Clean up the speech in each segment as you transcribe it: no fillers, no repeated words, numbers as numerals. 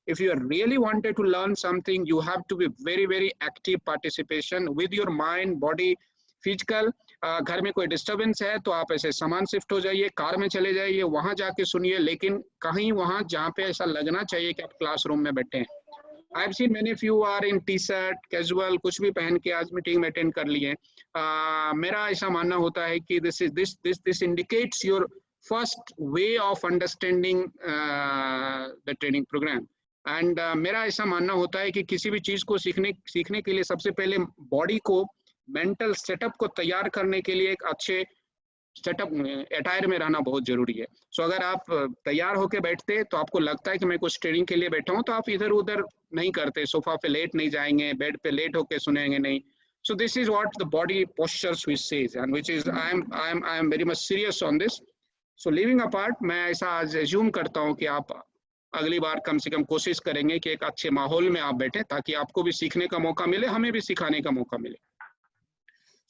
If you really wanted to learn something, you have to be very active participation with your mind, body, physical. घर में कोई disturbance है तो आप ऐसे सामान शिफ्ट हो जाइए, कार में चले जाइए, वहां जाके सुनिए, लेकिन कहीं वहां जहाँ पे ऐसा लगना चाहिए कि आप क्लासरूम में बैठे हैं। I have seen many of you are in T shirt casual, कुछ भी पहन के आज मीटिंग में अटेंड कर लिए। मेरा ऐसा मानना होता है कि this indicates your first way of understanding the training programme. And मेरा ऐसा मानना होता है कि किसी भी चीज को सीखने के लिए सबसे पहले बॉडी को, मेंटल सेटअप को तैयार करने के लिए एक अच्छे सेटअप अटायर में रहना बहुत जरूरी है। सो अगर आप तैयार होके बैठते तो आपको लगता है कि मैं कुछ ट्रेनिंग के लिए बैठा हूँ, तो आप इधर उधर नहीं करते, सोफा पे लेट नहीं जाएंगे, बेड पे लेट होके सुनेंगे नहीं। So this is what the body postures which says, and which is I am very much serious on this. So leaving apart, मैं ऐसा आज assume करता हूँ कि आप अगली बार कम से कम कोशिश करेंगे कि एक अच्छे माहौल में आप बैठे, ताकि आपको भी सीखने का मौका मिले, हमें भी सिखाने का मौका मिले।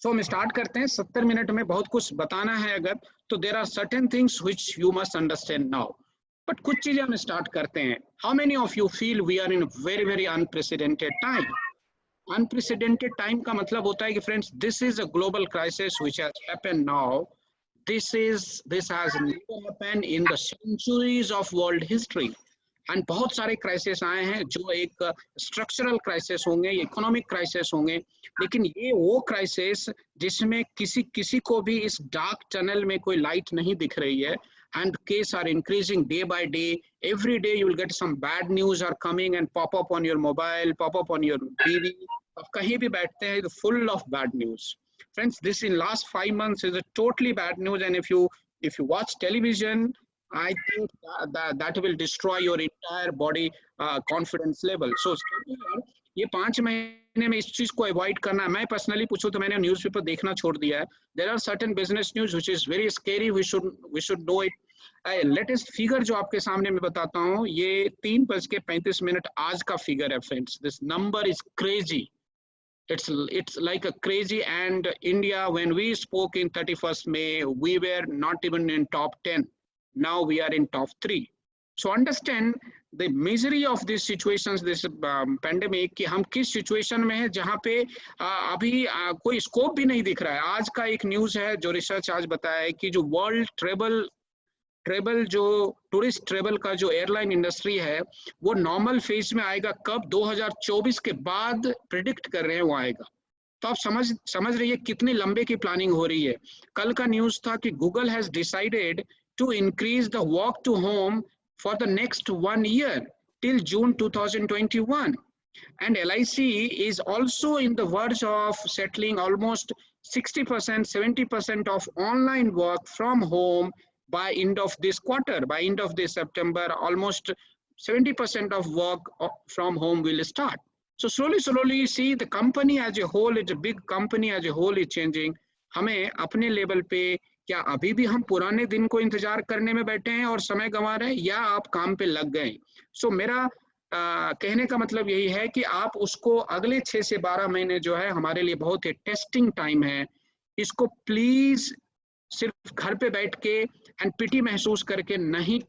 So हम स्टार्ट करते हैं। 70 मिनट में बहुत कुछ बताना है अगर, तो there are certain things which you must understand now. But कुछ चीजें हम स्टार्ट करते हैं। How many of you feel we are in a very unprecedented time? Unprecedented time का मतलब होता है कि friends, this is a global crisis which has happened now. This has never happened in the centuries of world history. And बहुत सारे crisis आए हैं जो एक स्ट्रक्चरल क्राइसिस होंगे, इकोनॉमिक क्राइसिस होंगे, लेकिन ये वो क्राइसिस जिसमें किसी को भी इस डार्क टनल में कोई लाइट नहीं दिख रही है। And cases are increasing day by day. Every day you will get some bad news are coming and pop up on your mobile, pop up on your TV. आप कहीं भी बैठते हैं, full of bad news. Friends, this in last 5 months is a totally bad news, and if you watch television, I think that will destroy your entire body confidence level. So ये 5 महीने में इस चीज को अवॉइड करना है। मैं personally पूछूं तो मैंने न्यूज़पेपर देखना छोड़ दिया है। There are certain business news which is very scary. We should know it. Latest figure जो आपके सामने मैं बताता हूँ, ये 3:35 आज का फिगर है friends. This number is crazy. It's like a crazy. And India, when we spoke in 31st May, we were not even in top 10. Now we are in top 3. So understand the misery of these situations, this pandemic, कि हम किस situation में है जहाँ पे अभी कोई scope भी नहीं दिख रहा है। आज का एक न्यूज़ है जो रिसर्च आज बताया है कि जो वर्ल्ड ट्रेवल जो टूरिस्ट ट्रेवल का जो एयरलाइन इंडस्ट्री है, वो नॉर्मल फेज में आएगा कब? 2024 के बाद प्रिडिक्ट कर रहे हैं वो आएगा। तो आप समझ रही है कितनी लंबे की प्लानिंग हो रही है। कल का न्यूज़ था कि Google has decided to increase the work to home for the next 1 year till June 2021. And LIC is also in the verge of settling almost 60%, 70% of online work from home by end of this quarter. By end of this September, almost 70% of work from home will start. So slowly you see the company as a whole, it's a big company as a whole is changing. हमें अपने level पे, क्या अभी भी हम पुराने दिन को इंतजार करने में बैठे हैं और समय गंवा रहे हैं, या आप काम पे लग गए? सो मेरा कहने का मतलब यही है कि आप उसको अगले 6 से 12 महीने जो है हमारे लिए बहुत ही टेस्टिंग टाइम है। इसको प्लीज सिर्फ घर पे बैठ के एंड पिटी महसूस करके नहीं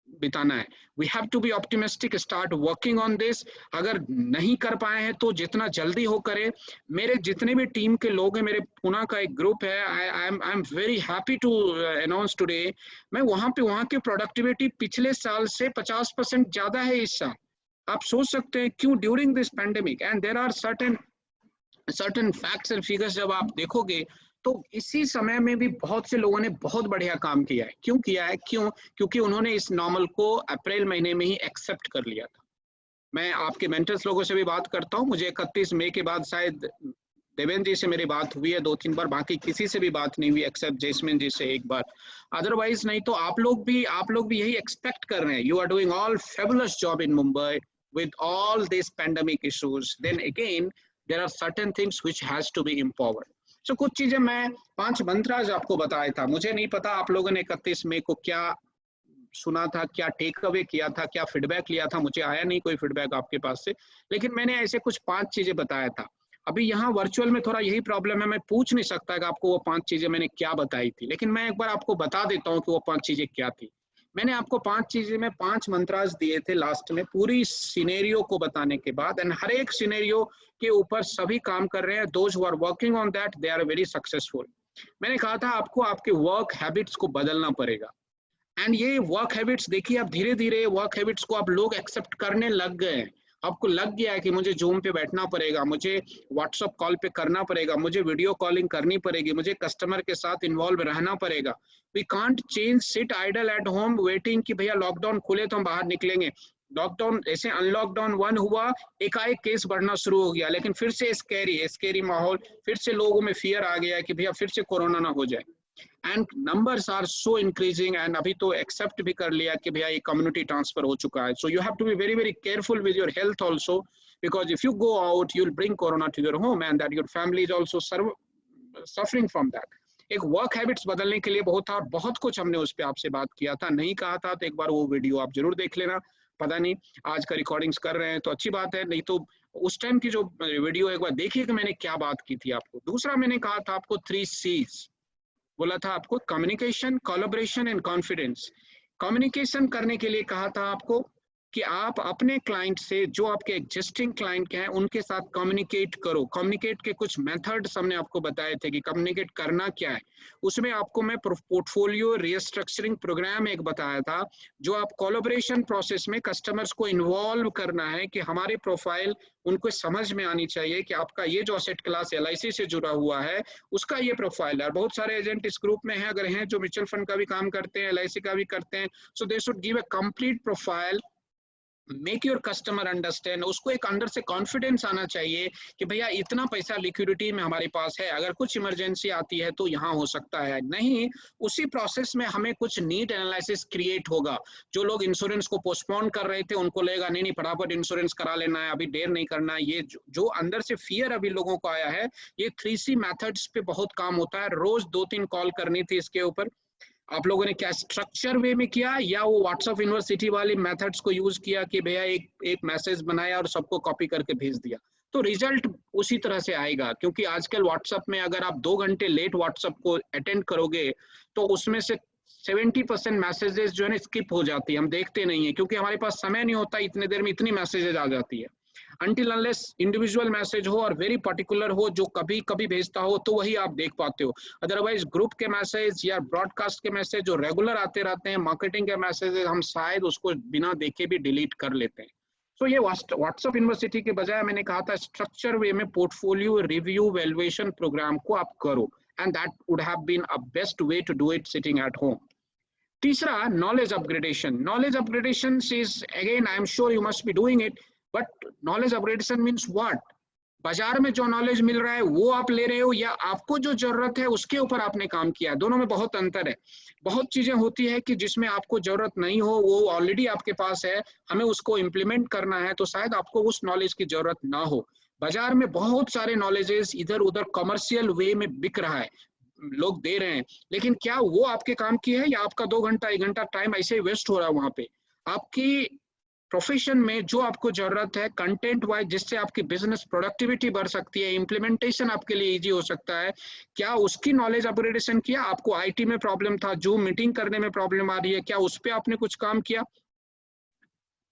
बिताना है। We have to be optimistic, start working on this. अगर नहीं कर पाए हैं तो जितना जल्दी हो करे। मेरे जितने भी टीम के लोग हैं, मेरे पुणे का एक ग्रुप है, I am very happy to announce today, मैं वहाँ की प्रोडक्टिविटी पिछले साल से 50% ज्यादा है इस साल। आप सोच सकते हैं क्यों? During this pandemic. And there are certain facts and figures जब आप देखोगे तो इसी समय में भी बहुत से लोगों ने बहुत बढ़िया काम किया है। क्यों किया है? क्योंकि उन्होंने इस नॉर्मल को अप्रैल महीने में ही एक्सेप्ट कर लिया था। मैं आपके मेंटर्स लोगों से भी बात करता हूँ, मुझे 31 मई के बाद शायद देवेंद्र जी से मेरी बात हुई है 2-3 बार, बाकी किसी से भी बात नहीं हुई एक्सेप्ट जैस्मिन जी से एक बार। अदरवाइज नहीं तो आप लोग भी यही एक्सपेक्ट कर रहे हैं। You are doing all fabulous job in Mumbai with all these pandemic issues. Then again there are certain things which has to be empowered. So कुछ चीजें मैं 5 मंत्राज आपको बताया था। मुझे नहीं पता आप लोगों ने 31 मई को क्या सुना था, क्या टेक अवे किया था, क्या फीडबैक लिया था। मुझे आया नहीं कोई फीडबैक आपके पास से, लेकिन मैंने ऐसे कुछ 5 चीजें बताया था। अभी यहाँ वर्चुअल में थोड़ा यही प्रॉब्लम है, मैं पूछ नहीं सकता कि आपको वो 5 चीजें मैंने क्या बताई थी, लेकिन मैं एक बार आपको बता देता हूँ कि वो 5 चीजें क्या थी। मैंने आपको 5 चीजें में 5 मंत्रास दिए थे लास्ट में पूरी सिनेरियो को बताने के बाद, एंड हर एक सिनेरियो के ऊपर सभी काम कर रहे हैं। Those who are working on that they are very successful. मैंने कहा था आपको आपके वर्क हैबिट्स को बदलना पड़ेगा, एंड ये वर्क हैबिट्स देखिए, आप धीरे धीरे वर्क हैबिट्स को आप लोग एक्सेप्ट करने लग गए हैं। आपको लग गया है कि मुझे जूम पे बैठना पड़ेगा, मुझे व्हाट्सएप कॉल पे करना पड़ेगा, मुझे वीडियो कॉलिंग करनी पड़ेगी, मुझे कस्टमर के साथ इन्वॉल्व रहना पड़ेगा। We can't change sit idle at home waiting कि भैया लॉकडाउन खुले तो हम बाहर निकलेंगे। लॉकडाउन ऐसे अनलॉकडाउन 1 हुआ, एकाएक केस बढ़ना शुरू हो गया, लेकिन फिर से स्कैरी माहौल, फिर से लोगों में फियर आ गया कि भैया फिर से कोरोना ना हो जाए, and numbers are so increasing, and अभी तो एक्सेप्ट भी कर लिया कि भैया ये कम्युनिटी ट्रांसफर हो चुका है। So you have to be very very careful with your health also, because if you go out you will bring corona to your home and that your family is also suffering from that. एक work habits बदलने के लिए बहुत था, बहुत कुछ हमने उस पर आपसे बात किया था, नहीं कहा था तो एक बार वो वीडियो आप जरूर देख लेना। पता नहीं आज का रिकॉर्डिंग्स कर रहे हैं तो अच्छी बात है, नहीं तो उस टाइम की जो वीडियो एक बार देखिए कि मैंने क्या बात की थी आपको। दूसरा मैंने कहा था आपको 3 C's बोला था आपको, communication, collaboration and confidence. Communication करने के लिए कहा था आपको कि आप अपने क्लाइंट से, जो आपके एग्जिस्टिंग क्लाइंट हैं उनके साथ कम्युनिकेट करो। कम्युनिकेट के कुछ मेथड्स हमने आपको बताए थे कि कम्युनिकेट करना क्या है। उसमें आपको मैं पोर्टफोलियो रीस्ट्रक्चरिंग प्रोग्राम एक बताया था, जो आप कोलैबोरेशन प्रोसेस में कस्टमर्स को इन्वॉल्व करना है कि हमारे प्रोफाइल उनको समझ में आनी चाहिए कि आपका ये जो असेट क्लास LIC से जुड़ा हुआ है उसका ये प्रोफाइल है। बहुत सारे एजेंट इस ग्रुप में हैं, अगर हैं जो म्यूचुअल फंड का भी काम करते हैं, LIC का भी करते हैं, so they should give a complete profile, make your customer understand. उसको एक अंदर से कॉन्फिडेंस आना चाहिए कि भैया इतना पैसा लिक्विडिटी में हमारे पास है, अगर कुछ इमरजेंसी आती है तो यहाँ हो सकता है। नहीं, उसी प्रोसेस में हमें कुछ नीड एनालिसिस क्रिएट होगा। जो लोग इंश्योरेंस को पोस्टपोन कर रहे थे उनको लगेगा नहीं नहीं फटाफट इंश्योरेंस करा लेना है, अभी देर नहीं करना है। ये जो अंदर से फियर अभी लोगों को आया है, ये 3C मेथड्स पे बहुत काम होता है। रोज 2-3 कॉल करनी थी इसके ऊपर। आप लोगों ने क्या स्ट्रक्चर वे में किया, या वो व्हाट्सएप यूनिवर्सिटी वाले मेथड्स को यूज किया कि भैया एक मैसेज बनाया और सबको कॉपी करके भेज दिया, तो रिजल्ट उसी तरह से आएगा। क्योंकि आजकल व्हाट्सएप में अगर आप 2 घंटे लेट व्हाट्सएप को अटेंड करोगे तो उसमें से 70% मैसेजेस जो है ना स्किप हो जाती है, हम देखते नहीं है क्योंकि हमारे पास समय नहीं होता, इतने देर में इतनी मैसेजेस आ जाती है। अनटिल अनलेस इंडिविजुअल मैसेज हो और वेरी पर्टिकुलर हो, जो कभी कभी भेजता हो, तो वही आप देख पाते हो। अदरवाइज ग्रुप के मैसेज या ब्रॉडकास्ट के मैसेज जो रेगुलर आते रहते हैं, मार्केटिंग के मैसेज, हम शायद उसको बिना देखे भी डिलीट कर लेते हैं। तो ये व्हाट्सएप यूनिवर्सिटी के बजाय मैंने कहा था स्ट्रक्चर वे में पोर्टफोलियो रिव्यू वैल्यूएशन प्रोग्राम को आप करो, and that would have been a best way to do it sitting at home. तीसरा, knowledge upgradation. Knowledge upgradation is again, I am sure you must be doing it, but knowledge upgradation means what? बाजार में जो knowledge मिल रहा है वो आप ले रहे हो, या आपको जो जरूरत है उसके ऊपर आपने काम किया है? दोनों में बहुत अंतर है। बहुत चीजें होती है कि जिसमें आपको जरूरत नहीं हो, वो ऑलरेडी आपके पास है, हमें उसको इम्प्लीमेंट करना है, तो शायद आपको उस नॉलेज की जरूरत ना हो। बाजार में बहुत सारे नॉलेजेस इधर उधर कमर्शियल वे में बिक रहा है, लोग दे रहे हैं, लेकिन क्या वो आपके काम की है, या आपका 2 घंटा 1 घंटा टाइम ऐसे ही वेस्ट हो रहा है वहां पे? आपकी प्रोफेशन में जो आपको जरूरत है कंटेंट वाइज, जिससे आपकी बिजनेस प्रोडक्टिविटी बढ़ सकती है, इंप्लीमेंटेशन आपके लिए इजी हो सकता है, क्या उसकी नॉलेज अपग्रेडेशन किया? आपको IT में प्रॉब्लम था, जूम मीटिंग करने में प्रॉब्लम आ रही है, क्या उस पर आपने कुछ काम किया?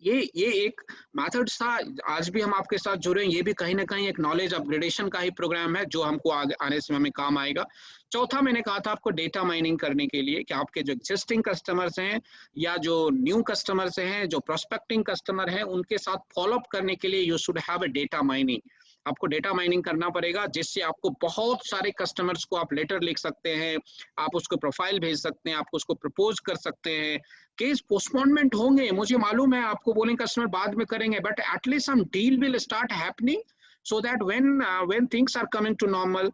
ये एक मेथड था। आज भी हम आपके साथ जुड़े हैं, ये भी कहीं ना कहीं एक नॉलेज अपग्रेडेशन का ही प्रोग्राम है जो हमको आने से हमें काम आएगा। चौथा, मैंने कहा था आपको डेटा माइनिंग करने के लिए कि आपके जो एग्जिस्टिंग कस्टमर्स हैं या जो न्यू कस्टमर्स हैं, जो प्रोस्पेक्टिंग कस्टमर हैं, उनके साथ फॉलोअप करने के लिए you should have a data mining. आपको डेटा माइनिंग करना पड़ेगा, जिससे आपको बहुत सारे कस्टमर्स को आप लेटर लिख सकते हैं, आप उसको प्रोफाइल भेज सकते हैं, आप उसको प्रपोज कर सकते हैं। केस पोस्टपोनमेंट होंगे, मुझे मालूम है, आपको बोलेंगे कस्टमर बाद में करेंगे, but at least some deal will start happening so that when things are coming to normal.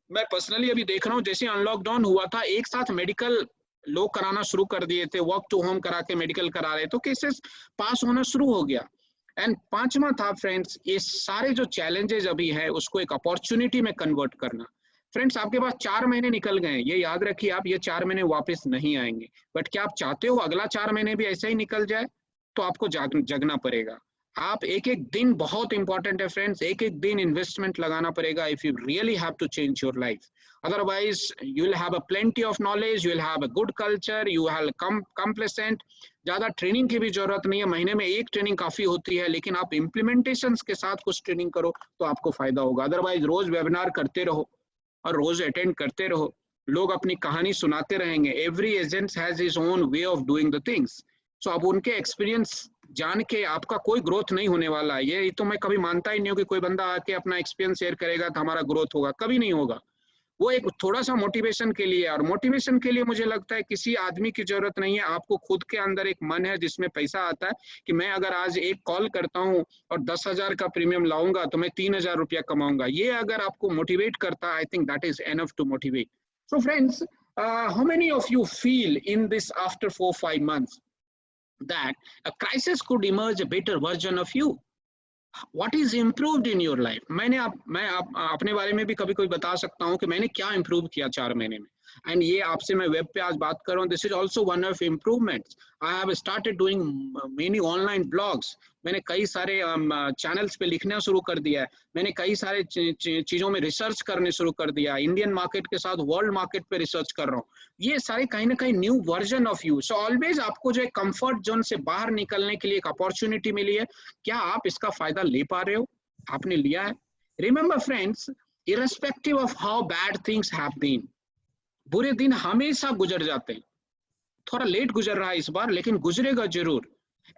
मैं पर्सनली अभी देख रहा हूँ, जैसे अनलॉकडाउन हुआ था, एक साथ मेडिकल लोग कराना शुरू कर दिए थे, वर्क टू होम करा के मेडिकल करा रहे, तो केसेस पास होना शुरू हो गया। एंड पांचवा था फ्रेंड्स, ये सारे जो चैलेंजेस अभी है उसको एक अपॉर्चुनिटी में कन्वर्ट करना। फ्रेंड्स, आपके पास 4 महीने निकल गए, ये याद रखिए आप, ये 4 महीने वापस नहीं आएंगे, बट क्या आप चाहते हो अगला 4 महीने भी ऐसे ही निकल जाए? तो आपको जगना पड़ेगा। आप एक एक दिन बहुत इंपॉर्टेंट है फ्रेंड्स, एक एक दिन इन्वेस्टमेंट लगाना पड़ेगा if you really have to change your life. otherwise you will have a plenty of knowledge, you will have a good culture, you will complacent। ज्यादा ट्रेनिंग की भी जरूरत नहीं है, महीने में एक ट्रेनिंग काफी होती है, लेकिन आप इम्प्लीमेंटेशन के साथ कुछ ट्रेनिंग करो तो आपको फायदा होगा। अदरवाइज रोज वेबिनार करते रहो और रोज अटेंड करते रहो, लोग अपनी कहानी सुनाते रहेंगे। Every agent has his own way of doing the things. So अब उनके एक्सपीरियंस जान के आपका कोई ग्रोथ नहीं होने वाला है। ये तो मैं कभी मानता ही नहीं हूँ कि कोई बंदा आके अपना एक्सपीरियंस शेयर करेगा तो हमारा ग्रोथ होगा, कभी नहीं होगा। वो एक थोड़ा सा मोटिवेशन के लिए, और मोटिवेशन के लिए मुझे लगता है किसी आदमी की जरूरत नहीं है। आपको खुद के अंदर एक मन है जिसमें पैसा आता है कि मैं अगर आज एक कॉल करता हूँ और 10,000 का प्रीमियम लाऊंगा तो मैं 3,000 रुपया कमाऊंगा। ये अगर आपको मोटिवेट करता है, I think that is enough to motivate. So friends, how many of you feel in this after 4-5 months that a crisis could emerge a better version of you? What is improved in your life? मैं अपने बारे में भी कभी कभी बता सकता हूँ कि मैंने क्या इम्प्रूव किया 4 महीने में। एंड ये आपसे मैं वेब पे आज बात कर रहा हूँ, this is also one of improvements. I have started doing many online blogs. मैंने कई सारे चैनल्स पे लिखना शुरू कर दिया है। मैंने कई सारे चीजों में रिसर्च करने शुरू कर दिया। इंडियन मार्केट के साथ वर्ल्ड मार्केट पे रिसर्च कर रहा हूँ। ये सारे कहीं ना कहीं new version of you. So always आपको जो है कंफर्ट जोन से बाहर निकलने के लिए एक अपॉर्चुनिटी मिली है। क्या आप इसका फायदा ले पा रहे हो? आपने लिया है? Remember friends, irrespective of how bad things have been, बुरे दिन हमेशा गुजर जाते हैं। थोड़ा लेट गुजर रहा है इस बार, लेकिन गुजरेगा जरूर।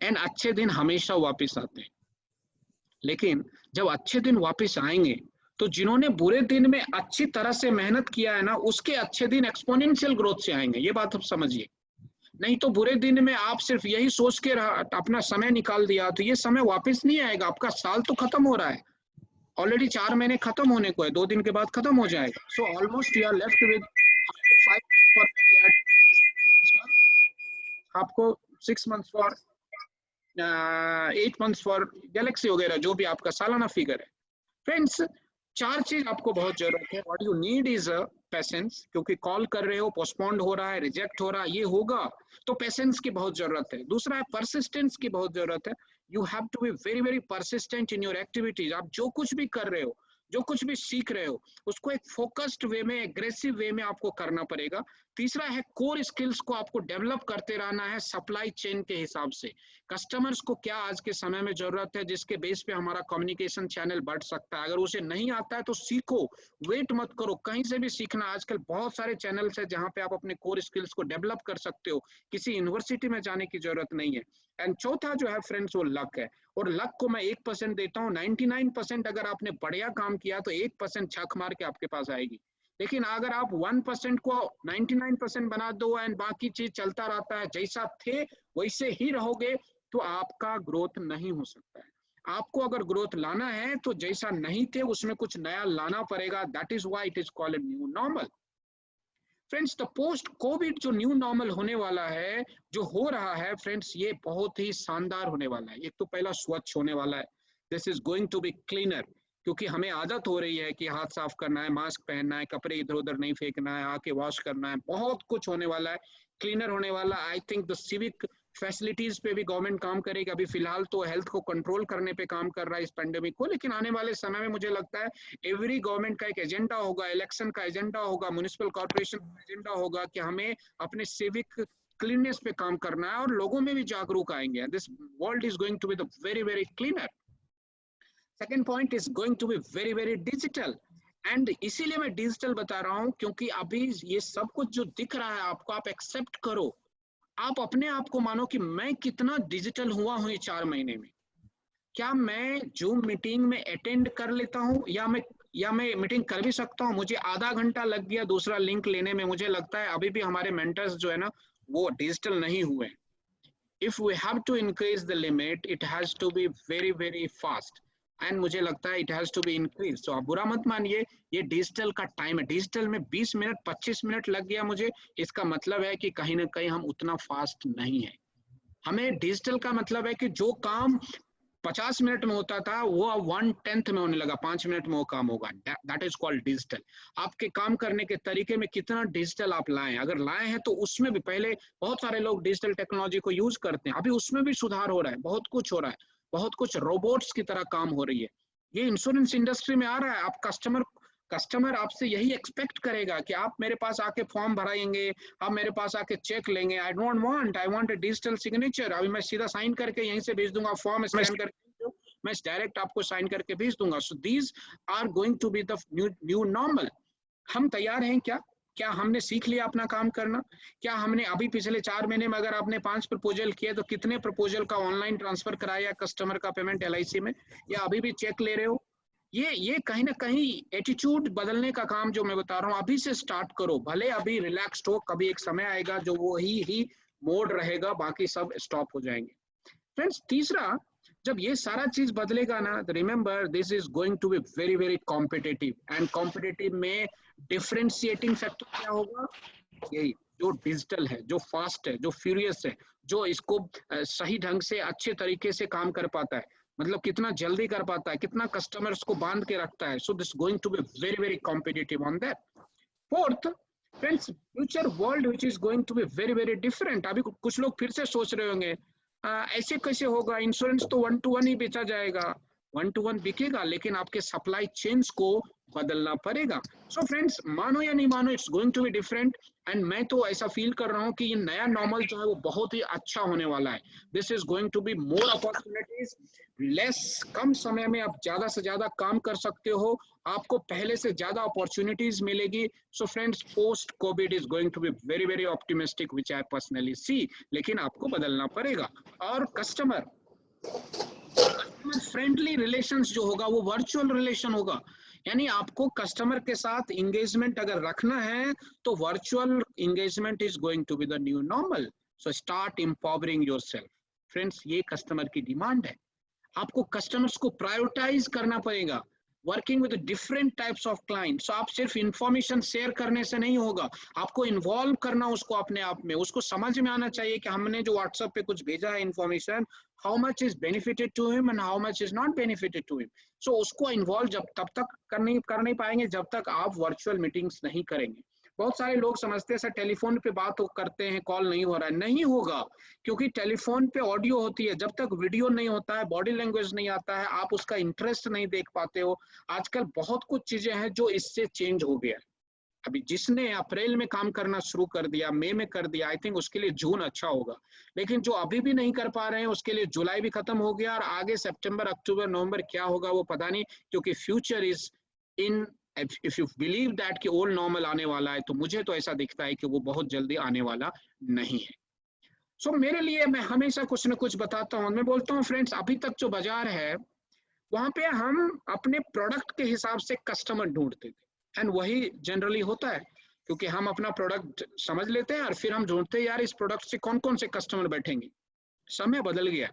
एंड अच्छे दिन हमेशा वापस आते हैं। लेकिन जब अच्छे दिन वापस आएंगे तो जिन्होंने बुरे दिन में अच्छी तरह से मेहनत किया है ना, उसके अच्छे दिन एक्सपोनेंशियल ग्रोथ से आएंगे। ये बात आप समझिए। नहीं तो बुरे दिन में आप सिर्फ यही सोच के अपना समय निकाल दिया तो ये समय वापस नहीं आएगा। आपका साल तो खत्म हो रहा है, ऑलरेडी 4 महीने खत्म होने को है, 2 दिन के बाद खत्म हो जाएगा। So almost you are left with 5 आपको 6 months for 8 months for Galaxy वगैरह, जो भी आपका सालाना फिगर है। फ्रेंड्स, 4 चीज आपको बहुत जरूरत है। What you need is patience, क्योंकि कॉल कर रहे हो, पोस्टपोन्ड हो रहा है, रिजेक्ट हो रहा है, ये होगा तो पेशेंस की बहुत जरूरत है। दूसरा है परसिस्टेंस की बहुत जरूरत है। You have to be very very persistent in your activities. आप जो कुछ भी कर रहे हो, जो कुछ भी सीख रहे हो, उसको एक फोकस्ड वे में, एग्रेसिव वे में आपको करना पड़ेगा। तीसरा है कोर स्किल्स को आपको डेवलप करते रहना है सप्लाई चेन के हिसाब से। कस्टमर्स को क्या आज के समय में जरूरत है, जिसके बेस पे हमारा कम्युनिकेशन चैनल बढ़ सकता है। अगर उसे नहीं आता है तो सीखो, वेट मत करो, कहीं से भी सीखना। आजकल बहुत सारे चैनल्स है जहां पे आप अपने कोर स्किल्स को डेवलप कर सकते हो, किसी यूनिवर्सिटी में जाने की जरूरत नहीं है। एंड चौथा जो है फ्रेंड्स, वो लक है। और लक को मैं 1% देता हूँ। 99% अगर आपने बढ़िया काम किया तो 1% छक मार के आपके पास आएगी। लेकिन अगर आप 1% को 99% बना दो एंड बाकी चीज चलता रहता है, जैसा थे वैसे ही रहोगे, तो आपका ग्रोथ नहीं हो सकता है। आपको अगर ग्रोथ लाना है तो जैसा नहीं थे उसमें कुछ नया लाना पड़ेगा। That is why it is called new normal. Friends, the post Covid जो न्यू नॉर्मल होने वाला है, जो हो रहा है फ्रेंड्स, ये बहुत ही शानदार होने वाला है। एक तो पहला स्वच्छ होने वाला है, this is going to be cleaner, क्योंकि हमें आदत हो रही है कि हाथ साफ करना है, मास्क पहनना है, कपड़े इधर उधर नहीं फेंकना है, आके वॉश करना है। बहुत कुछ होने वाला है, क्लीनर होने वाला। I think the civic facilities पे भी गवर्नमेंट काम करेगी। अभी फिलहाल तो हेल्थ को कंट्रोल करने पे काम कर रहा है इस पेंडेमिक को, लेकिन आने वाले समय में मुझे लगता है एवरी गवर्नमेंट का एक एजेंडा होगा, इलेक्शन का एजेंडा होगा, म्युनिसिपल कॉर्पोरेशन का एजेंडा होगा कि हमें अपने सिविक क्लीननेस पे काम करना है और लोगों में भी जागरूक आएंगे। This world is going to be the very very cleaner. Second point is going to be very very digital. And इसीलिए मैं डिजिटल बता रहा हूं क्योंकि अभी ये सब कुछ जो दिख रहा है आपको, आप एक्सेप्ट करो। आप अपने आप को मानो कि मैं कितना डिजिटल हुआ हूं ये 4 महीने में। क्या मैं जूम मीटिंग में अटेंड कर लेता हूं, या मैं मीटिंग कर भी सकता हूं? मुझे आधा घंटा लग गया दूसरा लिंक लेने में। मुझे लगता है अभी भी हमारे मेंटर्स जो है ना, वो डिजिटल नहीं हुए। If we have to increase the limit, it has to be very very fast. And मुझे लगता है it has to be increase. तो आप बुरा मत मानिए, ये डिजिटल का टाइम है। डिजिटल में 20 मिनट 25 मिनट लग गया मुझे, इसका मतलब है कि कहीं ना कहीं हम उतना फास्ट नहीं है। हमें डिजिटल का मतलब है कि जो काम 50 मिनट में होता था वो अब 1/10 में होने लगा, 5 मिनट में वो काम होगा। That is called digital. आपके काम करने के तरीके में कितना डिजिटल आप लाए, अगर लाए हैं तो उसमें भी, पहले बहुत सारे लोग डिजिटल टेक्नोलॉजी को यूज करते हैं, अभी उसमें भी सुधार हो रहा है, बहुत कुछ हो रहा है। बहुत कुछ रोबोट्स की तरह काम हो रही है। ये इंश्योरेंस इंडस्ट्री में आ रहा है। आप कस्टमर आपसे यही एक्सपेक्ट करेगा कि आप मेरे पास आके फॉर्म भराएंगे, आप मेरे पास आके चेक लेंगे। I want a digital signature. अभी मैं सीधा साइन करके यहीं से भेज दूंगा, फॉर्म स्कैन करके मैं डायरेक्ट आपको साइन करके भेज दूंगा। So these are going to be the new normal. हम तैयार हैं क्या? क्या हमने सीख लिया अपना काम करना? क्या हमने अभी पिछले 4 महीने में, अगर आपने 5 प्रपोजल किए तो कितने प्रपोजल का ऑनलाइन ट्रांसफर कराया कस्टमर का पेमेंट LIC में, या अभी भी चेक ले रहे हो? ये कहीं ना कहीं एटीट्यूड बदलने का काम जो मैं बता रहा हूँ, अभी से स्टार्ट करो। भले अभी रिलैक्स्ड हो, कभी एक समय आएगा जो वो ही मोड रहेगा, बाकी सब स्टॉप हो जाएंगे। फ्रेंड्स, तीसरा, जब ये सारा चीज बदलेगा ना, तो remember this is going to be very very competitive. And competitive में डिफरेंशिएटिंग फैक्टर क्या होगा? यही, जो डिजिटल है, जो फास्ट है, जो फ्यूरियस है, जो इसको सही ढंग से अच्छे तरीके से काम कर पाता है, मतलब कितना जल्दी कर पाता है, कितना कस्टमर्स को बांध के रखता है। So this going to be very very competitive on that. Fourth, friends, future world which is going to be very very different. अभी कुछ लोग फिर से सोच रहे होंगे ऐसे कैसे होगा, इंश्योरेंस तो 1 to 1 ही बेचा जाएगा। 1 to 1 बिकेगा, लेकिन आपके सप्लाई चेन्स को बदलना पड़ेगा। सो फ्रेंड्स, मानो या नहीं मानो, it's going to be different. And मैं तो ऐसा फील कर रहा हूँ कि ये नया नॉर्मल जो है वो बहुत ही अच्छा होने वाला है। This is going to be more opportunities, less, कम समय में आप ज्यादा से ज्यादा काम कर सकते हो, आपको पहले से ज्यादा अपॉर्चुनिटीज मिलेगी। So friends, post covid is going to be very very optimistic, which I personally see. लेकिन आपको बदलना पड़ेगा। और कस्टमर फ्रेंडली रिलेशंस जो होगा वो वर्चुअल रिलेशन होगा। यानी आपको कस्टमर के साथ इंगेजमेंट अगर रखना है तो virtual engagement is going to be the new normal. So start empowering yourself. Friends, ये कस्टमर की डिमांड है। आपको कस्टमर्स को प्रायोरिटाइज करना पड़ेगा, working with different types of clients. आप सिर्फ इंफॉर्मेशन शेयर करने से नहीं होगा, आपको इन्वॉल्व करना उसको अपने आप में। उसको समझ में आना चाहिए कि हमने जो व्हाट्सएप पे कुछ भेजा है information, how much is benefited to him and how much is not benefited to him. So उसको इन्वॉल्व जब तब तक कर नहीं पाएंगे जब तक आप वर्चुअल मीटिंग्स नहीं करेंगे। बहुत सारे लोग समझते हैं सर टेलीफोन पे बात करते हैं, कॉल नहीं हो रहा है। नहीं होगा, क्योंकि टेलीफोन पे ऑडियो होती है, जब तक वीडियो नहीं होता है, बॉडी लैंग्वेज नहीं आता है, आप उसका इंटरेस्ट नहीं देख पाते हो। आजकल बहुत कुछ चीजें हैं जो इससे चेंज हो गया है। अभी जिसने अप्रैल में काम करना शुरू कर दिया, मई में कर दिया, आई थिंक उसके लिए जून अच्छा होगा। लेकिन जो अभी भी नहीं कर पा रहे हैं उसके लिए जुलाई भी खत्म हो गया, और आगे सितंबर, अक्टूबर, नवंबर क्या होगा वो पता नहीं, क्योंकि future is in. If you believe that कि ओल्ड नॉर्मल आने वाला है, तो मुझे तो ऐसा दिखता है कि वो बहुत जल्दी आने वाला नहीं है। सो मेरे लिए, मैं हमेशा कुछ ना कुछ बताता हूँ। मैं बोलता हूँ फ्रेंड्स, अभी तक जो बाजार है वहां पे हम अपने प्रोडक्ट के हिसाब से कस्टमर ढूंढते थे, एंड वही जनरली होता है, क्योंकि हम अपना प्रोडक्ट समझ लेते हैं और फिर हम ढूंढते हैं यार इस प्रोडक्ट से कौन कौन से कस्टमर बैठेंगे। समय बदल गया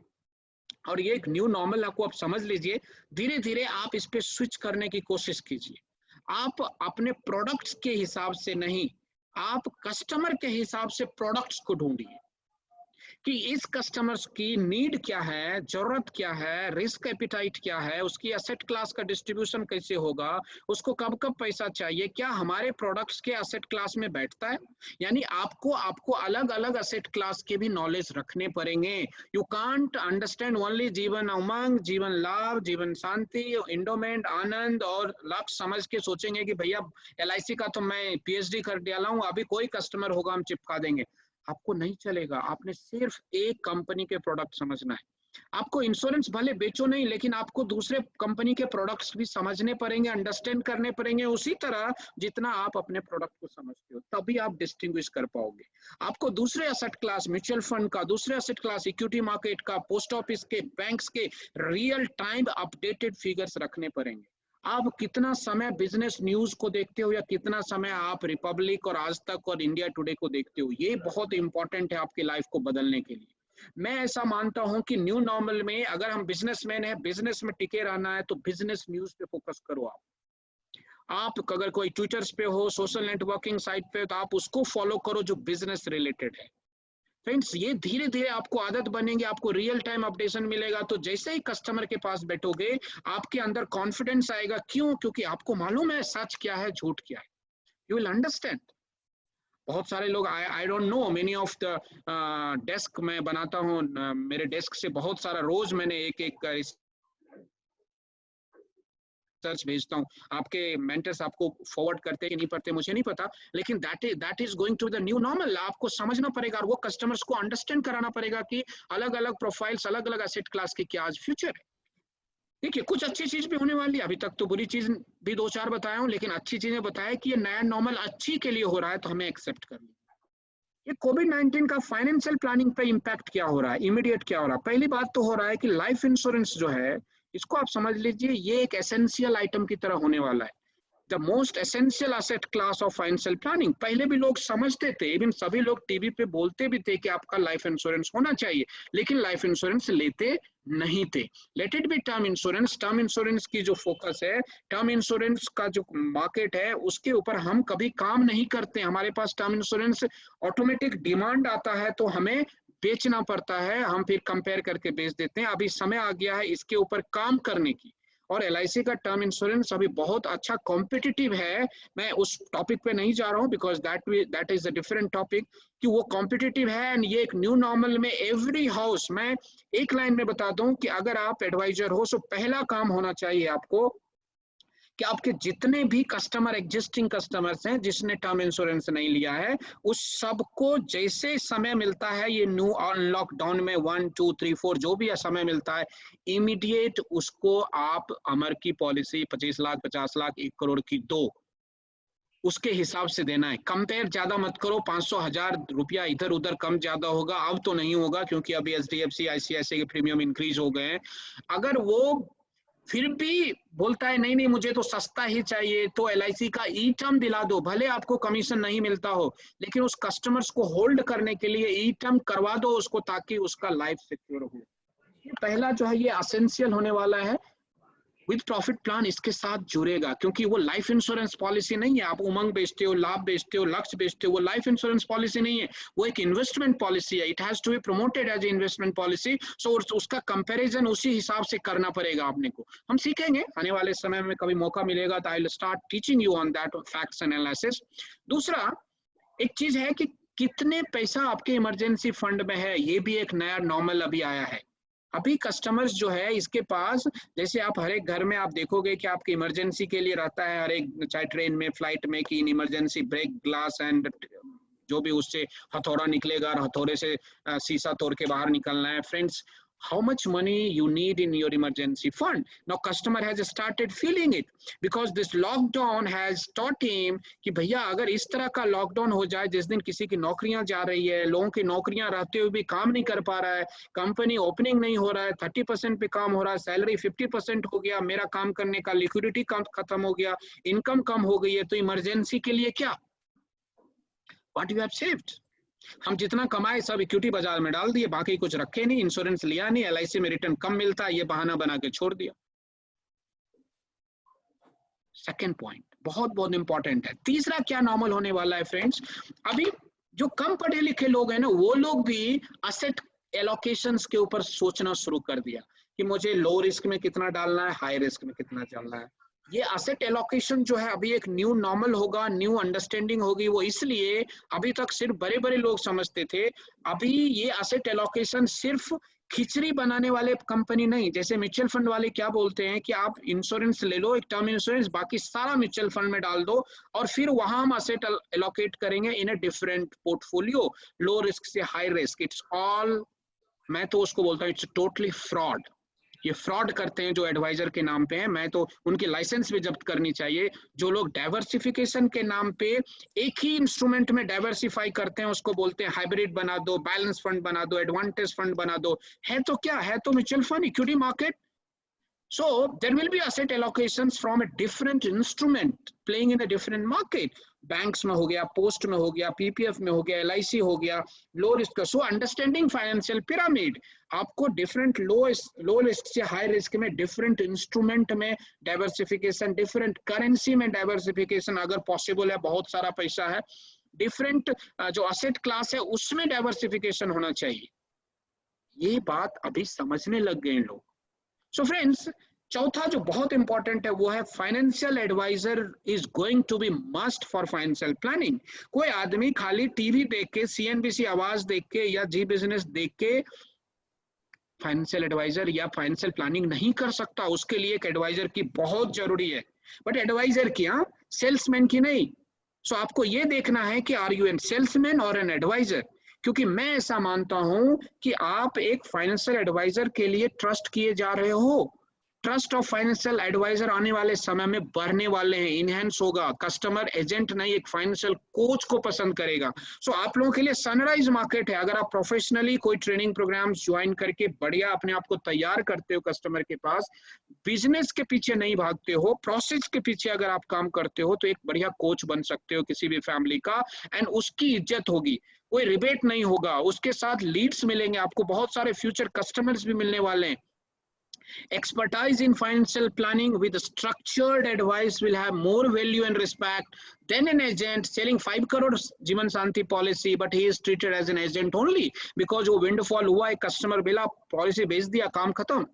और ये एक न्यू नॉर्मल आपको आप समझ लीजिए। धीरे धीरे आप इस पे स्विच करने की कोशिश कीजिए। आप अपने प्रोडक्ट्स के हिसाब से नहीं, आप कस्टमर के हिसाब से प्रोडक्ट्स को ढूंढिए कि इस कस्टमर्स की नीड क्या है, जरूरत क्या है, रिस्क एपिटाइट क्या है, उसकी एसेट क्लास का डिस्ट्रीब्यूशन कैसे होगा, उसको कब कब पैसा चाहिए, क्या हमारे प्रोडक्ट्स के एसेट क्लास में बैठता है। यानी आपको आपको अलग अलग एसेट क्लास के भी नॉलेज रखने पड़ेंगे। You can't understand only Jeevan Umang, जीवन लाभ, जीवन शांति, इंडोमेंट, आनंद और लक्ष्य समझ के सोचेंगे कि भैया LIC का तो मैं PhD कर डाला हूँ, अभी कोई कस्टमर होगा हम चिपका देंगे। आपको नहीं चलेगा। आपने सिर्फ एक कंपनी के प्रोडक्ट समझना है। आपको इंश्योरेंस भले बेचो नहीं, लेकिन आपको दूसरे कंपनी के प्रोडक्ट्स भी समझने पड़ेंगे, अंडरस्टैंड करने पड़ेंगे उसी तरह जितना आप अपने प्रोडक्ट को समझते हो, तभी आप डिस्टिंग्विश कर पाओगे। आपको दूसरे एसेट क्लास, म्यूचुअल फंड का, दूसरे एसेट क्लास, इक्विटी मार्केट का, पोस्ट ऑफिस के, बैंक्स के रियल टाइम अपडेटेड फिगर्स रखने पड़ेंगे। आप कितना समय बिजनेस न्यूज को देखते हो या कितना समय आप रिपब्लिक और आज तक और इंडिया टुडे को देखते हो, ये बहुत इंपॉर्टेंट है आपकी लाइफ को बदलने के लिए। मैं ऐसा मानता हूं कि न्यू नॉर्मल में अगर हम बिजनेसमैन है, बिजनेस में टिके रहना है, तो बिजनेस न्यूज पे फोकस करो। आप अगर कोई ट्विटर्स पे हो, सोशल नेटवर्किंग साइट पे, तो आप उसको फॉलो करो जो बिजनेस रिलेटेड है। फ्रेंड्स, ये धीरे धीरे आपको आदत बनेगी, आपको रियल टाइम अपडेशन मिलेगा। तो जैसे ही कस्टमर के पास बैठोगे, आपके अंदर कॉन्फिडेंस आएगा। क्यों? क्योंकि आपको मालूम है सच क्या है, झूठ क्या है। You will understand. बहुत सारे लोग, आई don't know many of the desk मैं बनाता हूँ, मेरे डेस्क से बहुत सारा रोज मैंने एक एक सर्च भेजता हूँ, आपके मेंटर्स आपको फॉरवर्ड करते कि नहीं करते मुझे नहीं पता, लेकिन that is going to the new normal. आपको समझना पड़ेगा और वो कस्टमर्स को अंडरस्टैंड कराना पड़ेगा कि अलग अलग प्रोफाइल्स, अलग अलग एसेट क्लास की क्या आज फ्यूचर है। देखिए कुछ अच्छी चीज भी होने वाली है, अभी तक तो बुरी चीज भी दो चार बताया हूँ, लेकिन अच्छी चीजें बताया कि ये नया नॉर्मल अच्छी के लिए हो रहा है, तो हमें एक्सेप्ट कर लिया। ये कोविड-19 का फाइनेंशियल प्लानिंग पे इम्पैक्ट क्या हो रहा है, इमीडिएट क्या हो रहा है? पहली बात तो हो रहा है कि लाइफ इंश्योरेंस जो है, इसको आप समझ लीजिए ये एक एसेंशियल आइटम की तरह होने वाला है। The most essential asset class of financial planning. पहले भी लोग समझते थे, इवन सभी लोग टीवी पे बोलते भी थे कि आपका लाइफ इंश्योरेंस होना चाहिए, लेकिन लाइफ इंश्योरेंस लेते नहीं थे। Let it be term insurance. Term insurance की जो फोकस है, टर्म इंश्योरेंस का जो मार्केट है, उसके ऊपर हम कभी काम नहीं करते। हमारे पास टर्म इंश्योरेंस ऑटोमेटिक डिमांड आता है तो हमें बेचना पड़ता है, हम फिर कंपेयर करके बेच देते हैं। अभी समय आ गया है इसके ऊपर काम करने की, और एलआईसी का टर्म इंश्योरेंस अभी बहुत अच्छा कॉम्पिटिटिव है। मैं उस टॉपिक पे नहीं जा रहा हूँ, because that is a different topic, कि वो कॉम्पिटिटिव है एंड ये एक न्यू नॉर्मल में एवरी हाउस। मैं एक लाइन में बता दूं कि अगर आप एडवाइजर हो तो पहला काम होना चाहिए आपको कि आपके जितने भी कस्टमर, एग्जिस्टिंग कस्टमर्स हैं जिसने टर्म इंश्योरेंस नहीं लिया है, उस सबको जैसे समय मिलता है, ये न्यू और लॉकडाउन में 1 2 3 4 जो भी समय मिलता है, इमीडिएट उसको आप अमर की पॉलिसी 25 लाख 50 लाख 1 करोड़ की दो, उसके हिसाब से देना है। कंपेयर ज्यादा मत करो, 500,000 रुपया इधर उधर कम ज्यादा होगा, अब तो नहीं होगा क्योंकि अभी एचडीएफसी आईसीआईसीआई के प्रीमियम इंक्रीज हो गए हैं। अगर वो फिर भी बोलता है नहीं नहीं मुझे तो सस्ता ही चाहिए, तो एलआईसी का ई टर्म दिला दो, भले आपको कमीशन नहीं मिलता हो, लेकिन उस कस्टमर्स को होल्ड करने के लिए ई टर्म करवा दो उसको, ताकि उसका लाइफ सिक्योर हो। ये पहला जो है ये असेंशियल होने वाला है। विद प्रॉफिट प्लान इसके साथ जुड़ेगा, क्योंकि वो लाइफ इंश्योरेंस पॉलिसी नहीं है। आप उमंग बेचते हो, लाभ बेचते हो, लक्ष्य बेचते हो, वो लाइफ इंश्योरेंस पॉलिसी नहीं है, वो एक इन्वेस्टमेंट पॉलिसी है। It has to be promoted as investment policy. So उसका कंपैरिजन उसी हिसाब से करना पड़ेगा आपने को। हम सीखेंगे आने वाले समय में, कभी मौका मिलेगा तो I will start teaching you on that facts analysis. दूसरा एक चीज है कि कितने पैसा आपके इमरजेंसी फंड में है, ये भी एक नया नॉर्मल अभी आया है। अभी कस्टमर्स जो है इसके पास, जैसे आप हर एक घर में आप देखोगे कि आपकी इमरजेंसी के लिए रहता है, हर एक चाहे ट्रेन में, फ्लाइट में, कि in emergency brake glass and जो भी उससे हथौड़ा निकलेगा और हथौड़े से शीशा तोड़ के बाहर निकलना है। Friends, how much money you need in your emergency fund? Now customer has started feeling it, because this lockdown has taught him कि भैया अगर इस तरह का लॉकडाउन हो जाए जिस दिन किसी की नौकरियां जा रही है, लोगों की नौकरियां रहते हुए भी काम नहीं कर पा रहा है, कंपनी ओपनिंग नहीं हो रहा है, 30% पे काम हो रहा है, सैलरी 50% हो गया, मेरा काम करने का लिक्विडिटी खत्म हो गया, इनकम कम हो गई है, तो इमरजेंसी के लिए क्या, व्हाट यू हैव सेव्ड? हम जितना कमाए सब इक्विटी बाजार में डाल दिए, बाकी कुछ रखे नहीं, इंश्योरेंस लिया नहीं, एलआईसी में रिटर्न कम मिलता है, ये बहाना बना के छोड़ दिया। सेकंड पॉइंट बहुत बहुत इंपॉर्टेंट है। तीसरा क्या नॉर्मल होने वाला है फ्रेंड्स, अभी जो कम पढ़े लिखे लोग हैं ना, वो लोग भी असेट एलोकेशंस के ऊपर सोचना शुरू कर दिया कि मुझे लो रिस्क में कितना डालना है, हाई रिस्क में कितना डालना है। ये असेट एलोकेशन जो है अभी एक न्यू नॉर्मल होगा, न्यू अंडरस्टैंडिंग होगी। वो इसलिए अभी तक सिर्फ बड़े बड़े लोग समझते थे, अभी ये असेट एलोकेशन सिर्फ खिचड़ी बनाने वाले कंपनी नहीं, जैसे म्यूचुअल फंड वाले क्या बोलते हैं कि आप इंश्योरेंस ले लो, एक टर्म इंश्योरेंस, बाकी सारा म्यूचुअल फंड में डाल दो और फिर वहां हम असेट एलोकेट करेंगे in a different portfolio, low risk से हाई रिस्क। इट्स ऑल, मैं तो उसको बोलता हूँ इट्स टोटली फ्रॉड। ये फ्रॉड करते हैं जो एडवाइजर के नाम पे हैं, मैं तो उनकी लाइसेंस भी जब्त करनी चाहिए। जो लोग डाइवर्सिफिकेशन के नाम पे एक ही इंस्ट्रूमेंट में डाइवर्सिफाई करते हैं, उसको बोलते हैं हाइब्रिड बना दो, बैलेंस फंड बना दो, एडवांटेज फंड बना दो। है तो क्या है, तो mutual fund, equity market. So there will be asset allocations from a different instrument playing in a different market. Banks में हो गया, पोस्ट में हो गया, पीपीएफ में हो गया, एलआईसी हो गया, लो रिस्क का। सो अंडरस्टैंडिंग फाइनेंशियल पिरामिड, आपको डिफरेंट लो रिस्क से हाई रिस्क में डिफरेंट इंस्ट्रूमेंट में डाइवर्सिफिकेशन, डिफरेंट करेंसी में डाइवर्सिफिकेशन अगर पॉसिबल है, बहुत सारा पैसा है, डिफरेंट जो असेट क्लास है उसमें डाइवर्सिफिकेशन होना चाहिए। ये बात अभी समझने लग गए लोग। सो फ्रेंड्स, चौथा जो बहुत इंपॉर्टेंट है वो है financial advisor is going to be must for financial planning. कोई आदमी खाली टीवी देख के, सीएनबीसी आवाज देख के या जी बिजनेस देख के फाइनेंशियल एडवाइजर या फाइनेंशियल प्लानिंग नहीं कर सकता। उसके लिए एक एडवाइजर की बहुत जरूरी है, बट एडवाइजर की, हाँ, सेल्समैन की नहीं। सो आपको ये देखना है कि आर यू एन सेल्समैन और एन एडवाइजर, क्योंकि मैं ऐसा मानता हूं कि आप एक फाइनेंशियल एडवाइजर के लिए ट्रस्ट किए जा रहे हो। ट्रस्ट ऑफ फाइनेंशियल एडवाइजर आने वाले समय में बढ़ने वाले हैं, इनहेंस होगा। कस्टमर एजेंट नहीं, एक फाइनेंशियल कोच को पसंद करेगा। सो आप लोगों के लिए सनराइज मार्केट है। अगर आप प्रोफेशनली कोई ट्रेनिंग प्रोग्राम ज्वाइन करके बढ़िया अपने आप को तैयार करते हो कस्टमर के पास, बिजनेस के पीछे नहीं भागते हो, प्रोसेस के पीछे अगर आप काम करते हो, तो एक बढ़िया कोच बन सकते हो किसी भी फैमिली का। एंड उसकी इज्जत होगी, कोई रिबेट नहीं होगा, उसके साथ लीड्स मिलेंगे आपको, बहुत सारे फ्यूचर कस्टमर्स भी मिलने वाले हैं। Expertise in financial planning with structured advice will have more value and respect than an agent selling 5 crore जीवन शांति policy, but he is treated as an agent only because वो windfall हुआ, एक customer बिला, policy भेज दिया, काम खत्म।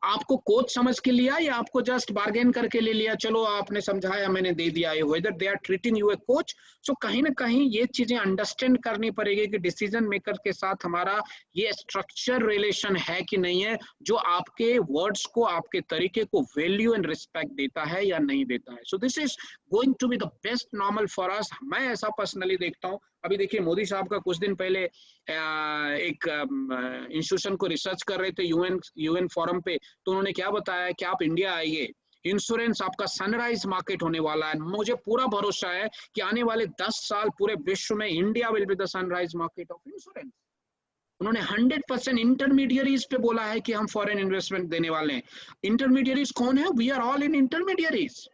आपको कोच समझ के लिया या आपको जस्ट बार्गेन करके ले लिया, चलो आपने समझाया मैंने दे दिया, whether they are treating you a coach. So कहीं ना कहीं ये चीजें अंडरस्टैंड करनी पड़ेगी कि डिसीजन मेकर के साथ हमारा ये स्ट्रक्चर रिलेशन है कि नहीं है, जो आपके वर्ड्स को, आपके तरीके को वैल्यू एंड रिस्पेक्ट देता है या नहीं देता है। So this is going to be the best normal for us. मैं ऐसा पर्सनली देखता हूँ। अभी देखिए मोदी साहब का कुछ दिन पहले एक इंस्टीट्यूशन को रिसर्च कर रहे थे यूएन फोरम पे, तो उन्होंने क्या बताया कि आप इंडिया आइए, इंश्योरेंस आपका सनराइज मार्केट होने वाला है। मुझे पूरा भरोसा है कि आने वाले 10 साल पूरे विश्व में India will be the sunrise market of insurance. उन्होंने 100% इंटरमीडियरीज पे बोला है कि हम फॉरेन इन्वेस्टमेंट देने वाले हैं। इंटरमीडियरीज कौन है? We are all in intermediaries.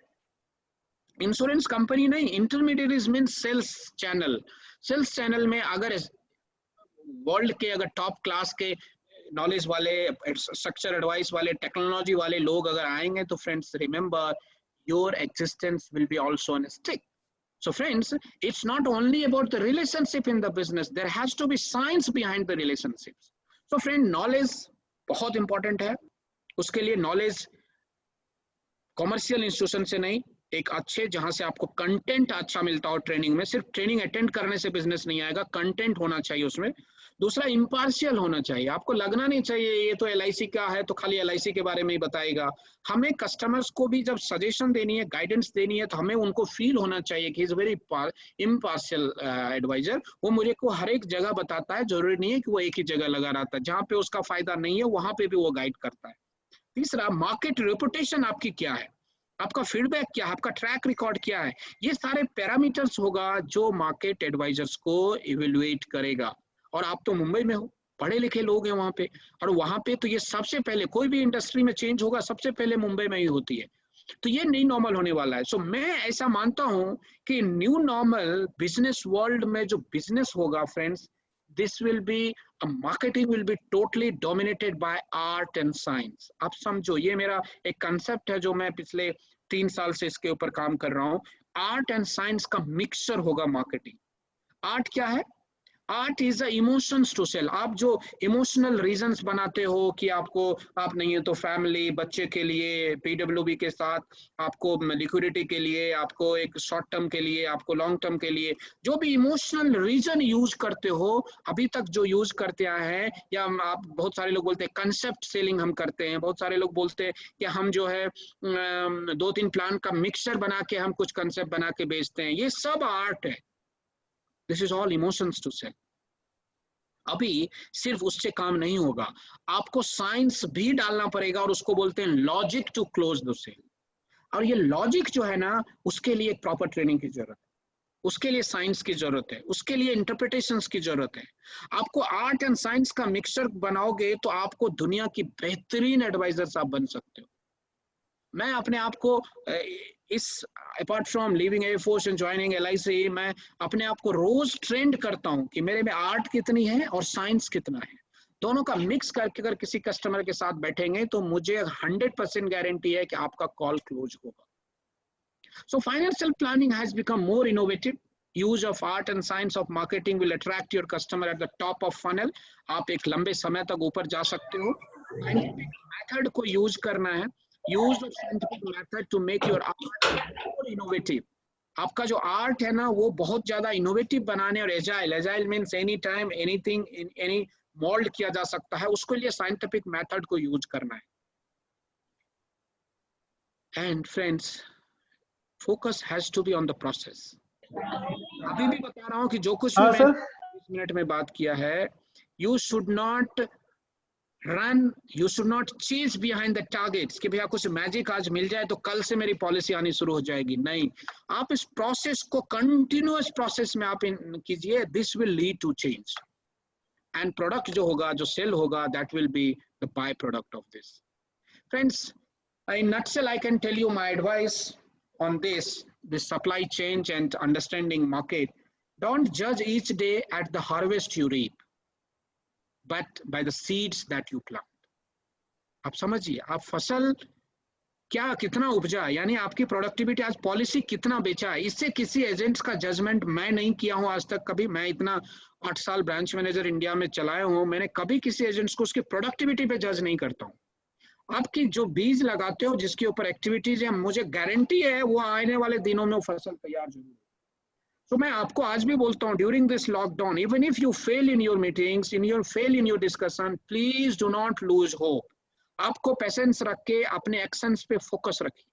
Insurance company नहीं, intermediaries mean sales channel. Sales channel में अगर वर्ल्ड के अगर टॉप क्लास के नॉलेज वाले, स्ट्रक्चर एडवाइस वाले, टेक्नोलॉजी वाले लोग अगर आएंगे, तो friends remember your existence will be also on stick. So friends, it's not only about the relationship in the business, there has to be science behind the relationships. So friend, knowledge बहुत important है। उसके लिए knowledge commercial institution से नहीं, एक अच्छे जहां से आपको कंटेंट अच्छा मिलता हो ट्रेनिंग में। सिर्फ ट्रेनिंग अटेंड करने से बिजनेस नहीं आएगा, कंटेंट होना चाहिए उसमें। दूसरा, इम्पार्शियल होना चाहिए। आपको लगना नहीं चाहिए ये तो एलआईसी का है तो खाली एलआईसी के बारे में ही बताएगा। हमें कस्टमर्स को भी जब सजेशन देनी है, गाइडेंस देनी है, तो हमें उनको फील होना चाहिए कि इज वेरी इम्पार्शियल एडवाइजर। वो मुझे को हर एक जगह बताता है, जरूरी नहीं है कि वो एक ही जगह लगा रहता है। जहाँ पे उसका फायदा नहीं है वहां पे भी वो गाइड करता है। तीसरा, मार्केट रेपुटेशन आपकी क्या है, आपका फीडबैक क्या है, आपका ट्रैक रिकॉर्ड क्या है। ये सारे पैरामीटर्स होगा जो मार्केट एडवाइजर्स को इवेल्युएट करेगा। और आप तो मुंबई में हो, पढ़े लिखे लोग हैं वहां पे, और वहां पे तो ये सबसे पहले कोई भी इंडस्ट्री में चेंज होगा सबसे पहले मुंबई में ही होती है। तो ये नई नॉर्मल होने वाला है। सो मैं ऐसा मानता हूं कि न्यू नॉर्मल बिजनेस वर्ल्ड में जो बिजनेस होगा friends, this will be marketing will be totally dominated by art and science। आप समझो, ये मेरा एक कंसेप्ट है जो मैं पिछले 3 साल से इसके ऊपर काम कर रहा हूँ। आर्ट एंड साइंस का मिक्सचर होगा मार्केटिंग। आर्ट क्या है? Art is a emotions to sell. आप जो इमोशनल रीजंस बनाते हो कि आपको, आप नहीं है तो फैमिली, बच्चे के लिए, पीडब्ल्यूबी के साथ, आपको लिक्विडिटी के लिए, आपको एक शॉर्ट टर्म के लिए, आपको लॉन्ग टर्म के लिए, जो भी इमोशनल रीजन यूज करते हो, अभी तक जो यूज करते आए हैं, या आप, बहुत सारे लोग बोलते हैं कंसेप्ट सेलिंग हम करते हैं, बहुत सारे लोग बोलते हैं कि हम जो है 2-3 प्लान का मिक्सचर बना के हम कुछ कंसेप्ट बना के बेचते हैं। ये सब आर्ट है। This is all emotions to sell. अभी सिर्फ उससे काम नहीं होगा, आपको साइंस भी डालना पड़ेगा, और उसको बोलते हैं logic to close the sale. और ये लॉजिक जो है ना, उसके लिए एक प्रॉपर ट्रेनिंग की जरूरत है, उसके लिए साइंस की जरूरत है, उसके लिए इंटरप्रिटेशंस की जरूरत है। आपको आर्ट एंड साइंस का मिक्सचर बनाओगे तो आपको दुनिया की बेहतरीन एडवाइजर्स आप बन सकते हो। मैं अपने आप को इस, apart from living air force and joining LIC, मैं अपने आप को रोज ट्रेंड करता हूं कि मेरे में आर्ट कितनी है और साइंस कितना है। दोनों का मिक्स करके अगर किसी कस्टमर के साथ बैठेंगे तो मुझे 100% गारंटी है कि आपका कॉल क्लोज होगा। So financial planning has become more innovative. Use of art and science of marketing will attract your customer at the top of funnel. आप एक लंबे समय तक ऊपर जा सकते हो। साइंटिफिक मेथड को यूज करना है use of scientific method to make your art more innovative. आपका जो आर्ट है ना वो बहुत ज्यादा इनोवेटिव बनाने, और agile, agile means any time anything in any mould किया जा सकता है, उसके लिए साइंटिफिक मेथड को यूज करना है। And friends, focus has to be on the process. अभी भी बता रहा हूँ कि जो कुछ भी हाँ मैंने सर। 20 मिनट में बात किया है, you should not run, you should not chase behind the targets कि भैया कुछ मैजिक आज मिल जाए तो कल से मेरी पॉलिसी आनी शुरू हो जाएगी। नहीं, आप इस प्रोसेस को कंटिन्यूअस प्रोसेस में आप कीजिए, this will lead to change, and product जो होगा, जो सेल होगा, that will be the by product of this. Friends, in nutshell, I can tell you my advice on this supply chain and understanding market. Don't judge each day at the harvest you reap, but by the seeds that you plant. आप समझिए, आप फसल क्या कितना उपजा, यानी आपकी productivity, आज पॉलिसी कितना बेचा है, इससे किसी एजेंट्स का जजमेंट मैं नहीं किया हूं आज तक कभी। मैं इतना 8 साल ब्रांच मैनेजर इंडिया में चलाया हूं, मैंने कभी किसी एजेंट्स को उसकी प्रोडक्टिविटी पे जज नहीं करता हूं। आपकी जो बीज लगाते हो, जिसके ऊपर एक्टिविटीज है, मुझे गारंटी है वो आने वाले दिनों में वो फसल तैयार जरूर। तो मैं आपको आज भी बोलता हूँ, during this lockdown, even if you fail in your meetings, fail in your discussion, please do not lose hope. आपको पेशेंस रख के अपने एक्शंस पे फोकस रखिए,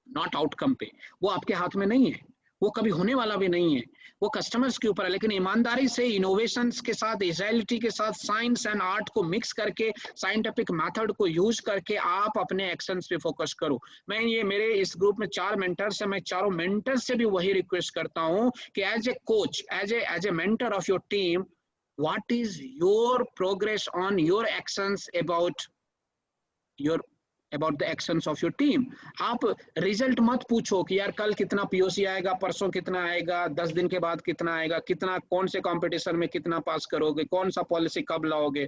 नॉट आउटकम पे। वो आपके हाथ में नहीं है, वो कभी होने वाला भी नहीं है, वो कस्टमर्स के ऊपर है। लेकिन ईमानदारी से, इनोवेशंस के साथ, एजाइलिटी के साथ, साइंस एंड आर्ट को मिक्स करके, साइंटिफिक मेथड को यूज करके आप अपने एक्शंस पे फोकस करो। मैं ये, मेरे इस ग्रुप में 4 मेंटर्स हैं, मैं चारों मेंटर्स से भी वही रिक्वेस्ट करता हूँ कि as a coach, as a mentor of your team, what is your progress on your actions about the actions of your team. आप रिजल्ट मत पूछो कि यार कल कितना पीओसी आएगा, परसों कितना आएगा, 10 दिन के बाद कितना आएगा, कितना, कौन से कंपटीशन में कितना पास करोगे, कौन सा पॉलिसी कब लाओगे।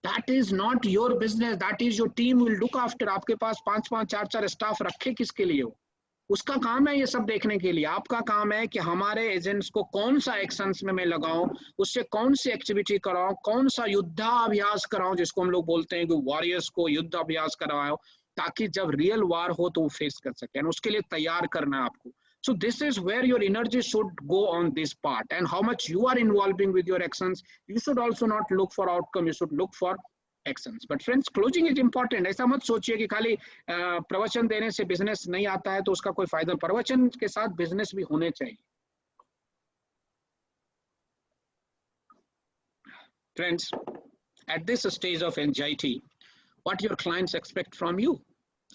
That is not your business, that is your team will look after. आपके पास 5-5, 4-4 स्टाफ रखे किसके लिए हो? उसका काम है ये सब देखने के लिए। आपका काम है कि हमारे एजेंट्स को कौन सा एक्शंस में मैं लगाऊं, उससे कौन सी एक्टिविटी कराऊं, कौन सा युद्धाभ्यास कराऊं, जिसको हम लोग बोलते हैं कि वॉरियर्स को युद्धाभ्यास कराओ, ताकि जब रियल वार हो तो वो फेस कर सके, उसके लिए तैयार करना है आपको। So this is where your energy should go on this part, and how much you are involving with your actions. You should also not look for outcome, you should look for actions. But friends, closing is important. ऐसा मत सोचिए कि खाली प्रवचन देने से business नहीं आता है तो उसका कोई फायदा। प्रवचन के साथ बिजनेस भी होने चाहिए। Friends, at this stage of anxiety, what your clients expect from you?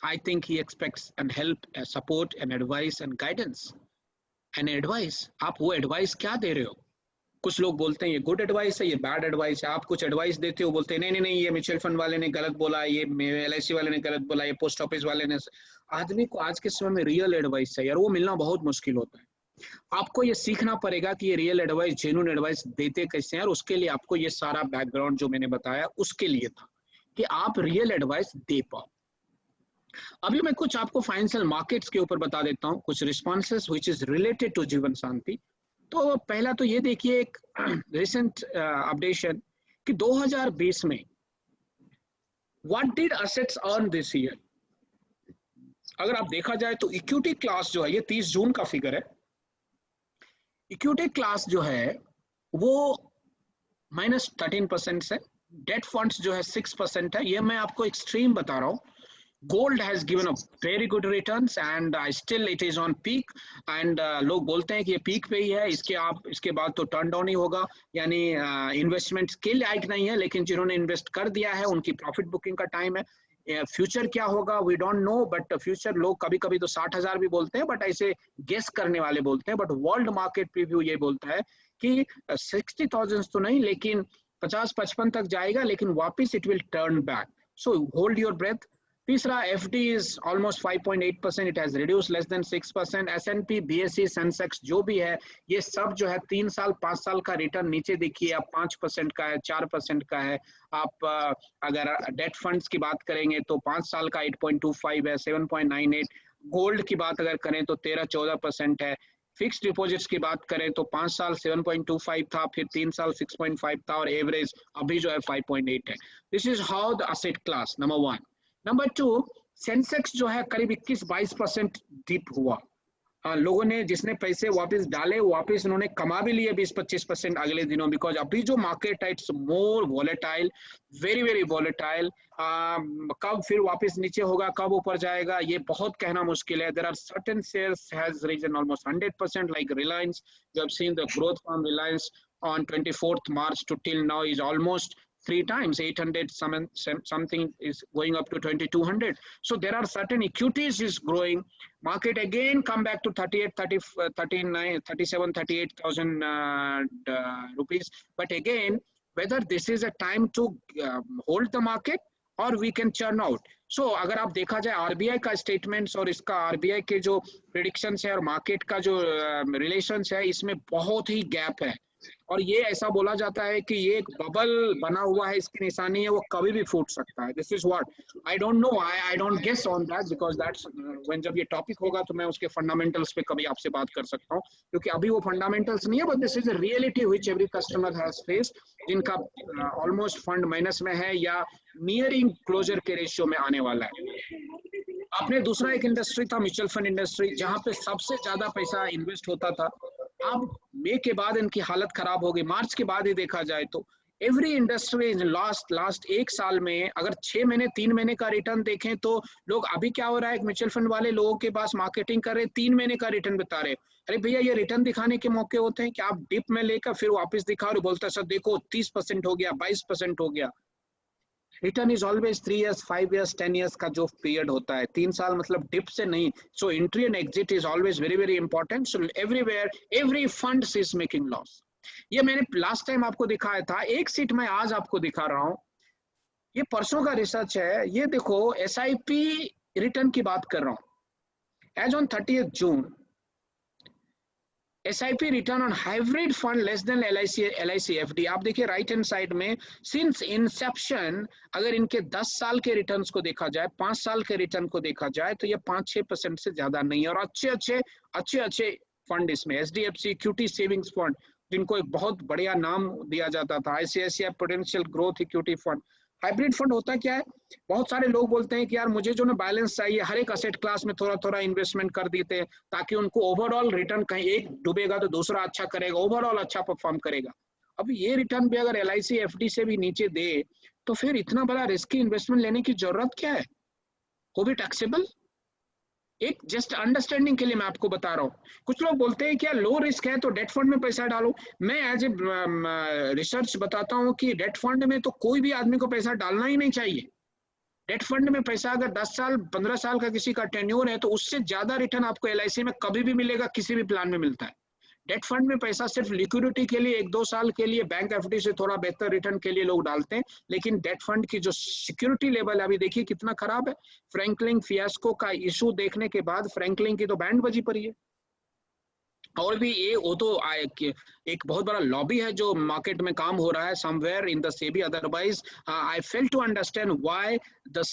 I think he expects and help, support and advice and guidance. And advice, आप वो एडवाइस क्या दे रहे हो? कुछ लोग बोलते हैं ये गुड एडवाइस है, ये बैड एडवाइस है। आप कुछ एडवाइस देते हो, बोलते हैं नहीं नहीं नहीं, ये म्यूचुअल फंड वाले ने गलत बोला, ये LIC वाले ने गलत बोला, ये पोस्ट ऑफिस वाले ने। आदमी को आज के समय में रियल एडवाइस है यार, वो मिलना बहुत मुश्किल होता है। आपको ये सीखना पड़ेगा कि ये रियल एडवाइस, जेन्युइन एडवाइस देते कैसे हैं, और उसके लिए आपको ये सारा बैकग्राउंड जो मैंने बताया उसके लिए था कि आप रियल एडवाइस दे पाओ। अभी मैं कुछ आपको फाइनेंशियल मार्केट्स के ऊपर बता देता हूं, कुछ responses which is related to Jeevan Shanti. तो पहला तो ये देखिए, एक रिसेंट अपडेशन कि 2020 में what did assets earn this year. अगर आप देखा जाए तो इक्विटी क्लास जो है, ये 30 जून का फिगर है, इक्विटी क्लास जो है वो -13% है, डेट फंड्स जो है 6% है। ये मैं आपको एक्सट्रीम बता रहा हूँ। Gold has given a very good returns and still it is on peak, and लोग बोलते हैं कि ये पीक पे ही है, इसके बाद तो टर्न डाउन ही होगा, यानी इन्वेस्टमेंट के लायक नहीं है। लेकिन जिन्होंने इन्वेस्ट कर दिया है उनकी प्रॉफिट बुकिंग का टाइम है। फ्यूचर क्या होगा we don't know, but future लोग कभी कभी तो 60,000 भी बोलते हैं, बट ऐसे गेस करने वाले बोलते हैं। बट वर्ल्ड मार्केट प्रीव्यू ये बोलता है कि 60,000 तो नहीं, लेकिन 50-55 तक जाएगा, लेकिन वापिस it will turn back. So hold your breath. तीसरा, FD is almost 5.8%, it has reduced less than 6%. S&P, BSE, Sensex जो भी है, ये सब जो है 3 साल 5 साल का रिटर्न नीचे देखिए आप 5% का है, 4% का है। आप अगर डेट फंड्स की बात करेंगे तो 5 साल का 8.25 है, 7.98। गोल्ड की बात अगर करें तो 13-14% है। फिक्स डिपॉजिट्स की बात करें तो 5 साल 7.25 था, फिर 3 साल 6.5 था, और एवरेज अभी जो है 5.8 है। This is how the asset class number 1। Number 2, Sensex जो है करीब 21-22% डिप हुआ। लोगों ने जिसने पैसे वापस डाले वापस उन्होंने कमा भी लिए 20-25% अगले दिनों, बिकॉज अभी जो मार्केट है it's more volatile, very very volatile. कब फिर वापस नीचे होगा, कब ऊपर जाएगा, ये बहुत कहना मुश्किल है। There are certain shares has reason almost 100%, like Reliance. We have seen the growth from Reliance on 24th March to till now is almost 3 times 800 something is going up to 2200. So there are certain equities is growing. Market again come back to 38 30 39 37 38,000 rupees. But again, whether this is a time to hold the market or we can churn out. So अगर आप देखा जाए RBI का statements और इसका RBI के जो predictions है और मार्केट का जो रिलेशंस है, इसमें बहुत ही गैप है। और ये ऐसा बोला जाता है कि ये एक बबल बना हुआ है, इसकी निशानी है, वो कभी भी फूट सकता है। This is what I don't know, I don't guess on that, because that's when जब ये टॉपिक होगा तो मैं उसके फंडामेंटल्स पे कभी आपसे बात कर सकता हूँ, क्योंकि अभी वो फंडामेंटल्स नहीं है, but this is a reality which every customer has faced, जिनका ऑलमोस्ट फंड माइनस में है या नियरिंग क्लोजर के रेशियो में आने वाला है। आपने दूसरा एक इंडस्ट्री था म्यूचुअल फंड इंडस्ट्री, जहां पे सबसे ज्यादा पैसा इन्वेस्ट होता था। अब मई के बाद इनकी हालत खराब हो गई, मार्च के बाद ही देखा जाए तो एवरी इंडस्ट्री लास्ट एक साल में अगर 6 महीने 3 महीने का रिटर्न देखें तो लोग अभी क्या हो रहा है, म्यूचुअल फंड वाले लोगों के पास मार्केटिंग कर रहे 3 महीने का रिटर्न बता रहे। अरे भैया, ये रिटर्न दिखाने के मौके होते हैं कि आप डिप में लेकर फिर वापस दिखा और बोलता है सर देखो 30% हो गया, 22% हो गया। Return is always 3 years 5 years 10 years का जो पीरियड होता है, 3 साल मतलब डिप से नहीं। So entry and exit is always very very important. So everywhere every fund is making loss. ये मैंने लास्ट टाइम आपको दिखाया था, एक सीट में आज आपको दिखा रहा हूँ, ये परसों का रिसर्च है। ये देखो SIP रिटर्न की बात कर रहा हूँ। As on 30th June SIP return on hybrid fund less than LIC FD। आप देखिए राइट हैंड साइड में, सिंस इंसेप्शन अगर इनके 10 साल के रिटर्न्स को देखा जाए, 5 साल के रिटर्न को देखा जाए तो ये 5-6% से ज्यादा नहीं है। और अच्छे फंड इसमें HDFC इक्विटी सेविंग्स फंड, जिनको एक बहुत बढ़िया नाम दिया जाता था, ICICI potential growth equity fund. Hybrid fund होता क्या है, बहुत सारे लोग बोलते हैं कि यार मुझे जो ना बैलेंस चाहिए, हर एक असेट क्लास में थोड़ा थोड़ा इन्वेस्टमेंट कर देते हैं ताकि उनको ओवरऑल रिटर्न, कहीं एक डूबेगा तो दूसरा अच्छा करेगा, ओवरऑल अच्छा परफॉर्म करेगा। अब ये रिटर्न भी अगर LIC FD से भी नीचे दे तो फिर इतना बड़ा रिस्की इन्वेस्टमेंट लेने की जरूरत क्या है? वो भी टैक्सेबल। एक जस्ट अंडरस्टैंडिंग के लिए मैं आपको बता रहा हूँ। कुछ लोग बोलते हैं कि यार लो रिस्क है तो डेट फंड में पैसा डालो। मैं एज ए रिसर्च बताता हूँ कि डेट फंड में तो कोई भी आदमी को पैसा डालना ही नहीं चाहिए। डेट फंड में पैसा अगर 10 साल 15 साल का किसी का टेन्योर है तो उससे ज्यादा रिटर्न आपको LIC में कभी भी मिलेगा, किसी भी प्लान में मिलता है। डेट फंड में पैसा सिर्फ लिक्विडिटी के लिए 1-2 साल के लिए बैंक FD से थोड़ा बेहतर रिटर्न के लिए लोग डालते हैं, लेकिन डेट फंड की जो सिक्योरिटी लेवल है अभी देखिए कितना खराब है। फ्रैंकलिन फियास्को का इशू देखने के बाद फ्रैंकलिन की तो बैंड बजी पड़ी है। और भी ये वो तो एक बहुत बड़ा लॉबी है जो मार्केट में काम हो रहा है somewhere in the SEBI. Otherwise I fail to understand why the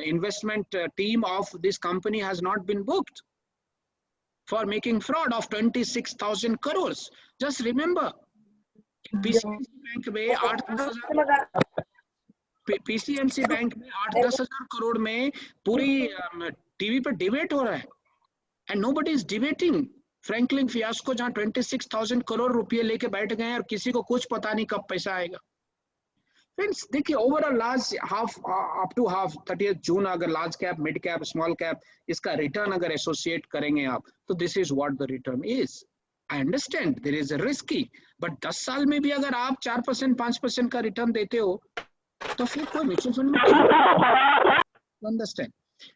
investment team of this company has not been booked for making fraud of 26,000 crores. Just remember, PCNC bank में 8-10 हजार करोड़ में पूरी टीवी पर डिबेट हो रहा है, and nobody is debating Franklin fiasco, जहां 26,000 करोड़ रुपए लेके बैठ गए हैं और किसी को कुछ पता नहीं कब पैसा आएगा। फ्रेंड्स देखिए, overall last half up to half 30th June अगर large cap, mid cap, small cap, इसका रिटर्न अगर एसोसिएट करेंगे आप तो this is what the return is. I understand there is a risky, but 10 साल में भी अगर आप 4% 5% का रिटर्न देते हो तो फिर कोई म्यूचुअल फंड में understand.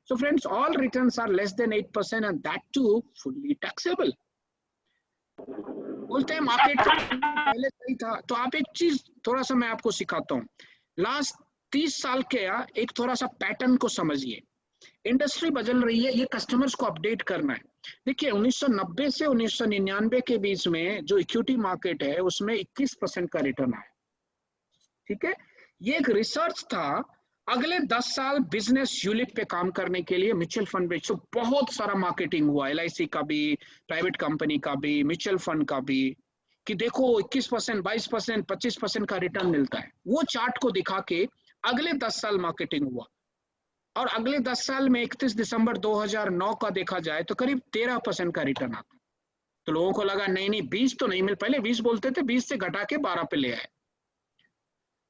So friends, all returns are less than 8% and that too fully taxable. बोलते हैं मार्केट पहले सही था, तो आप एक चीज थोड़ा सा मैं आपको सिखाता हूँ। लास्ट 30 साल के एक थोड़ा सा पैटर्न को समझिए। इंडस्ट्री बदल रही है, ये कस्टमर्स को अपडेट करना है। देखिए 1990 से 1999 के बीच में जो इक्विटी मार्केट है उसमें 21% का रिटर्न आया। ठीक है, ये एक रिसर्च था। अगले 10 साल बिजनेस यूनिट पे काम करने के लिए म्यूचुअल फंड में तो बहुत सारा मार्केटिंग हुआ, LIC का भी, प्राइवेट कंपनी का भी, म्यूचुअल फंड का भी, कि देखो 21%, 22%, 25% का रिटर्न मिलता है। वो चार्ट को दिखा के अगले 10 साल मार्केटिंग हुआ। और अगले 10 साल में 31 दिसंबर 2009 का देखा जाए तो करीब 13% का रिटर्न आता है। तो लोगों को लगा नहीं नहीं 20 तो नहीं मिल, पहले 20 बोलते थे, 20 से घटा के 12 पे ले आए।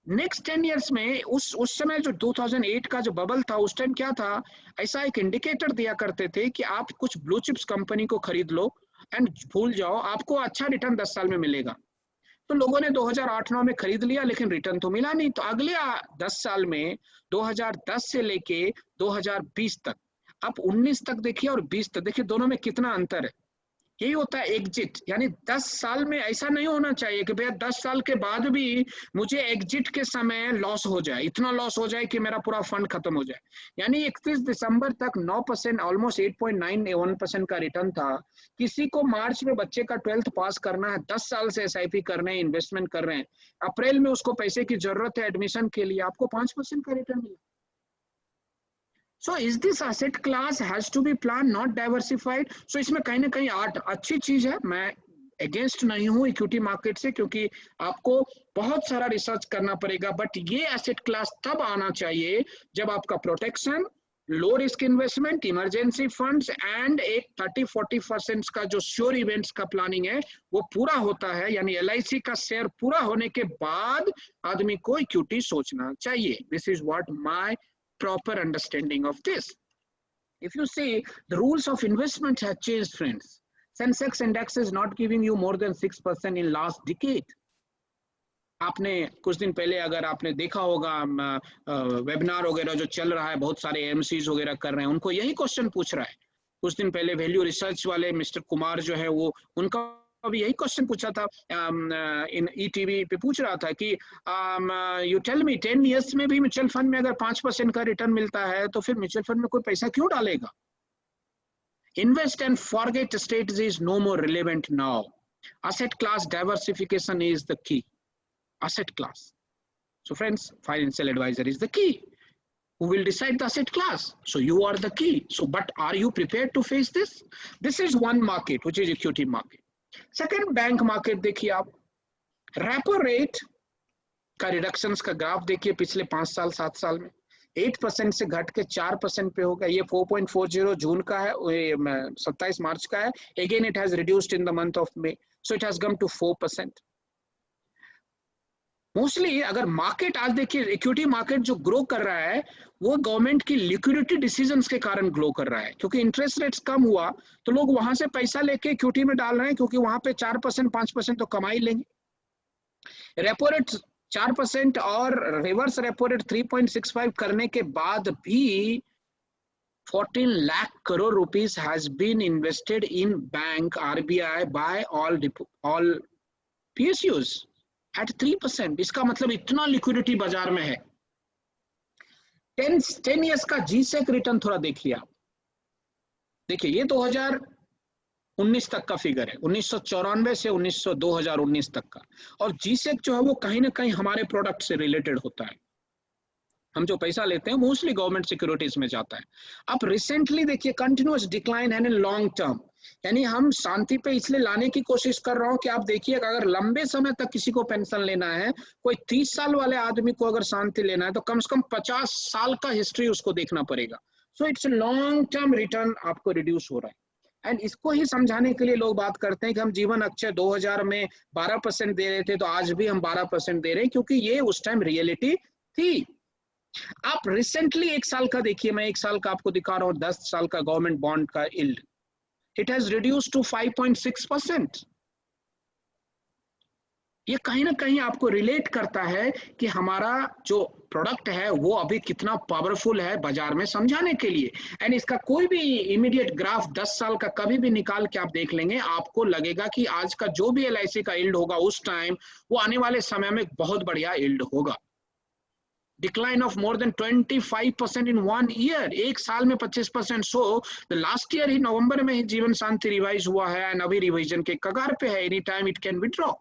नेक्स्ट 10 इयर्स में उस समय जो 2008 का जो बबल था, उस टाइम क्या था, ऐसा एक इंडिकेटर दिया करते थे कि आप कुछ ब्लू चिप्स कंपनी को खरीद लो एंड भूल जाओ, आपको अच्छा रिटर्न 10 साल में मिलेगा। तो लोगों ने 2008-9 में खरीद लिया, लेकिन रिटर्न तो मिला नहीं। तो अगले 10 साल में 2010 से लेके 2020 तक, आप 19 तक देखिए और 20 तक देखिए, दोनों में कितना अंतर है। यही होता है एग्जिट, यानी 10 साल में ऐसा नहीं होना चाहिए कि भैया 10 साल के बाद भी मुझे एग्जिट के समय लॉस हो जाए, इतना लॉस हो जाए कि मेरा पूरा फंड खत्म हो जाए। यानी 31 दिसंबर तक 9%, ऑलमोस्ट 8.91% का रिटर्न था। किसी को मार्च में बच्चे का 12th पास करना है, 10 साल से एसआईपी कर रहे हैं, इन्वेस्टमेंट कर रहे हैं, अप्रैल में उसको पैसे की जरूरत है एडमिशन के लिए, आपको 5% का रिटर्न मिला। So is this asset class has to be planned, not diversified? So इसमें कहीं ना कहीं आर्ट अच्छी चीज है, मैं अगेंस्ट नहीं हूँ इक्विटी मार्केट से, क्योंकि आपको बहुत सारा रिसर्च करना पड़ेगा, बट ये एसेट क्लास तब आना चाहिए जब आपका protection, low risk investment, emergency funds and एक 30-40% का जो श्योर इवेंट्स का प्लानिंग है वो पूरा होता है। यानी LIC का शेयर पूरा होने के बाद आदमी को इक्विटी सोचना चाहिए। This is what my proper understanding of this. If you see, the rules of investment have changed, friends. Sensex index is not giving you more than 6% in last decade. आपने कुछ दिन पहले अगर आपने देखा होगा वेबिनार वगैरह जो चल रहा है, बहुत सारे एमसीज वगैरह कर रहे हैं, उनको यही क्वेश्चन पूछ रहा है। कुछ दिन पहले वैल्यू रिसर्च वाले मिस्टर कुमार जो है, वो उनका अभी यही क्वेश्चन पूछा था, इन ETV पे पूछ रहा था कि यू टेल मी 10 इयर्स में भी म्यूचुअल फंड में अगर 5% का रिटर्न मिलता है तो फिर म्यूचुअल फंड में कोई पैसा क्यों डालेगा? Invest and forget strategy is no more relevant now. asset class diversification is the key. Asset class. So friends, financial advisor is the key. Who will decide the asset class? So you are the key. So but are you prepared to face this? This is one market, which is equity market. Second bank market देखिए आप, repo rate का reduction का graph देखिए पिछले 5 साल 7 साल में 8% से घट के 4% पे हो गया। ये 4.40 जून का है, 27 मार्च का है। Again it has reduced in the month of May, so it has come to 4%। Mostly अगर मार्केट आज देखिए, इक्विटी मार्केट जो ग्रो कर रहा है वो गवर्नमेंट की लिक्विडिटी डिसीजंस के कारण ग्रो कर रहा है, क्योंकि इंटरेस्ट रेट्स कम हुआ तो लोग वहां से पैसा लेके इक्विटी में डाल रहे हैं, क्योंकि वहां पे 4% 5% तो कमा ही लेंगे। रेपो रेट 4% और रिवर्स रेपो रेट 3.65 करने के बाद भी 14 lakh crore rupees has been invested in bank RBI by all PSUs at 3%। इसका मतलब इतना लिक्विडिटी बाजार में है। 10 इयर्स का GSEC रिटर्न थोड़ा देखिए आप, देखिए ये 2019 तक का फिगर है, 1994 से 2019 तक का। और GSEC जो है वो कहीं ना कहीं हमारे प्रोडक्ट से रिलेटेड होता है। हम जो पैसा लेते हैं मोस्टली गवर्नमेंट सिक्योरिटीज में जाता है। अब रिसेंटली देखिए कंटिन्यूअस डिक्लाइन है इन लॉन्ग टर्म, यानी हम शांति पे इसलिए लाने की कोशिश कर रहा हूं कि आप देखिए अगर लंबे समय तक किसी को पेंशन लेना है, कोई 30 साल वाले आदमी को अगर शांति लेना है तो कम से कम 50 साल का हिस्ट्री उसको देखना पड़ेगा। So it's long term return आपको रिड्यूस हो रहा है। एंड इसको ही समझाने के लिए लोग बात करते हैं कि हम जीवन अक्षय 2000 में 12% दे रहे थे तो आज भी हम 12% दे रहे हैं, क्योंकि ये उस टाइम रियलिटी थी। आप रिसेंटली 1 साल का देखिए, मैं 1 साल का आपको दिखा रहा हूं, 10 साल का गवर्नमेंट बॉन्ड का yield, it has reduced to 5.6%। ये कहीं ना कहीं आपको रिलेट करता है कि हमारा जो प्रोडक्ट है वो अभी कितना पावरफुल है बाजार में, समझाने के लिए। एंड इसका कोई भी इमीडिएट ग्राफ 10 साल का कभी भी निकाल के आप देख लेंगे, आपको लगेगा कि आज का जो भी LIC का यील्ड होगा उस टाइम वो आने वाले समय में बहुत बढ़िया यील्ड होगा। Decline of more than 25% in 1 year, एक साल में 25%। सो लास्ट ईयर ही नवंबर में ही जीवन शांति रिवाइज हुआ है एंड अभी रिवीजन के कगार पे है, any time it can withdraw.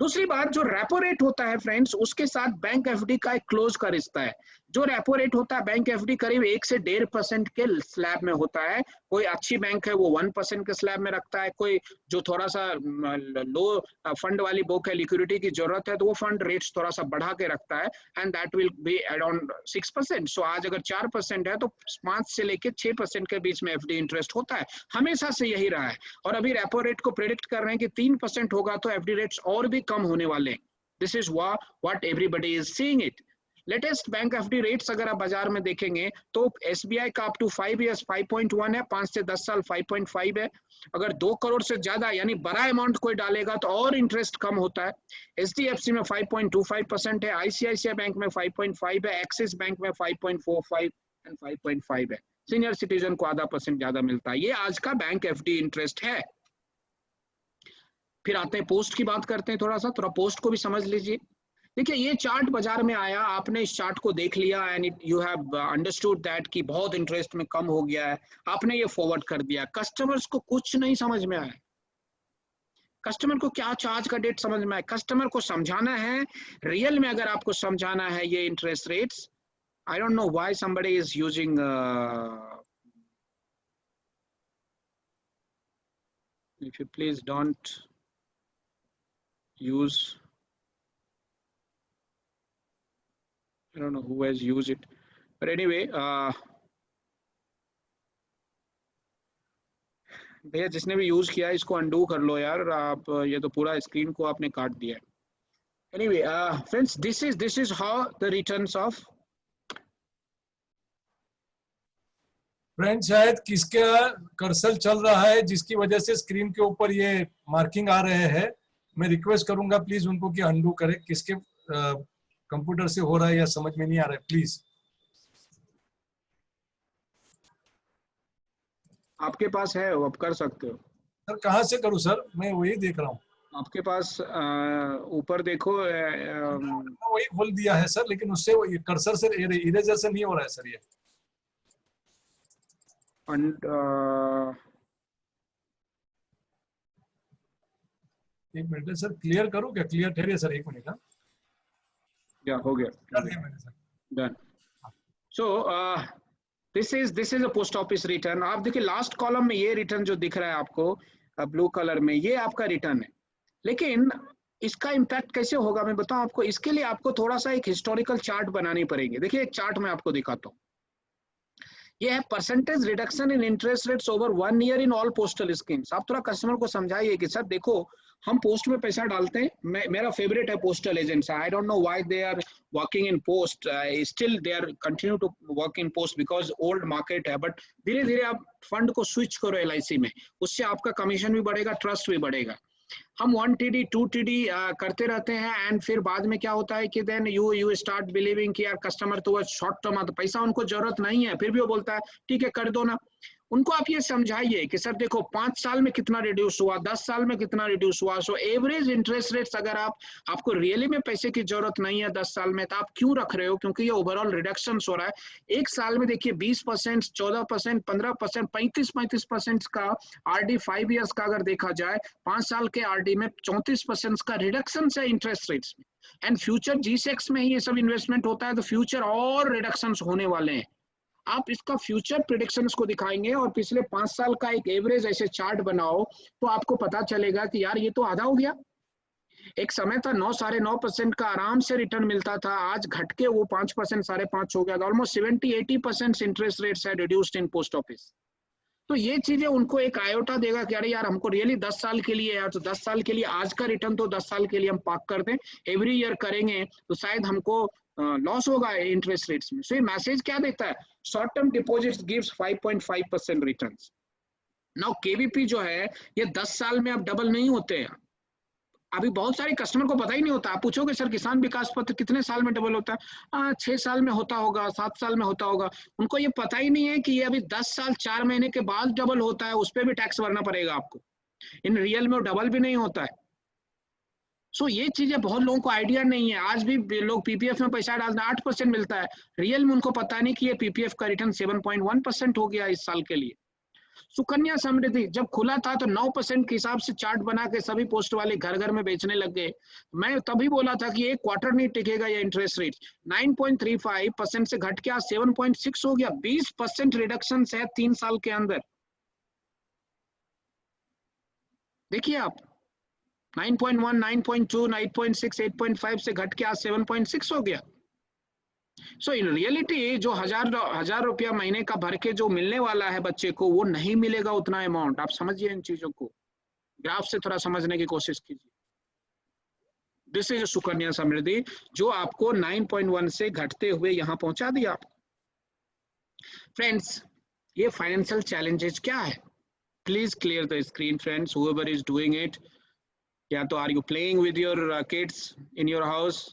दूसरी बात, जो रेपो रेट होता है फ्रेंड्स, उसके साथ बैंक FD का एक क्लोज का रिश्ता है। जो रेपो रेट होता है बैंक एफडी करीब 1 से 1.5% के स्लैब में होता है। कोई अच्छी बैंक है वो 1% के स्लैब में रखता है, कोई जो थोड़ा सा लो फंड वाली बुक है, लिक्विडिटी की जरूरत है, तो वो फंड रेट्स थोड़ा सा बढ़ा के रखता है, and that will be around 6%। सो आज अगर 4% है तो 5 से लेके 6% के बीच में एफडी इंटरेस्ट होता है, हमेशा से यही रहा है। और अभी रेपो रेट को प्रेडिक्ट कर रहे हैं कि 3% होगा तो एफडी रेट्स और भी कम होने वाले हैं। This is what everybody is seeing it. Latest bank FD rates अगर आप बाजार में देखेंगे तो एसबीआई का अप टू 5 इयर्स 5.1 है, 5 से 10 साल 5.5 है। अगर 2 करोड़ से ज्यादा यानी बड़ा अमाउंट कोई डालेगा तो और इंटरेस्ट कम होता है। एचडीएफसी में 5.25% है, आईसीआईसीआई बैंक में 5.5 है, एक्सिस बैंक में 5.45 एंड 5.5 है। सीनियर सिटीजन को आधा % ज्यादा मिलता है। ये आज का बैंक एफडी इंटरेस्ट है। फिर आते हैं पोस्ट की बात करते हैं, थोड़ा पोस्ट को भी समझ लीजिए। देखिए ये चार्ट बाजार में आया, आपने इस चार्ट को देख लिया and you have understood that कि बहुत इंटरेस्ट में कम हो गया है, आपने ये फॉरवर्ड कर दिया। कस्टमर्स को कुछ नहीं समझ में आया, कस्टमर को क्या चार्ज का डेट समझ में आया, कस्टमर को समझाना है रियल में। अगर आपको समझाना है ये interest rates, I don't know why somebody is using if you please don't use, I don't know who has used it, but anyway, भैया जिसने भी यूज किया इसको अनडू कर लो यार आप, ये तो पूरा स्क्रीन को आपने काट दिया है। Anyway friends, this is how the returns of. Friends शायद किसका कर्सर चल रहा है जिसकी वजह से स्क्रीन के ऊपर ये मार्किंग आ रहे हैं। मैं रिक्वेस्ट करूंगा प्लीज उनको कि अनडू करें। किसके कंप्यूटर से हो रहा है या समझ में नहीं आ रहा है, प्लीज। आपके पास है वो आप कर सकते हो। सर कहाँ से करूं सर, मैं वही देख रहा हूँ। आपके पास ऊपर देखो, वही खोल दिया है सर, लेकिन उससे कर्सर से इरेजर से नहीं हो रहा है सर ये। एक मिनट सर, क्लियर करूं क्या? क्लियर ठहरिए सर, एक मिनट। या हो गया, कर दिया मैंने sir. Done. So this is a post office return. आप देखिए लास्ट कॉलम में ये रिटर्न जो दिख रहा है आपको ब्लू कलर में, ये आपका रिटर्न है। लेकिन इसका इम्पैक्ट कैसे होगा मैं बताऊं आपको। इसके लिए आपको थोड़ा सा एक हिस्टोरिकल चार्ट बनानी पड़ेगी। देखिए एक चार्ट मैं आपको दिखाता हूँ। ये है percentage reduction in interest rates over 1 year in all postal schemes. आप थोड़ा कस्टमर को समझाइए कि सर देखो हम पोस्ट में पैसा डालते हैं, मेरा फेवरेट है postal agents. I don't know why they are working in post, still they are continue to work in post because old market है। बट धीरे धीरे आप फंड को स्विच करो एलआईसी में, उससे आपका कमीशन भी बढ़ेगा, ट्रस्ट भी बढ़ेगा। हम 1 TD 2 TD करते रहते हैं एंड फिर बाद में क्या होता है कि देन यू स्टार्ट बिलीविंग कि यार कस्टमर तो वो शॉर्ट टर्म आता, पैसा उनको जरूरत नहीं है, फिर भी वो बोलता है ठीक है कर दो ना। उनको आप ये समझाइए कि सर देखो 5 साल में कितना रिड्यूस हुआ, 10 साल में कितना रिड्यूस हुआ। सो एवरेज इंटरेस्ट रेट्स अगर आपको रियली में पैसे की जरूरत नहीं है 10 साल में, तो आप क्यों रख रहे हो? क्योंकि ये ओवरऑल रिडक्शन हो रहा है। एक साल में देखिए 20%, 14%, 15%, 35% का आरडी 5 ईयर्स का अगर देखा जाए, 5 साल के आरडी में 34% का रिडक्शन है इंटरेस्ट रेट्स में। एंड फ्यूचर G-Secs में ही ये सब इन्वेस्टमेंट होता है, तो फ्यूचर और रिडक्शन होने वाले हैं। आप इसका फ्यूचर प्रेडिक्शंस को दिखाएंगे और पिछले 5 साल का एक एवरेज ऐसे चार्ट बनाओ तो आपको पता चलेगा कि यार ये तो आधा हो गया। एक समय था 9 साढ़े 9% का आराम से रिटर्न मिलता था, आज घट के वो 5% 5.5 हो गया। ऑलमोस्ट 70-80% इंटरेस्ट रेट्स है रिड्यूस्ड इन पोस्ट ऑफिस। तो ये चीजें उनको एक आयोटा देगा कि अरे यार हमको रियली 10 साल के लिए यार, तो 10 साल के लिए आज का रिटर्न तो 10 साल के लिए हम पार्क कर दें, एवरी ईयर करेंगे तो शायद हमको लॉस होगा इंटरेस्ट रेट्स में। सो ये मैसेज क्या देता है? Short term deposits gives 5.5% returns. Now KVP जो है ये 10 साल में अब डबल नहीं होते हैं। अभी बहुत सारे कस्टमर को पता ही नहीं होता। आप पूछोगे सर किसान विकास पत्र कितने साल में डबल होता है? 6 साल में होता होगा, 7 साल में होता होगा। उनको ये पता ही नहीं है कि ये अभी 10 साल 4 महीने के बाद डबल होता है, उस पर भी टैक्स भरना पड़ेगा आपको। इन रियल में डबल भी नहीं होता है। सो ये चीजें बहुत लोगों को आइडिया नहीं है। आज भी लोग पीपीएफ में पैसा डालते हैं, 8% मिलता है, रियल में उनको पता नहीं कि ये पीपीएफ का रिटर्न 7.1% हो गया इस साल के लिए। सुकन्या समृद्धि जब खुला था तो 9% के हिसाब से चार्ट बना के सभी पोस्ट वाले घर घर में बेचने लग गए। मैं तभी बोला था कि एक क्वार्टर नहीं टिकेगा ये इंटरेस्ट रेट। 9.35% से घट के आज 7.6 हो गया। 20% रिडक्शन है 3 साल के अंदर। देखिए आप 9.1, 9.2, 9.6, 8.5 से घट के आज 7.6 हो गया। सो इन रियलिटी जो हजार रुपया महीने का भर के जो मिलने वाला है बच्चे को, वो नहीं मिलेगा उतना अमाउंट। आप समझिए इन चीजों को, ग्राफ से थोड़ा समझने की कोशिश कीजिए। दिस इज सुकन्या समृद्धि जो आपको 9.1 से घटते हुए यहां पहुंचा दिया। फ्रेंड्स, ये फाइनेंशियल चैलेंजेस क्या है? Please clear the screen friends, whoever is doing it। या तो are you playing with your kids in your house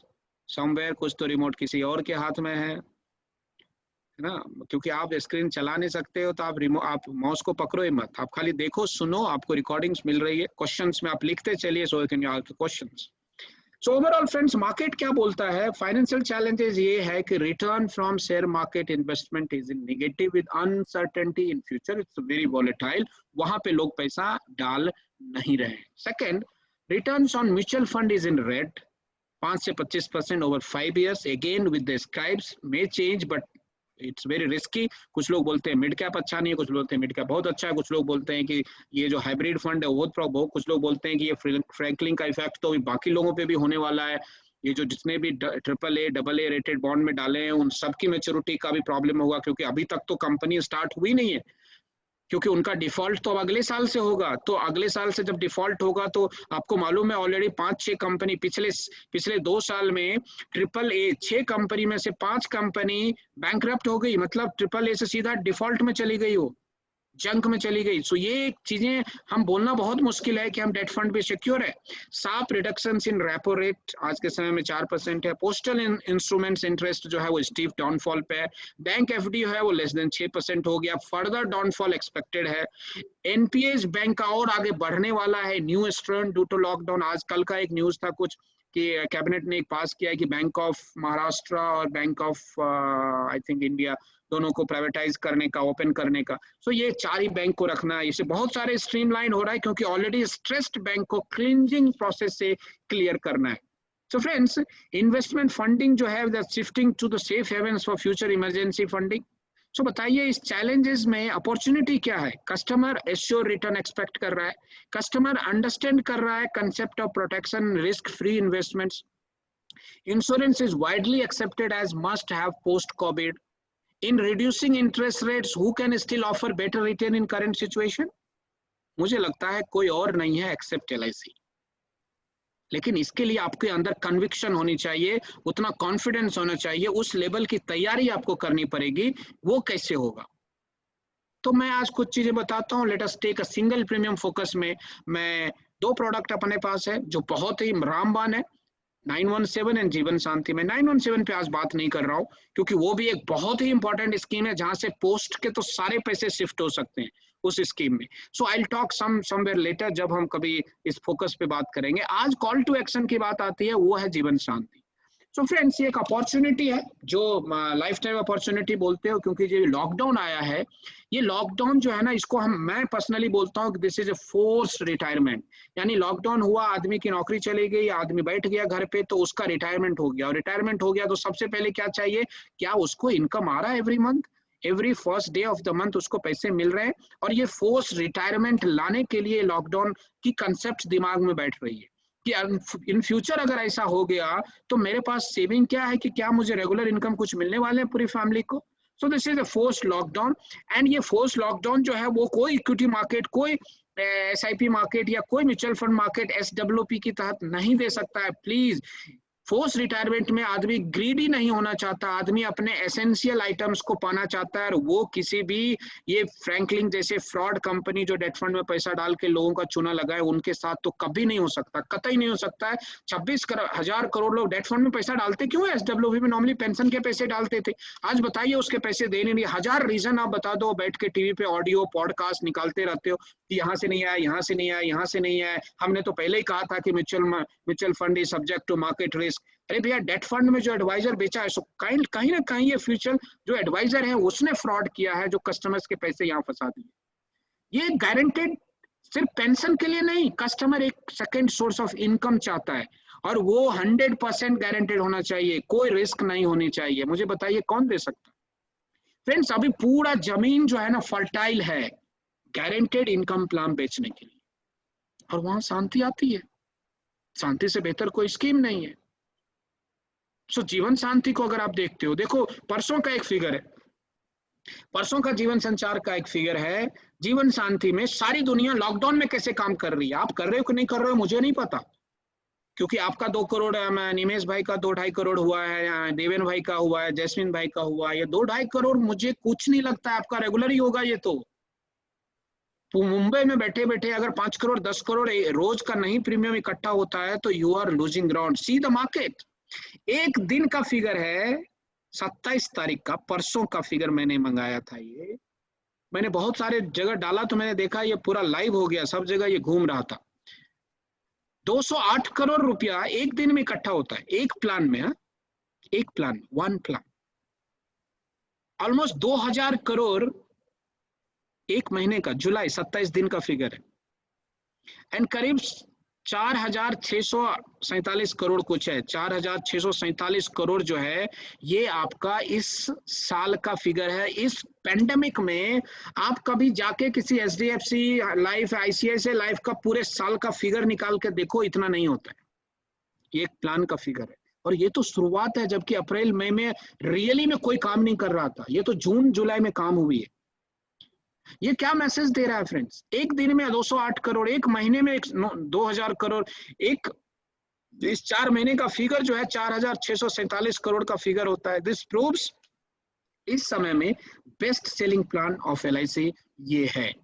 somewhere, कुछ तो रिमोट किसी और के हाथ में है ना, क्योंकि आप स्क्रीन चला नहीं सकते हो तो आप माउस को पकड़ो ही मत, आप खाली देखो सुनो, आपको रिकॉर्डिंग्स मिल रही है। क्वेश्चंस में आप लिखते चलिए so you can ask questions. So overall friends, market क्या बोलता है? फाइनेंशियल चैलेंजेस ये है कि return from share market investment is in negative with uncertainty in future, it's very volatile, वहां पे लोग पैसा डाल नहीं रहे। Second, returns on mutual fund is in red, 5 से 25% over 5 years, again with the scribes may change but it's very risky. कुछ लोग बोलते हैं मिड कैप अच्छा नहीं है, कुछ लोग बोलते हैं मिड कैप बहुत अच्छा है, कुछ लोग बोलते हैं कि ये जो हाइब्रिड फंड है वो, कुछ लोग बोलते हैं कि ये फ्रैंकलिन का इफेक्ट तो बाकी लोगों पे भी होने वाला है। ये जो जितने भी AAA, AA रेटेड बॉन्ड में डाले हैं उन सबकी मैच्योरिटी का भी प्रॉब्लम होगा, क्योंकि अभी तक तो कंपनी स्टार्ट हुई नहीं है, क्योंकि उनका डिफॉल्ट तो अब अगले साल से होगा। तो अगले साल से जब डिफॉल्ट होगा तो आपको मालूम है ऑलरेडी 5-6 कंपनी पिछले 2 साल में AAA 6 कंपनी में से 5 कंपनी बैंकरप्ट हो गई, मतलब AAA से सीधा डिफॉल्ट में चली गई, हो जंक में चली गई। सो ये चीजें हम बोलना बहुत मुश्किल है कि हम डेट फंड भी सिक्योर है। साफ रिडक्शन इन रेपो रेट आज के समय में 4% है। पोस्टल इंस्ट्रूमेंट्स इंटरेस्ट जो है वो स्टीप डाउनफॉल पे है। बैंक एफडी है वो लेस देन 6% हो गया, फर्दर डाउनफॉल एक्सपेक्टेड है। एनपीएस बैंक का और आगे बढ़ने वाला है, new strain due to lockdown. आज कल का एक न्यूज था कुछ कि कैबिनेट ने एक पास किया है कि बैंक ऑफ महाराष्ट्र और bank of I think India दोनों को प्राइवेटाइज करने का, ओपन करने का। सो ये 4 ही बैंक को रखना है। इससे बहुत सारे स्ट्रीमलाइन हो रहा है क्योंकि ऑलरेडी स्ट्रेस्ड बैंक को क्लींजिंग प्रोसेस से क्लियर करना है। सो फ्रेंड्स, इन्वेस्टमेंट फंडिंग जो है that shifting to the safe havens for future emergency funding. So बताइए इस चैलेंजेस में अपॉर्चुनिटी क्या है? कस्टमर एश्योर रिटर्न एक्सपेक्ट कर रहा है, कस्टमर अंडरस्टैंड कर रहा है concept of protection, risk free investments, insurance is widely accepted as must have post covid, in reducing interest rates who can still offer better return in current situation? मुझे लगता है कोई और नहीं है एक्सेप्ट LIC। लेकिन इसके लिए आपके अंदर कन्विक्शन होनी चाहिए, उतना कॉन्फिडेंस होना चाहिए, उस लेवल की तैयारी आपको करनी पड़ेगी। वो कैसे होगा? तो मैं आज कुछ चीजें बताता हूँ। Let us take a single premium focus में मैं 2 प्रोडक्ट अपने पास है जो बहुत ही रामबान है, 917 एंड जीवन शांति में। 917 पे आज बात नहीं कर रहा हूँ क्योंकि वो भी एक बहुत ही इंपॉर्टेंट स्कीम है जहां से पोस्ट के तो सारे पैसे शिफ्ट हो सकते हैं उस स्कीम में। So I will talk somewhere later जब हम कभी इस फोकस पे बात करेंगे। आज कॉल टू एक्शन की बात आती है, वो है जीवन शांति। सो फ्रेंड्स, ये एक अपॉर्चुनिटी है जो लाइफ टाइम अपॉर्चुनिटी बोलते हो, क्योंकि जो लॉकडाउन आया है, ये लॉकडाउन जो है ना, इसको मैं पर्सनली बोलता हूँ कि this is a forced retirement. यानी लॉकडाउन हुआ, आदमी की नौकरी चली गई, आदमी बैठ गया घर पे, तो उसका रिटायरमेंट हो गया। और रिटायरमेंट हो गया तो सबसे पहले क्या चाहिए? क्या उसको इनकम आ रहा है every month, every first day of the month उसको पैसे मिल रहे हैं। और ये फोर्स रिटायरमेंट लाने के लिए लॉकडाउन की कंसेप्ट दिमाग में बैठ रही है कि इन फ्यूचर अगर ऐसा हो गया तो मेरे पास सेविंग क्या है, कि क्या मुझे रेगुलर इनकम कुछ मिलने वाले हैं पूरी फैमिली को। सो this is a force lockdown. And ये फोर्स लॉकडाउन जो है वो कोई इक्विटी मार्केट, कोई SIP मार्केट या कोई म्यूचुअल फंड मार्केट SWP की तहत नहीं दे सकता है। प्लीज, फोर्स रिटायरमेंट में आदमी ग्रीडी नहीं होना चाहता, आदमी अपने एसेंशियल आइटम्स को पाना चाहता है। और वो किसी भी ये फ्रैंकलिन जैसे फ्रॉड कंपनी जो डेट फंड में पैसा डाल के लोगों का चूना लगाए, उनके साथ तो कभी नहीं हो सकता, कतई नहीं हो सकता है। 26,000 करोड़ लोग डेट फंड में पैसा डालते क्यों है? SWP में नॉर्मली पेंशन के पैसे डालते थे, आज बताइए उसके पैसे देने नहीं। 1000 रीजन आप बता दो, बैठ के टीवी पे ऑडियो पॉडकास्ट निकालते रहते हो कि यहाँ से नहीं आया, यहाँ से नहीं आया, यहाँ से नहीं आया, हमने तो पहले ही कहा था कि mutual fund is subject to market risk. अरे भैया, डेट फंड में जो एडवाइजर बेचा है, सो कहीं ना कहीं ये फ्यूचर जो एडवाइजर है उसने फ्रॉड किया है, जो कस्टमर्स के पैसे यहाँ फंसा दिए। ये गारंटेड सिर्फ पेंशन के लिए नहीं, कस्टमर एक सेकंड सोर्स ऑफ इनकम चाहता है और वो 100% गारंटेड होना चाहिए, कोई रिस्क नहीं होनी चाहिए। मुझे बताइए कौन दे सकता? फ्रेंड्स अभी पूरा जमीन जो है ना फर्टाइल है गारंटेड इनकम प्लान बेचने के लिए, और वहां शांति आती है। शांति से बेहतर कोई स्कीम नहीं है। सो जीवन शांति को अगर आप देखते हो, देखो परसों का एक फिगर है, परसों का जीवन संचार का एक फिगर है, जीवन शांति में सारी दुनिया लॉकडाउन में कैसे काम कर रही है। आप कर रहे हो कि नहीं कर रहे हो मुझे नहीं पता, क्योंकि आपका 2 करोड़, निमेश भाई का 2-2.5 करोड़ हुआ है, देवेन भाई का हुआ है, जैस्मिन भाई का हुआ है, ये 2-2.5 करोड़ मुझे कुछ नहीं लगता है आपका रेगुलर ही होगा ये। तो मुंबई में बैठे बैठे अगर 5 करोड़ 10 करोड़ रोज का नहीं प्रीमियम इकट्ठा होता है तो you are losing ground. See the market. एक दिन का फिगर है 27 तारीख का, परसों का फिगर मैंने मंगाया था। ये मैंने बहुत सारे जगह डाला तो मैंने देखा ये पूरा लाइव हो गया, सब जगह ये घूम रहा था। 208 करोड़ रुपया एक दिन में इकट्ठा होता है एक प्लान में। एक plan, one plan, almost 2000 crore एक महीने का, जुलाई 27 दिन का फिगर है। एंड करीब 4647 करोड़ कुछ है, 4647 करोड़ जो है ये आपका इस साल का फिगर है। इस पेंडेमिक में आप कभी जाके किसी HDFC लाइफ, ICICI लाइफ का पूरे साल का फिगर निकाल के देखो, इतना नहीं होता है। ये एक प्लान का फिगर है और ये तो शुरुआत है, जबकि अप्रैल मई में रियली में कोई काम नहीं कर रहा था, ये तो जून जुलाई में काम हुई है। ये क्या मैसेज दे रहा है फ्रेंड्स? एक दिन में 208 करोड़, एक महीने में 2000 करोड़, एक इस 4 महीने का फिगर जो है 4647 करोड़ का फिगर होता है। दिस प्रूव्स इस समय में best selling plan of LIC ये है।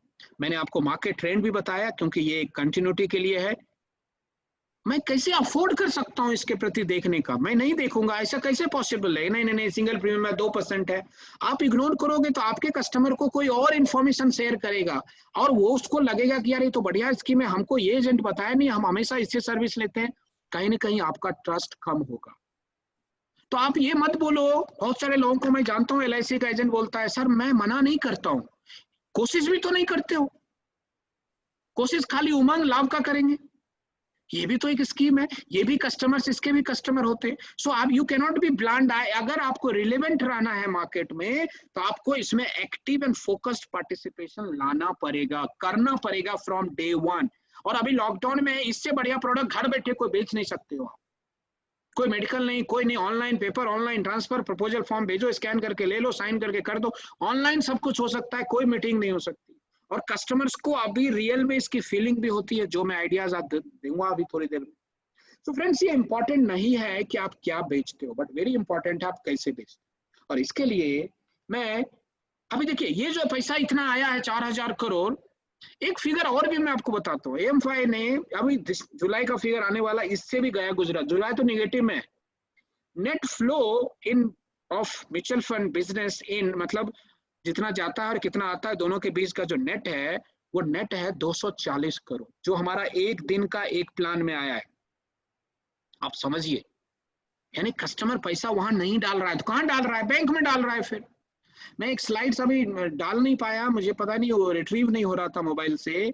मैंने आपको मार्केट ट्रेंड भी बताया क्योंकि ये कंटिन्यूटी के लिए है। मैं कैसे अफोर्ड कर सकता हूं इसके प्रति देखने का? मैं नहीं देखूंगा, ऐसा कैसे पॉसिबल है? नहीं नहीं नहीं, सिंगल प्रीमियम में 2% है। आप इग्नोर करोगे तो आपके कस्टमर को कोई और इन्फॉर्मेशन शेयर करेगा और वो उसको लगेगा कि यार ये तो बढ़िया स्कीम है, हमको ये एजेंट बताया नहीं, हम हमेशा इससे सर्विस लेते हैं। कहीं ना कहीं आपका ट्रस्ट कम होगा। तो आप ये मत बोलो, बहुत सारे लोगों को मैं जानता हूँ LIC का एजेंट बोलता है सर मैं मना नहीं करता हूँ, कोशिश भी तो नहीं करते हो, कोशिश खाली उमंग लाभ का करेंगे। ये भी तो एक स्कीम है, ये भी कस्टमर्स, इसके भी कस्टमर होते हैं। सो आप you can not be blind eye. अगर आपको रिलेवेंट रहना है मार्केट में तो आपको इसमें एक्टिव एंड फोकस्ड पार्टिसिपेशन लाना पड़ेगा, करना पड़ेगा फ्रॉम डे 1। और अभी लॉकडाउन में इससे बढ़िया प्रोडक्ट घर बैठे कोई बेच नहीं सकते हो आप। कोई मेडिकल नहीं, कोई नहीं, online paper, online transfer, proposal form भेजो, स्कैन करके ले लो, साइन करके कर दो, ऑनलाइन सब कुछ हो सकता है, कोई मीटिंग नहीं हो सकती। और कस्टमर्स को अभी रियल में इसकी फीलिंग भी होती है, जो मैं आइडियाज आप दूंगा अभी थोड़ी देर में। तो फ्रेंड्स ये इंपॉर्टेंट नहीं है कि आप क्या बेचते हो, बट वेरी इंपॉर्टेंट है आप कैसे बेचते हो। और इसके लिए मैं अभी देखिए ये जो पैसा इतना आया है 4000 करोड़, एक फिगर और भी मैं आपको बताता हूँ। AMFI ने अभी जुलाई का फिगर आने वाला, इससे भी गया गुजरा, जुलाई तो निगेटिव में। Net flow in of mutual fund business in, मतलब जितना जाता है और कितना आता है दोनों के बीच का जो नेट है, वो नेट है 240 करोड़, जो हमारा एक दिन का एक प्लान में आया है। आप समझिए, यानी कस्टमर पैसा वहां नहीं डाल रहा है तो कहां डाल रहा है? बैंक में डाल रहा है। फिर मैं एक स्लाइड्स अभी डाल नहीं पाया, मुझे पता नहीं वो रिट्रीव नहीं हो रहा था मोबाइल से,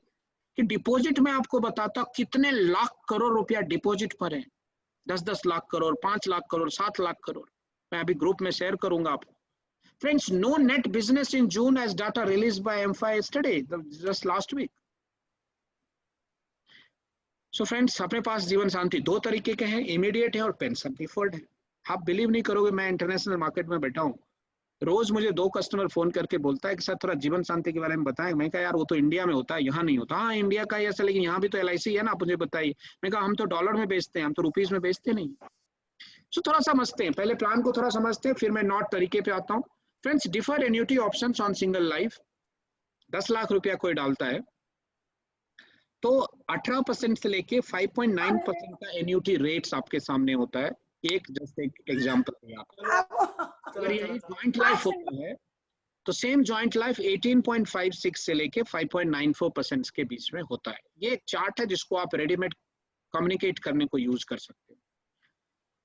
कि डिपॉजिट में आपको बताता कितने लाख करोड़ रुपया डिपॉजिट पर है। 10-10 लाख करोड़, 5 लाख करोड़, 7 लाख करोड़। मैं अभी ग्रुप में शेयर करूंगा आपको। Friends, no net business in June as data released by AMFI yesterday, just last week. So friends, अपने पास जीवन शांति 2 तरीके के हैं, इमीडिएट है और पेंशन डिफर्ड है। आप बिलीव नहीं करोगे, मैं इंटरनेशनल मार्केट में बैठा हूँ, रोज मुझे 2 कस्टमर फोन करके बोलता है कि सर थोड़ा जीवन शांति के बारे में बताएं। मैं कहा यार वो तो इंडिया में होता है, यहाँ नहीं होता। हाँ इंडिया का ऐसा, लेकिन यहाँ भी तो LIC है ना, आप मुझे बताइए। मैं कहा हम तो डॉलर में बेचते हैं, हम तो रुपीज में बेचते नहीं। सो थोड़ा समझते हैं, पहले प्लान को थोड़ा समझते हैं, फिर मैं नॉट तरीके पे आता हूँ। Friends, deferred annuity options on single life, 10 lakh रुपया कोई डालता है तो 18% से लेके 5.9% का एन्युटी रेट्स आपके सामने होता है। एक जस्ट एक एग्जांपल है आपका। अगर यही जॉइंट लाइफ होता है तो सेम जॉइंट लाइफ 18.56 से लेके 5.94% के बीच में होता है। ये एक चार्ट है जिसको आप रेडीमेड कम्युनिकेट करने को यूज कर सकते हो।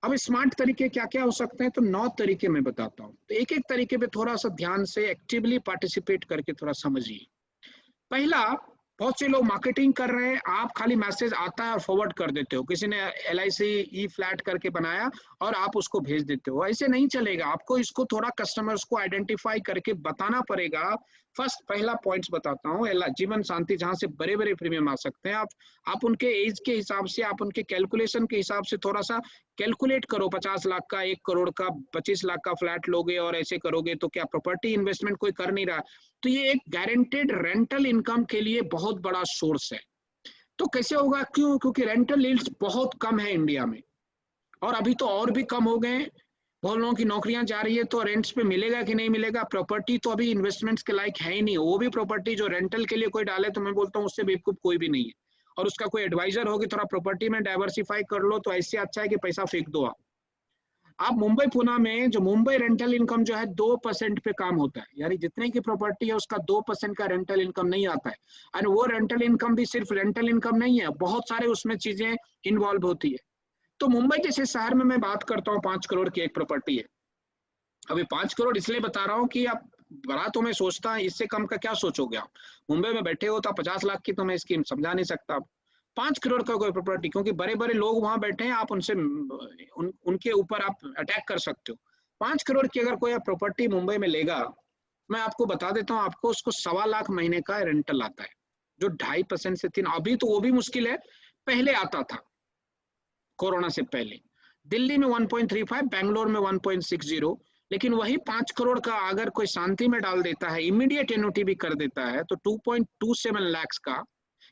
अब स्मार्ट तरीके क्या क्या हो सकते हैं, तो 9 तरीके मैं बताता हूँ। तो एक एक तरीके पे थोड़ा सा ध्यान से एक्टिवली पार्टिसिपेट करके थोड़ा समझिए। पहला, बहुत से लोग मार्केटिंग कर रहे हैं, आप खाली मैसेज आता है और फॉरवर्ड कर देते हो, किसी ने LIC ई फ्लैट करके बनाया और आप उसको भेज देते हो, ऐसे नहीं चलेगा। आपको इसको थोड़ा कस्टमर्स को आइडेंटिफाई करके बताना पड़ेगा। फर्स्ट, पहला पॉइंट्स बताता हूँ, जीवन शांति जहाँ से बड़े बड़े प्रीमियम आ सकते हैं, आप उनके एज के हिसाब से, आप उनके कैलकुलेशन के हिसाब से थोड़ा सा कैलकुलेट करो। 50 लाख का, 1 करोड़ का, 25 लाख का फ्लैट लोगे और ऐसे करोगे तो क्या प्रॉपर्टी इन्वेस्टमेंट कोई कर नहीं रहा, तो ये एक गारंटेड रेंटल इनकम के लिए बहुत बड़ा सोर्स है। तो कैसे होगा? क्यों? क्योंकि रेंटल यील्ड्स बहुत कम है इंडिया में, और अभी तो और भी कम हो गए। बहुत लोगों की नौकरियां जा रही है, तो रेंट्स पे मिलेगा कि नहीं मिलेगा? प्रॉपर्टी तो अभी इन्वेस्टमेंट्स के लायक है ही नहीं। वो भी प्रॉपर्टी जो रेंटल के लिए कोई डाले, तो मैं बोलता हूँ उससे बेवकूफ कोई भी नहीं है। और उसका कोई एडवाइजर होगी, थोड़ा प्रॉपर्टी में डाइवर्सिफाई कर लो, तो ऐसे अच्छा है कि पैसा फेंक दो आप मुंबई पुणे में जो मुंबई रेंटल इनकम जो है 2% पे काम होता है, यानी जितने की प्रॉपर्टी है उसका 2% का रेंटल इनकम नहीं आता है। और वो रेंटल इनकम भी सिर्फ रेंटल इनकम नहीं है, बहुत सारे उसमें चीजें इन्वॉल्व होती है। तो मुंबई जैसे शहर में मैं बात करता हूँ, 5 करोड़ की एक प्रॉपर्टी है। अभी 5 करोड़ इसलिए बता रहा हूँ कि आप बड़ा तो मैं सोचता है, इससे कम का क्या सोचोगे आप? मुंबई में बैठे हो तो 50 लाख की तो मैं स्कीम समझा नहीं सकता। 5 करोड़ का कोई प्रॉपर्टी, क्योंकि बड़े बड़े लोग वहां बैठे हैं, आप उनसे उनके ऊपर आप अटैक कर सकते हो। 5 करोड़ की अगर कोई प्रॉपर्टी मुंबई में लेगा, मैं आपको बता देता हूँ, आपको उसको 1.25 लाख महीने का रेंटल आता है, जो 2.5% से 3, अभी तो वो भी मुश्किल है, पहले आता था कोरोना से पहले। दिल्ली में 1.35, बैंगलोर में 1.60, लेकिन वही 5 करोड़ का अगर कोई शांति में डाल देता है, इमीडिएट एन्युटी भी कर देता है, तो 2.27 लाख का,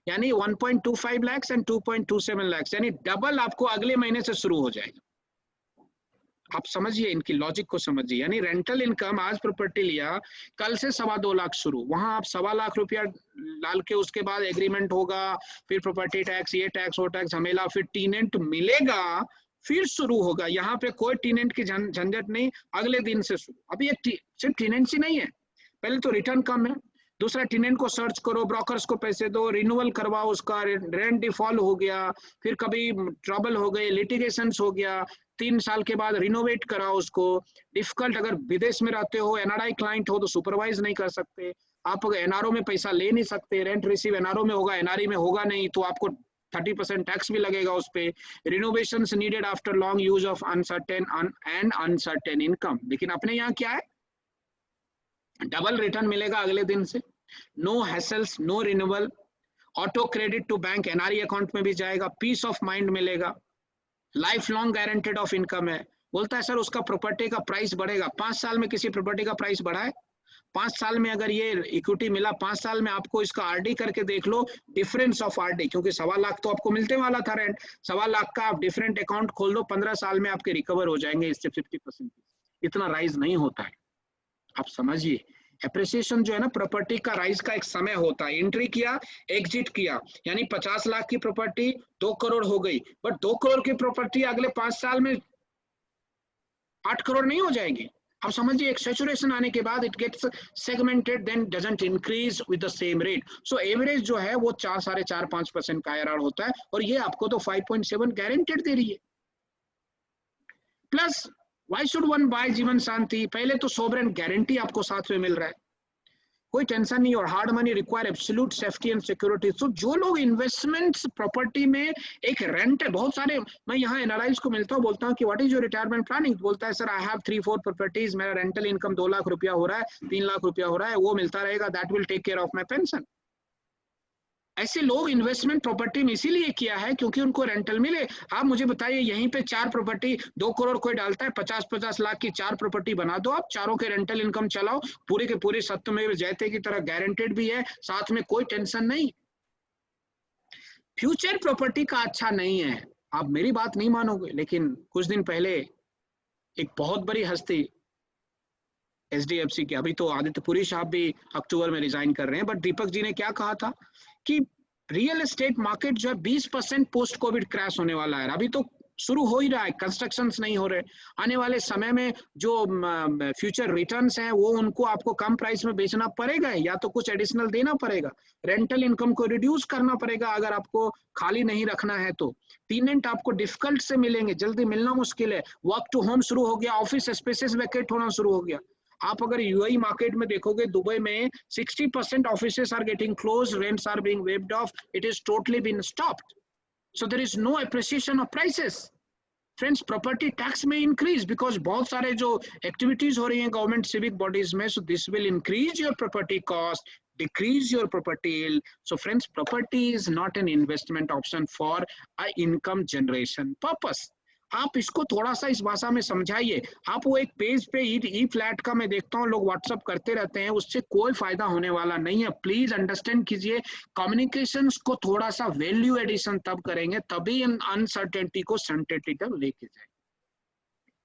यानी 1.25 लाख एंड 2.27 लाख, यानी डबल आपको अगले महीने से शुरू हो जाएगा। आप समझिए, इनकी लॉजिक को समझिए। यानी रेंटल इनकम, आज प्रॉपर्टी लिया, कल से 2.25 लाख शुरू, वहां आप 2.25 लाख रुपया डाल के उसके बाद एग्रीमेंट होगा, फिर प्रॉपर्टी टैक्स, ये टैक्स, वो टैक्स, झमेला, फिर टीनेंट मिलेगा, फिर शुरू होगा। यहाँ पे कोई टीनेंट की झंझट नहीं, अगले दिन से शुरू। अभी ये सिर्फ टीनेंसी नहीं है, पहले तो रिटर्न कम है, दूसरा टीनेंट को सर्च करो, ब्रोकर्स को पैसे दो, रिन्यूअल करवाओ, उसका रेंट डिफॉल्ट हो गया, फिर कभी ट्रबल हो गए, लिटिगेशंस हो गया, 3 साल के बाद रिनोवेट कराओ उसको। डिफिकल्ट, अगर विदेश में रहते हो, NRI क्लाइंट हो, तो सुपरवाइज नहीं कर सकते आप, NRO में पैसा ले नहीं सकते, रेंट रिसीव NRO में होगा, NRE में होगा नहीं, तो आपको 30% टैक्स भी लगेगा उस पे। Renovations needed after long use of uncertain income. लेकिन अपने यहाँ क्या है? डबल रिटर्न मिलेगा अगले दिन से, no hassles, no renewal, auto credit to bank, NRE account में भी जाएगा, पीस ऑफ माइंड मिलेगा, life long guaranteed of income है। बोलता है सर उसका प्रॉपर्टी का प्राइस बढ़ेगा, 5 साल में किसी प्रॉपर्टी का प्राइस बढ़ा है? 5 साल में अगर ये इक्विटी मिला, 5 साल में आपको इसका RD करके देख लो, डिफरेंस ऑफ RD, क्योंकि 2.25 लाख तो आपको मिलते वाला था रेंट, 2.25 लाख का आप डिफरेंट अकाउंट खोल दो, 15 साल में आपके रिकवर हो जाएंगे इससे 50%। इतना राइज नहीं होता है, आप समझिए। एप्रिसिएशन जो है ना, प्रॉपर्टी का राइज का एक समय होता है, एंट्री किया, एग्जिट किया, यानी 50 लाख की प्रॉपर्टी 2 करोड़ हो गई, बट 2 करोड़ की प्रॉपर्टी अगले 5 साल में 8 करोड़ नहीं हो जाएगी। आप समझिए, एक सैचुरेशन आने के बाद it gets segmented, then doesn't increase with the same rate. So average जो है वो 4, 4.5, 5% का IRR होता है, और ये आपको तो 5.7 गारंटेड दे रही है। Plus why should one by जीवन शांति? पहले तो सोवरेन गारंटी आपको साथ में मिल रहा है, कोई टेंशन नहीं, और hard money require absolute safety and security. तो जो लोग इन्वेस्टमेंट्स प्रॉपर्टी में, एक रेंट है, बहुत सारे, मैं यहाँ NRIs को मिलता हूँ, बोलता हूँ कि what is your retirement planning? बोलता है सर आई हैव 3-4 प्रॉपर्टीज, मेरा रेंटल इनकम 2 लाख रुपया हो रहा है, 3 लाख रुपया हो रहा है, वो मिलता रहेगा, that will take care of my pension. ऐसे लोग इन्वेस्टमेंट प्रॉपर्टी में इसीलिए किया है क्योंकि उनको रेंटल मिले। आप मुझे बताइए, यहीं पे 4 प्रॉपर्टी, 2 करोड़ कोई डालता है, 50-50 लाख की 4 प्रॉपर्टी बना दो, आप चारों के रेंटल इनकम चलाओ, पूरे के पूरे सत्यमेव जयते की तरह गारंटेड भी है, साथ में कोई टेंशन नहीं। फ्यूचर प्रॉपर्टी का अच्छा नहीं है, आप मेरी बात नहीं मानोगे, लेकिन कुछ दिन पहले एक बहुत बड़ी हस्ती HDFC की, अभी तो आदित्य पुरी साहब भी अक्टूबर में रिजाइन कर रहे हैं, बट दीपक जी ने क्या कहा था कि रियल एस्टेट मार्केट जो है 20% पोस्ट कोविड क्रैश होने वाला है। अभी तो शुरू हो ही रहा है, कंस्ट्रक्शंस नहीं हो रहे, आने वाले समय में जो फ्यूचर रिटर्न्स हैं वो उनको आपको कम प्राइस में बेचना पड़ेगा, या तो कुछ एडिशनल देना पड़ेगा, रेंटल इनकम को रिड्यूस करना पड़ेगा अगर आपको खाली नहीं रखना है तो। टीनेंट आपको डिफिकल्ट से मिलेंगे, जल्दी मिलना मुश्किल है, वर्क टू होम शुरू हो गया, ऑफिस स्पेसेस वैकेट होना शुरू हो गया। आप अगर यूएई मार्केट में देखोगे, दुबई में 60% offices are getting close, rents are being waived off, it is totally been stopped, so there is no appreciation of prices. Friends, property tax में इंक्रीज बिकॉज बहुत सारे जो एक्टिविटीज हो रही हैं गवर्नमेंट सिविक बॉडीज में, so this will increase your property cost, decrease your property yield. So friends, property is not an investment option for a income generation purpose. आप इसको थोड़ा सा इस भाषा में समझाइए। आप वो एक पेज पे ई फ्लैट का मैं देखता हूँ लोग व्हाट्सअप करते रहते हैं, उससे कोई फायदा होने वाला नहीं है। प्लीज अंडरस्टैंड कीजिए, कम्युनिकेशंस को थोड़ा सा वैल्यू एडिशन तब करेंगे, तभी अनसर्टेनिटी को सर्टेनिटी तक लेके जाए।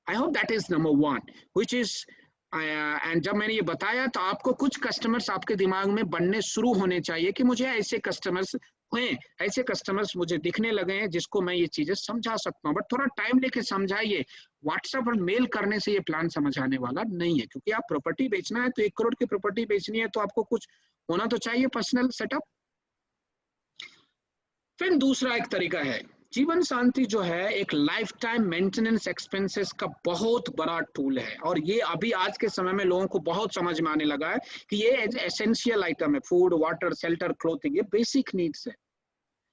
I hope that is number one, which is and जब मैंने ये बताया तो आपको कुछ कस्टमर्स आपके दिमाग में बनने शुरू होने चाहिए कि मुझे ऐसे कस्टमर्स हुए, ऐसे कस्टमर्स मुझे दिखने लगे हैं जिसको मैं ये चीजें समझा सकता हूँ। बट थोड़ा टाइम लेके समझाइए, व्हाट्सएप और मेल करने से ये प्लान समझ आने वाला नहीं है, क्योंकि आप प्रॉपर्टी बेचना है तो 1 करोड़ की प्रॉपर्टी बेचनी है तो आपको कुछ होना तो चाहिए पर्सनल सेटअप। फिर दूसरा एक तरीका है, जीवन शांति जो है एक लाइफ टाइम मेंटेनेंस एक्सपेंसेस का बहुत बड़ा टूल है, और ये अभी आज के समय में लोगों को बहुत समझ में आने लगा है कि ये एसेंशियल आइटम है। फूड, वाटर, शेल्टर, क्लोथिंग, ये बेसिक नीड्स है।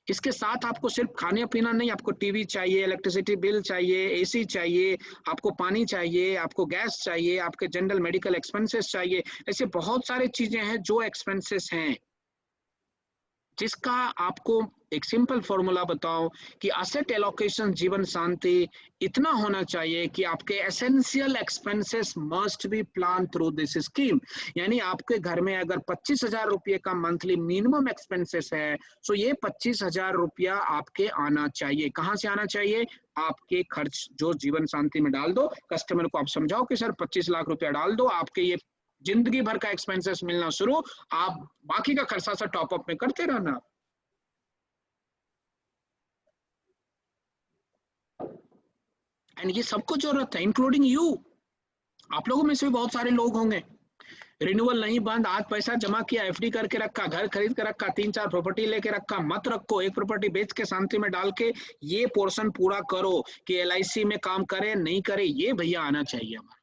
इसके साथ आपको सिर्फ खाने पीना नहीं, आपको टीवी चाहिए, इलेक्ट्रिसिटी बिल चाहिए, एसी चाहिए, आपको पानी चाहिए, आपको गैस चाहिए, आपके जनरल मेडिकल एक्सपेंसेस चाहिए। ऐसे बहुत सारी चीजें हैं जो एक्सपेंसेस हैं, जिसका आपको एक सिंपल फॉर्मूला बताओ कि असेट एलोकेशन जीवन शांति इतना होना चाहिए कि आपके essential expenses must be plan through this scheme. यानी आपके घर में अगर 25,000 रुपये का मंथली मिनिमम एक्सपेंसेस है, तो ये 25,000 रुपया आपके आना चाहिए। कहाँ से आना चाहिए? आपके खर्च जो जीवन शांति में डाल दो। कस्टमर को आप समझाओ कि सर 25 लाख रुपया डाल दो, आपके ये जिंदगी भर का एक्सपेंसेस मिलना शुरू, आप बाकी का खर्चा सा टॉपअप में करते रहना। एंड ये सबको जरूरत है, इंक्लूडिंग यू। आप लोगों में से भी बहुत सारे लोग होंगे, रिन्यूअल नहीं बंद, आज पैसा जमा किया, एफडी करके रखा, घर खरीद के रखा, 3-4 प्रॉपर्टी लेके रखा। मत रखो, एक प्रॉपर्टी बेच के शांति में डाल के ये पोर्शन पूरा करो कि एलआईसी में काम करे नहीं करे, ये भैया आना चाहिए हमारा।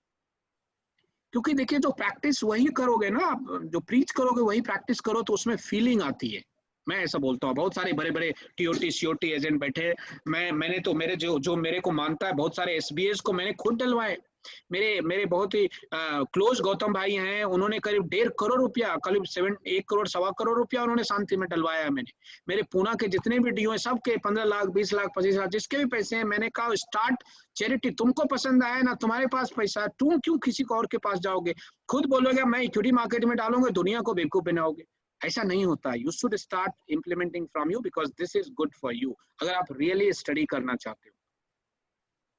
क्योंकि देखिए, जो प्रैक्टिस वही करोगे ना, आप जो प्रीच करोगे वही प्रैक्टिस करो, तो उसमें फीलिंग आती है। मैं ऐसा बोलता हूँ, बहुत सारे बड़े बड़े टीओटी सीओटी एजेंट बैठे, मैंने तो मेरे जो मेरे को मानता है, बहुत सारे एसबीएस को मैंने खुद डलवाए। मेरे बहुत ही क्लोज गौतम भाई हैं, उन्होंने करीब 1.5 करोड़ रुपया, करीब 1 करोड़ 1.25 करोड़ रुपया उन्होंने शांति में डलवाया है। मेरे पूना के जितने भी डीओ हैं सबके 15 लाख 20 लाख 25 लाख जिसके भी पैसे हैं, मैंने कहा स्टार्ट चैरिटी। तुमको पसंद आया ना, तुम्हारे पास पैसा, तुम क्यों किसी को और के पास जाओगे? खुद बोलोगे मैं इक्विटी मार्केट में डालूंगा, दुनिया को बेवकूफ बनाओगे। ऐसा नहीं होता। You should start implementing from you, because this is good for you, अगर आप रियली स्टडी करना चाहते हो।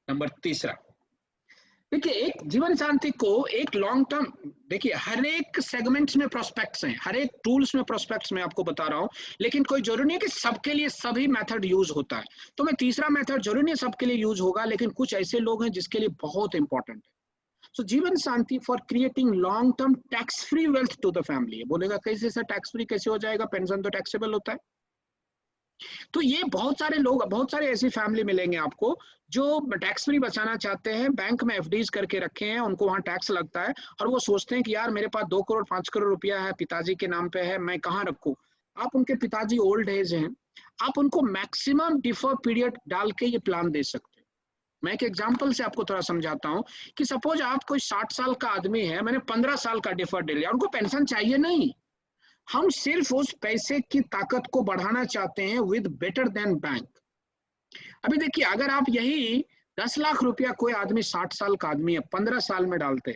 नंबर तीसरा, देखिए, एक जीवन शांति को एक लॉन्ग टर्म, देखिए हर एक सेगमेंट्स में प्रोस्पेक्ट्स हैं, हर एक टूल्स में प्रोस्पेक्ट्स में आपको बता रहा हूं, लेकिन कोई जरूरी नहीं है कि सबके लिए सभी मेथड यूज होता है। तो मैं तीसरा मेथड जरूरी नहीं सबके लिए यूज होगा, लेकिन कुछ ऐसे लोग हैं जिसके लिए बहुत इंपॉर्टेंट है। So Jeevan Shanti for creating long term tax free wealth to the family. बोलेगा कैसे सर टैक्स फ्री कैसे हो जाएगा, पेंशन तो टैक्सेबल होता है। तो ये बहुत सारे लोग, बहुत सारे ऐसी फैमिली मिलेंगे आपको जो टैक्स फ्री बचाना चाहते हैं, बैंक में एफडीज करके रखे हैं, उनको वहां टैक्स लगता है, और वो सोचते हैं कि यार मेरे पास 2 करोड़ 5 करोड़ रुपया है, पिताजी के नाम पे है, मैं कहाँ रखूं। आप उनके पिताजी ओल्ड एज हैं, आप उनको मैक्सिमम डिफर पीरियड डाल के ये प्लान दे सकते हैं। मैं एक एग्जांपल से आपको थोड़ा समझाता हूं कि सपोज आप कोई 60 साल का आदमी है, मैंने 15 साल का डिफर डे लिया, उनको पेंशन चाहिए नहीं, हम सिर्फ उस पैसे की ताकत को बढ़ाना चाहते हैं विद बेटर देन बैंक। अभी देखिए, अगर आप यही 10 लाख रुपया कोई आदमी 60 साल का आदमी है 15 साल में डालते,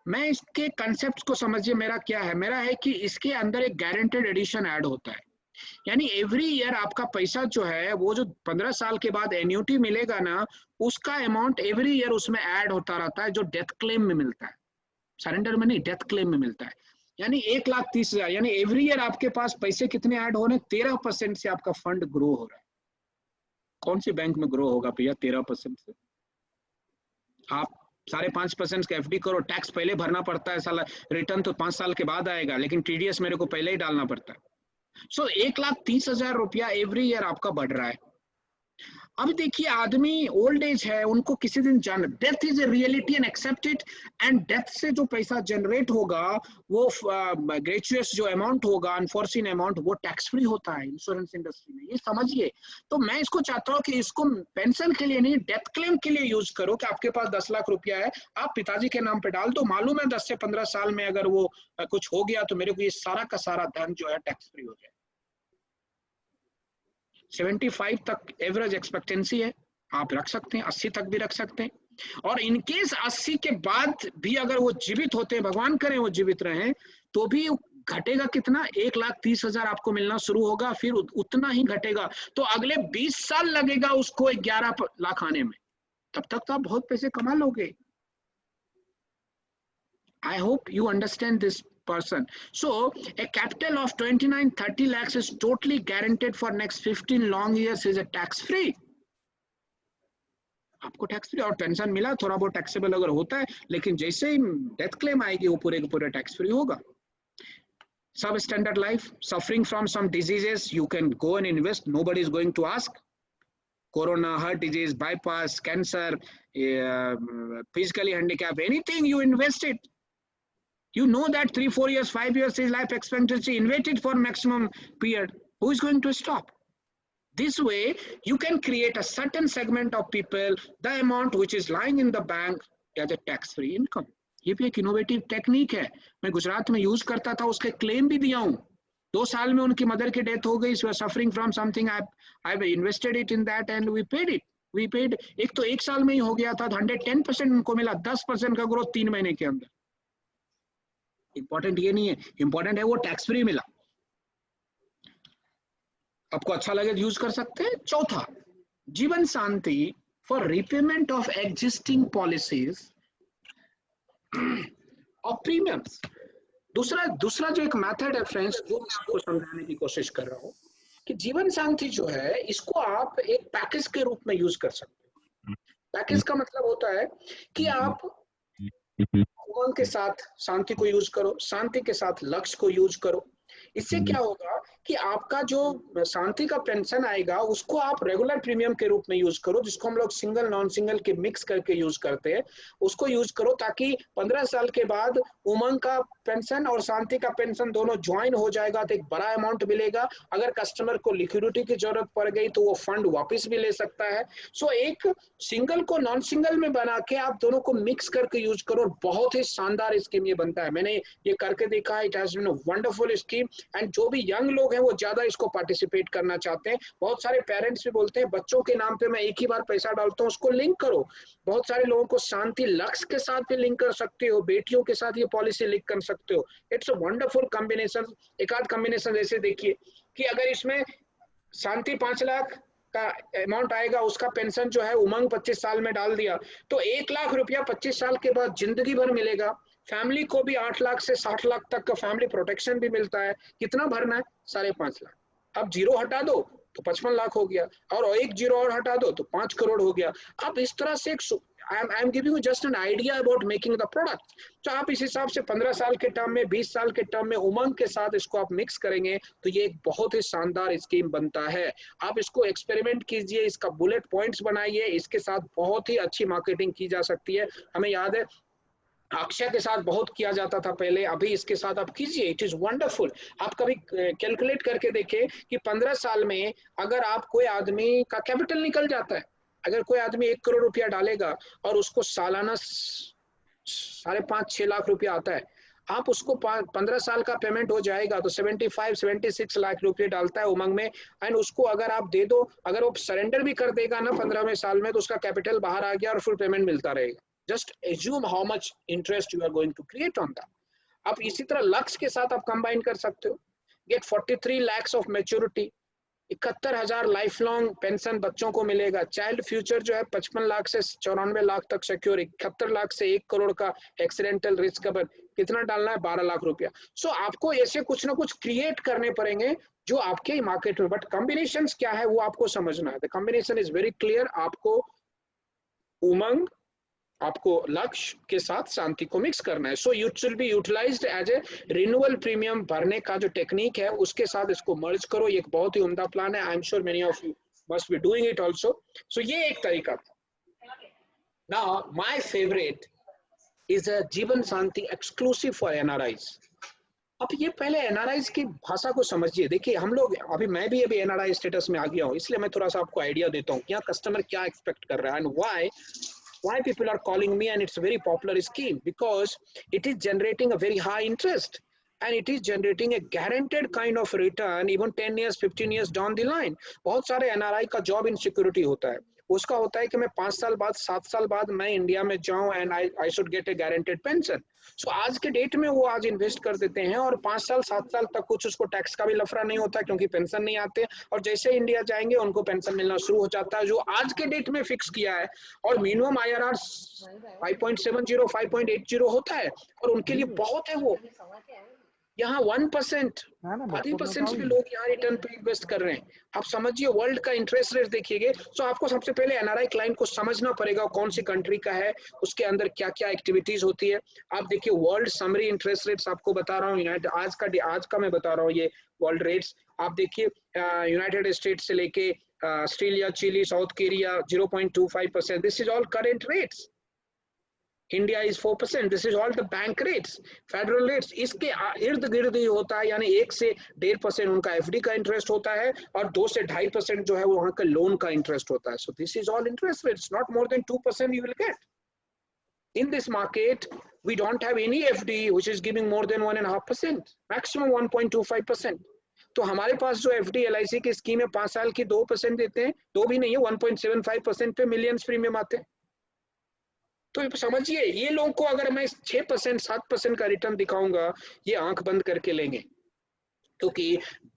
मैं इसके कंसेप्ट को समझिए, मेरा क्या है, मेरा है कि इसके अंदर एक गारंटेड एडिशन ऐड होता है। यानी एवरी ईयर आपका पैसा जो है, वो जो 15 साल के बाद एन्यूटी मिलेगा ना, उसका अमाउंट एवरी ईयर उसमें ऐड होता रहता है, जो डेथ क्लेम में मिलता है, सरेंडर में नहीं, डेथ क्लेम में मिलता है। यानी 1,30,000, यानी एवरी ईयर आपके पास पैसे कितने ऐड हो रहे हैं? 13% से आपका फंड ग्रो हो रहा है। कौन सी बैंक में ग्रो होगा भैया 13% से? आप 5.5% का एफडी करो, टैक्स पहले भरना पड़ता है, साला रिटर्न तो 5 साल के बाद आएगा, लेकिन टीडीएस मेरे को पहले ही डालना पड़ता है। सो 1,30,000 रुपया एवरी ईयर आपका बढ़ रहा है। अब देखिए आदमी ओल्ड एज है, उनको किसी दिन जान, death is a reality and accept it, and death से जो पैसा जनरेट होगा वो ग्रेचुअस जो अमाउंट होगा, अनफोर्सिन अमाउंट, वो टैक्स फ्री होता है इंश्योरेंस इंडस्ट्री में, ये समझिए। तो मैं इसको चाहता हूँ कि इसको पेंशन के लिए नहीं, डेथ क्लेम के लिए यूज करो, कि आपके पास 10 लाख रुपया है, आप पिताजी के नाम पे डाल दो, मालूम है 10 से 15 साल में अगर वो कुछ हो गया तो मेरे को ये सारा का सारा धन जो है टैक्स फ्री हो जाए। 75 तक एवरेज एक्सपेक्टेंसी है, आप रख सकते हैं, 80 तक भी रख सकते हैं, और इनकेस 80 के बाद भी अगर वो जीवित होते हैं, भगवान करे वो जीवित रहे, तो भी घटेगा कितना, 1,30,000 आपको मिलना शुरू होगा, फिर उतना ही घटेगा, तो अगले 20 साल लगेगा उसको 11 लाख आने में, तब तक तो आप बहुत पैसे कमा लोगे। I hope you understand this person. So a capital of 29-30 lakhs is totally guaranteed for next 15 long years, is a tax free. आपको टैक्स फ्री और पेंशन मिला, थोड़ा बहुत टैक्सेबल अगर होता है, लेकिन जैसे ही डेथ क्लेम आएगी वो पूरे के पूरे टैक्स फ्री होगा। सब standard life, suffering from some diseases, you can go and invest, nobody is going to ask. Corona, heart disease, bypass, cancer, physically handicap, anything you invest it. You know that 3, 4 years, 5 years is life expectancy, invest it for maximum period. Who is going to stop? This way, you can create a certain segment of people, the amount which is lying in the bank as a tax-free income. ये भी एक innovative technique है, मैं गुजरात में use करता था, उसके claim भी दिया हूँ। 2 साल में उनकी मदर की डेथ हो गई, suffering from something, I invested it in that and we paid it, we paid. एक तो 1 साल में ही हो गया था, 110% उनको मिला, 10% का ग्रोथ 3 महीने के अंदर। इंपॉर्टेंट ये नहीं है, इंपॉर्टेंट है वो टैक्स फ्री मिला। आपको अच्छा लगे तो यूज कर सकते हैं। चौथा, Jeevan Shanti for repayment of existing policies of premiums. दूसरा जो एक मेथड है फ्रेंड्स, जो मैं आपको समझाने की कोशिश कर रहा हूँ, कि जीवन शांति जो है इसको आप एक पैकेज के रूप में यूज कर सकते हैं। पैकेज का मतलब होता है कि आप उमंग के साथ शांति को यूज करो, शांति के साथ लक्ष्य को यूज करो। इससे क्या होगा कि आपका जो शांति का पेंशन आएगा उसको आप रेगुलर प्रीमियम के रूप में यूज करो, जिसको हम लोग सिंगल नॉन सिंगल के मिक्स करके यूज करते हैं, उसको यूज करो, ताकि 15 साल के बाद उमंग का पेंशन और शांति का पेंशन दोनों ज्वाइन हो जाएगा, तो एक बड़ा अमाउंट मिलेगा। अगर कस्टमर को लिक्विडिटी की जरूरत पड़ गई तो वो फंड वापस भी ले सकता है। सो एक सिंगल को नॉन सिंगल में बना के आप दोनों को मिक्स करके यूज करो, बहुत ही शानदार स्कीम ये बनता है। मैंने ये करके देखा है, it has been a wonderful scheme, and जो भी यंग लोग हैं वो ज्यादा इसको पार्टिसिपेट करना चाहते हैं। बहुत सारे पेरेंट्स भी बोलते हैं बच्चों के नाम पे मैं एक ही बार पैसा डालता हूँ, उसको लिंक करो। बहुत सारे लोगों को शांति लक्ष्य के साथ भी लिंक कर सकते हो, बेटियों के साथ ये पॉलिसी लिंक कर सकते हो। It's a wonderful combination. एक आध कॉम्बिनेशन जैसे देखिए कि अगर इसमें शांति 5 लाख का अमाउंट आएगा, उसका पेंशन जो है उमंग 25 साल में डाल दिया, तो 1 लाख रुपया 25 साल के बाद जिंदगी भर मिलेगा। फैमिली को भी 8 लाख से 60 लाख तक का फैमिली प्रोटेक्शन भी मिलता है। कितना भरना है? 5.5 लाख। अब जीरो हटा दो तो 55 लाख हो गया, और एक जीरो और हटा दो तो 5 करोड़ हो गया। अब इस तरह से I am giving you just an idea about making the product. तो आप इस हिसाब से 15 साल के टर्म में, 20 साल के टर्म में उमंग के साथ इसको आप मिक्स करेंगे तो ये एक बहुत ही शानदार स्कीम बनता है। आप इसको एक्सपेरिमेंट कीजिए, इसका बुलेट पॉइंट्स बनाइए, इसके साथ बहुत ही अच्छी मार्केटिंग की जा सकती है। हमें याद है अक्षय के साथ बहुत किया जाता था पहले, अभी इसके साथ आप कीजिए, इट इज वंडरफुल। आप कभी कैलकुलेट करके देखें कि 15 साल में अगर आप कोई आदमी का कैपिटल निकल जाता है, अगर कोई आदमी 1 करोड़ रुपया डालेगा और उसको सालाना 5.5-6 लाख रुपया आता है, आप उसको 15 साल का पेमेंट हो जाएगा तो 75-76 लाख रुपये डालता है उमंग में, एंड उसको अगर आप दे दो, अगर वो सरेंडर भी कर देगा ना 15वें साल में, तो उसका कैपिटल बाहर आ गया और फुल पेमेंट मिलता रहेगा। Just assume how much interest you are going to create on that. आप इसी तरह लक्ष्य के साथ आप कंबाइन कर सकते हो। Get 43 lakhs of maturity, 71,000 life long pension बच्चों को मिलेगा। चाइल्ड फ्यूचर जो है 55 लाख से 94 लाख तक सिक्योर, 71 लाख से 1 करोड़ का एक्सीडेंटल रिस्क कवर। कितना डालना है? 12 लाख रुपया। सो आपको ऐसे कुछ ना कुछ क्रिएट करने पड़ेंगे जो आपके मार्केट में, बट कॉम्बिनेशन क्या है वो आपको समझना है। The combination is very clear. आपको उमंग, आपको लक्ष्य के साथ शांति को मिक्स करना है। So it will be utilised as a renewal premium भरने का जो टेक्निक है उसके साथ इसको मर्ज करो। ये एक बहुत ही उम्दा प्लान है। I am sure many of you must be doing it also. So ये एक तरीका था. Now my favorite is a जीवन शांति exclusive for NRIs. अब ये पहले एनआरआईज की भाषा को समझिए. देखिए हम लोग मैं भी अभी एनआरआई स्टेटस में आ गया हूँ, इसलिए मैं थोड़ा सा आपको आइडिया देता हूँ क्या कस्टमर क्या एक्सपेक्ट कर रहा है, and why people are calling me, and it's a very popular scheme because it is generating a very high interest and it is generating a guaranteed kind of return even 10 years 15 years down the line. बहुत सारे NRI का job insecurity होता है, उसका होता है कि मैं 5 साल बाद 7 साल बाद मैं इंडिया में जाऊं and I should get a guaranteed pension. So आज के डेट में वो आज इन्वेस्ट कर देते हैं और 5 साल 7 साल तक कुछ उसको टैक्स का भी लफड़ा नहीं होता क्योंकि पेंशन नहीं आते, और जैसे इंडिया जाएंगे उनको पेंशन मिलना शुरू हो जाता है जो आज के डेट में फिक्स किया है. और मिनिमम IRR 5.70 5.80 होता है और उनके लिए बहुत है. वो यहाँ 1% 30% भी लोग यहाँ रिटर्न पे इन्वेस्ट कर रहे हैं. आप समझिए वर्ल्ड का इंटरेस्ट रेट देखिएगा. सो आपको सबसे पहले एनआरआई क्लाइंट को समझना पड़ेगा कौन सी कंट्री का है, उसके अंदर क्या क्या एक्टिविटीज होती है. आप देखिए वर्ल्ड समरी इंटरेस्ट रेट्स आपको बता रहा हूँ, यूनाइटेड आज का मैं बता रहा हूँ ये वर्ल्ड रेट्स. आप देखिए यूनाइटेड स्टेट्स से लेके Australia, Chile, South Korea 0.25%. This is all current rates. India is 4%. This is all the bank rates, federal rates. इसके इर्द गिर्द ही होता है, यानी 1 से 1.5% उनका FD का इंटरेस्ट होता है और 2 से 2.5% जो है वो वहाँ का लोन का इंटरेस्ट होता है. So this is all interest rates, not more than 2% you will get. In this market, we don't have any FD which is giving more than 1.5%, maximum 1.25%. तो हमारे पास जो FD LIC की स्कीम है 5 साल की 2% देते हैं, 2 भी नहीं है 1.75% पे मिलियंस प्रीमियम आते हैं. तो समझिए ये लोगों को अगर मैं 6% 7% का रिटर्न दिखाऊंगा ये आंख बंद करके लेंगे, क्योंकि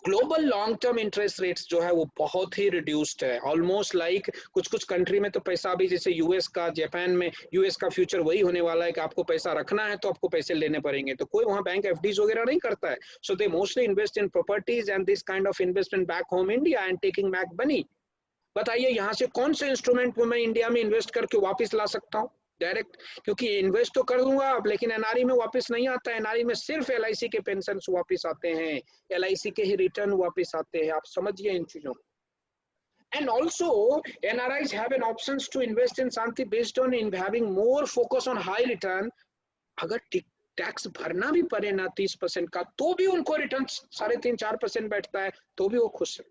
global long term interest rates जो है वो बहुत ही रिड्यूस्ड है. ऑलमोस्ट लाइक कुछ कंट्री में तो पैसा अभी जैसे यूएस का, जापान में यूएस का फ्यूचर वही होने वाला है कि आपको पैसा रखना है तो आपको पैसे लेने पड़ेंगे. तो कोई वहाँ बैंक FDs वगैरह नहीं करता है. So they mostly invest in properties and this kind of investment back home India and taking back money. बताइए यहाँ से कौन से इंस्ट्रूमेंट में मैं इंडिया में इन्वेस्ट करके वापस ला सकता हूँ डायरेक्ट, क्योंकि इन्वेस्ट तो कर दूंगा अब लेकिन एनआरई में वापस नहीं आता है. एनआरई में सिर्फ LIC के पेंशन वापस आते हैं, LIC के ही रिटर्न वापस आते हैं. आप समझिए इन चीजों. And also NRIs have an options to invest in Shanti based on in having more focus on high return. अगर टैक्स भरना भी पड़े ना 30% का तो भी उनको रिटर्न 3.5-4% बैठता है तो भी वो खुश है.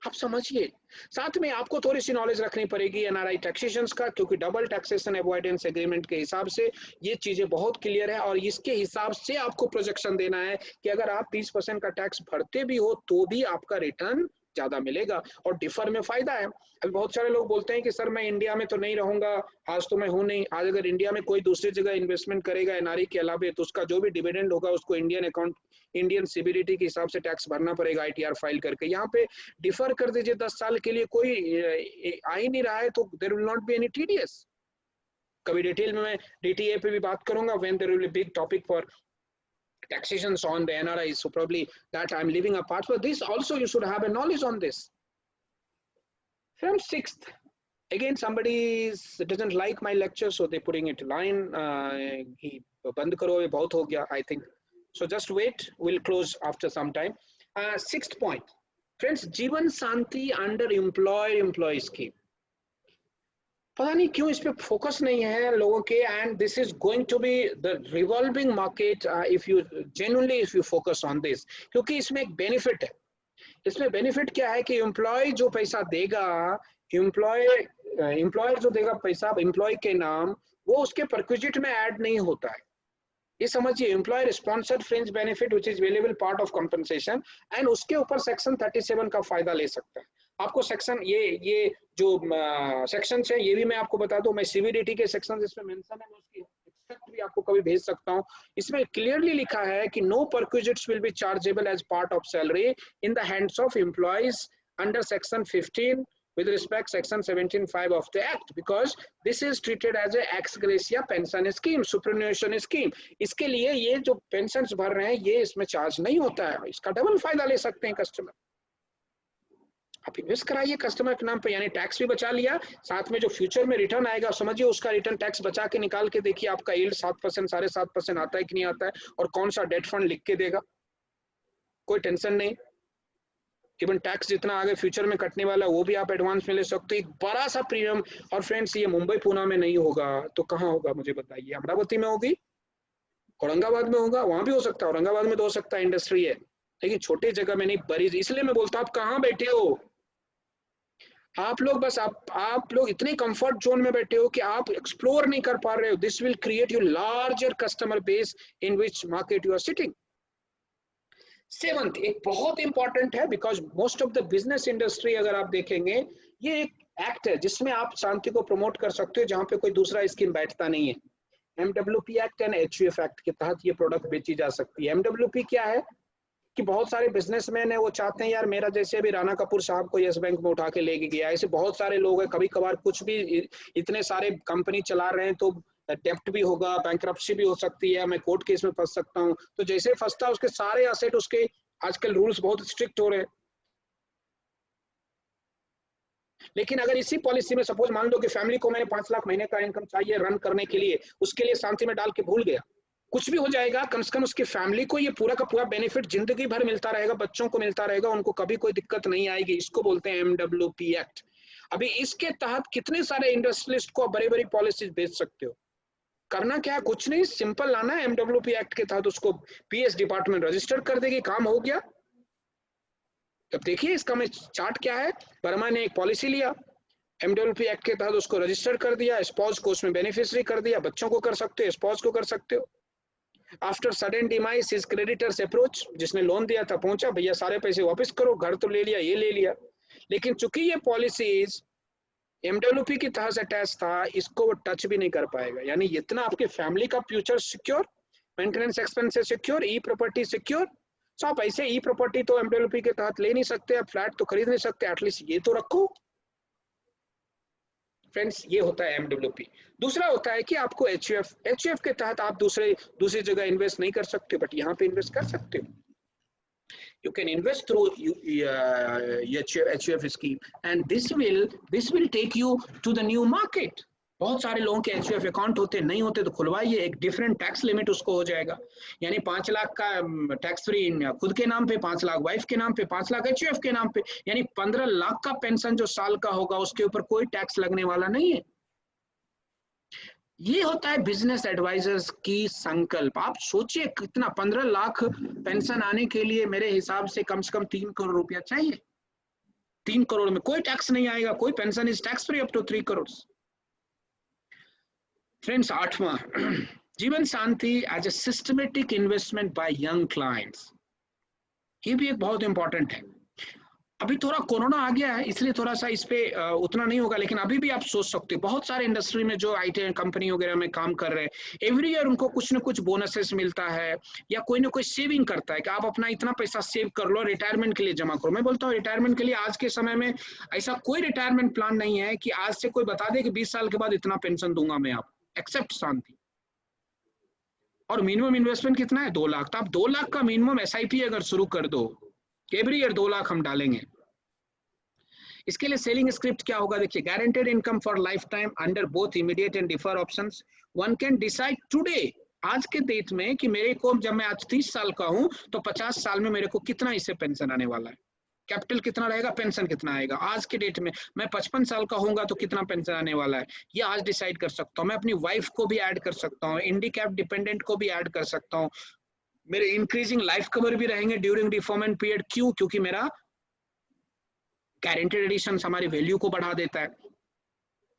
आप समझिए. साथ में आपको थोड़ी सी नॉलेज रखनी पड़ेगी एनआरआई टैक्सेशंस का, क्योंकि डबल टैक्सेशन अवॉइडेंस एग्रीमेंट के हिसाब से ये चीजें बहुत क्लियर है और इसके हिसाब से आपको प्रोजेक्शन देना है कि अगर आप 30% का टैक्स भरते भी हो तो भी आपका रिटर्न ज्यादा मिलेगा और डिफर में फायदा है. अभी बहुत सारे लोग बोलते हैं कि सर मैं इंडिया में तो नहीं रहूंगा, आज तो मैं हूं नहीं. आज अगर इंडिया में कोई दूसरी जगह इन्वेस्टमेंट करेगा एनआरई के अलावा तो उसका जो भी डिविडेंड होगा उसको इंडियन सीबीडीटी के हिसाब से टैक्स भरना पड़ेगा ITR फाइल करके. यहाँ पे डिफर कर दीजिए 10 साल के लिए, कोई आ ही नहीं रहा है तो there will not be any TDS. कभी डिटेल में मैं DTA पे भी बात करूंगा when there will be big topic for taxations on the NRI. So probably that I'm leaving apart. But this also you should have a knowledge on this. From 6th, again somebody doesn't like my lecture, so they're putting it line. He band karo ye bahut ho gaya, I think. So just wait, we'll close after some time. 6th point, friends, Jeevan Shanti under employee scheme. पता नहीं क्यों इस पे focus नहीं है लोगों के. And this is going to be the revolving market if you genuinely if you focus on this, क्योंकि इसमें एक बेनिफिट है. इसमें बेनिफिट क्या है कि एम्प्लॉय जो पैसा देगा, एम्प्लॉयर जो देगा पैसा एम्प्लॉय के नाम, वो उसके परक्विजिट में ऐड नहीं होता है. ये समझिए, employer sponsored fringe benefit which is variable part of compensation, and उसके ऊपर सेक्शन 37 का फायदा ले सकता है. आपको सेक्शन ये जो सेक्शन है ये भी मैं आपको बता दूं, मैं CBDT के सेक्शन जिसमें मेंशन है मैं उसकी एक्सेप्ट भी आपको कभी भेज सकता हूं. इसमें क्लियरली लिखा है कि no perquisites will be chargeable as part of salary in the hands of employees under section 15 with respect section 17(5) of the act, because this is treated as a ex gratia pension scheme, superannuation scheme. इसके लिए ये जो pensions भर रहे हैं ये इसमें charge नहीं होता है, इसका डबल फायदा ले सकते हैं कस्टमर. आप इन्वेस्ट कराइए कस्टमर के नाम पे, यानी टैक्स भी बचा लिया, साथ में जो फ्यूचर में रिटर्न आएगा समझिए उसका रिटर्न टैक्स बचा के निकाल के देखिए आपका यील्ड 7% 7.5% आता है कि नहीं आता है, और कौन सा डेट फंड लिख के देगा, कोई टेंशन नहीं. इवन टैक्स जितना आगे फ्यूचर में कटने वाला है वो भी आप एडवांस में ले सकते हो, एक बड़ा सा प्रीमियम। और फ्रेंड्स ये मुंबई पूना में नहीं होगा तो कहाँ होगा मुझे बताइए? अमरावती में होगी, औरंगाबाद में होगा, वहां भी हो सकता है, औरंगाबाद में तो हो सकता है, इंडस्ट्री है, लेकिन छोटी जगह में नहीं, बड़ी। इसलिए मैं बोलता हूँ आप कहाँ बैठे हो, आप लोग बस आप लोग इतने कंफर्ट जोन में बैठे हो कि आप एक्सप्लोर नहीं कर पा रहे हो। This will create your larger customer base in which market you are sitting. Seventh एक बहुत इंपॉर्टेंट है, because most of the business industry अगर आप देखेंगे, ये एक एक्ट है जिसमें आप शांति को प्रमोट कर सकते हो, जहां पे कोई दूसरा स्कीम बैठता नहीं है। एमडब्ल्यूपी एक्ट एंड एचयूएफ एक्ट के तहत ये प्रोडक्ट बेची जा सकती है। एमडब्ल्यूपी क्या है कि बहुत सारे बिजनेसमैन है, वो चाहते हैं यार मेरा जैसे अभी राणा कपूर साहब को यस बैंक में उठा के लेके गया, ऐसे बहुत सारे लोग हैं, कभी कभार कुछ भी इतने सारे कंपनी चला रहे हैं तो डेप्ट भी होगा, बैंकरप्सी भी हो सकती है, मैं कोर्ट केस में फंस सकता हूँ, तो जैसे फंसता है उसके सारे असेट उसके, आजकल रूल्स बहुत स्ट्रिक्ट हो रहे हैं। लेकिन अगर इसी पॉलिसी में सपोज मान लो कि फैमिली को मैंने 5 लाख महीने का इनकम चाहिए रन करने के लिए, उसके लिए शांति में डाल के भूल गया, कुछ भी हो जाएगा, कम से कम उसकी फैमिली को ये पूरा का पूरा बेनिफिट जिंदगी भर मिलता रहेगा, बच्चों को मिलता रहेगा, उनको कभी कोई दिक्कत नहीं आएगी। इसको बोलते हैं एमडब्ल्यूपी एक्ट। अभी इसके तहत कितने सारे इंडस्ट्रियलिस्ट को बड़ी बड़ी पॉलिसीज बेच सकते हो। करना क्या है, कुछ नहीं, सिंपल लाना है एमडब्ल्यूपी एक्ट के तहत, उसको पीएस डिपार्टमेंट रजिस्टर कर देगी, काम हो गया। तब देखिए इसका में चार्ट क्या है, वर्मा ने एक पॉलिसी लिया, एमडब्ल्यूपी एक्ट के तहत उसको रजिस्टर कर दिया, स्पाउस को उसमें बेनिफिशियरी कर दिया, बच्चों को कर सकते हो, स्पाउस को कर सकते हो। After sudden demise his creditors approach, जिसने लोन दिया था पहुंचा, भैया सारे पैसे वापस करो, घर तो ले लिया, ये ले लिया। लेकिन चूंकि ये पॉलिसीज एमडब्ल्यूपी की तहत से अटैच था, इसको वो टच भी नहीं कर पाएगा। यानी इतना आपके फैमिली का future secure, maintenance expenses secure, ई प्रॉपर्टी सिक्योर। सो आप ऐसे ई प्रॉपर्टी तो एमडब्ल्यूपी के तहत ले नहीं सकते, आप फ्लैट तो खरीद नहीं सकते, एटलीस्ट ये तो रखो। फ्रेंड्स ये होता है एमडब्ल्यूपी। दूसरा होता है कि आपको एचयूएफ के तहत आप दूसरी जगह इन्वेस्ट नहीं कर सकते, बट यहाँ पे इन्वेस्ट कर सकते हो। You can invest through HUF scheme, and this will take you to the new market. बहुत सारे लोगों के HUF अकाउंट होते नहीं होते तो खुलवाइए, एक डिफरेंट टैक्स लिमिट उसको हो जाएगा। यानी 5 लाख का टैक्स फ्री खुद के नाम पे, 5 लाख वाइफ के नाम पे, 5 लाख HUF के नाम पे, यानी 15 लाख का पेंशन जो साल का होगा उसके ऊपर कोई टैक्स लगने वाला नहीं है। ये होता है बिजनेस एडवाइजर्स की संकल्प। आप सोचिए कितना, 15 लाख पेंशन आने के लिए मेरे हिसाब से कम 3 करोड़ रुपया चाहिए। 3 करोड़ में कोई टैक्स नहीं आएगा, कोई pension is tax free up to 3 crore. Friends 8वां, Jeevan Shanti as a systematic investment by young clients. ये भी एक बहुत इंपॉर्टेंट है। अभी थोड़ा कोरोना आ गया है इसलिए थोड़ा सा इस पे उतना नहीं होगा, लेकिन अभी भी आप सोच सकते हो बहुत सारे इंडस्ट्री में जो आईटी कंपनी वगैरह में काम कर रहे हैं, एवरी ईयर उनको कुछ ना कुछ बोनसेस मिलता है या कोई ना कोई सेविंग करता है कि आप अपना इतना पैसा सेव कर लो, रिटायरमेंट के लिए जमा करो। मैं बोलता हूँ रिटायरमेंट के लिए आज के समय में ऐसा कोई रिटायरमेंट प्लान नहीं है कि आज से कोई बता दे कि 20 साल के बाद इतना पेंशन दूंगा मैं, आप एक्सेप्ट शांति। और मिनिमम इन्वेस्टमेंट कितना है? 2 लाख। तो आप 2 लाख का मिनिमम SIP अगर शुरू कर दो, एवरी ईयर 2 लाख हम डालेंगे। इसके लिए सेलिंग स्क्रिप्ट क्या होगा देखिए, guaranteed income for life time under both immediate and differ options. One can decide today, आज के डेट में, कि मेरे को जब मैं आज 30 साल का हूं तो 50 साल में मेरे को कितना इससे पेंशन आने वाला है, कैपिटल कितना रहेगा, पेंशन कितना आएगा। आज के डेट में मैं 55 साल का होऊंगा तो कितना पेंशन आने वाला है, ये आज डिसाइड कर सकता हूँ। मैं अपनी वाइफ को भी ऐड कर सकता हूँ, इंडिकैप डिपेंडेंट को भी ऐड कर सकता हूँ। मेरे इंक्रीजिंग लाइफ कवर भी रहेंगे ड्यूरिंग डिफॉर्मेंट पीरियड। क्यों? क्योंकि मेरा गारंटेड एडिशन हमारी वैल्यू को बढ़ा देता है।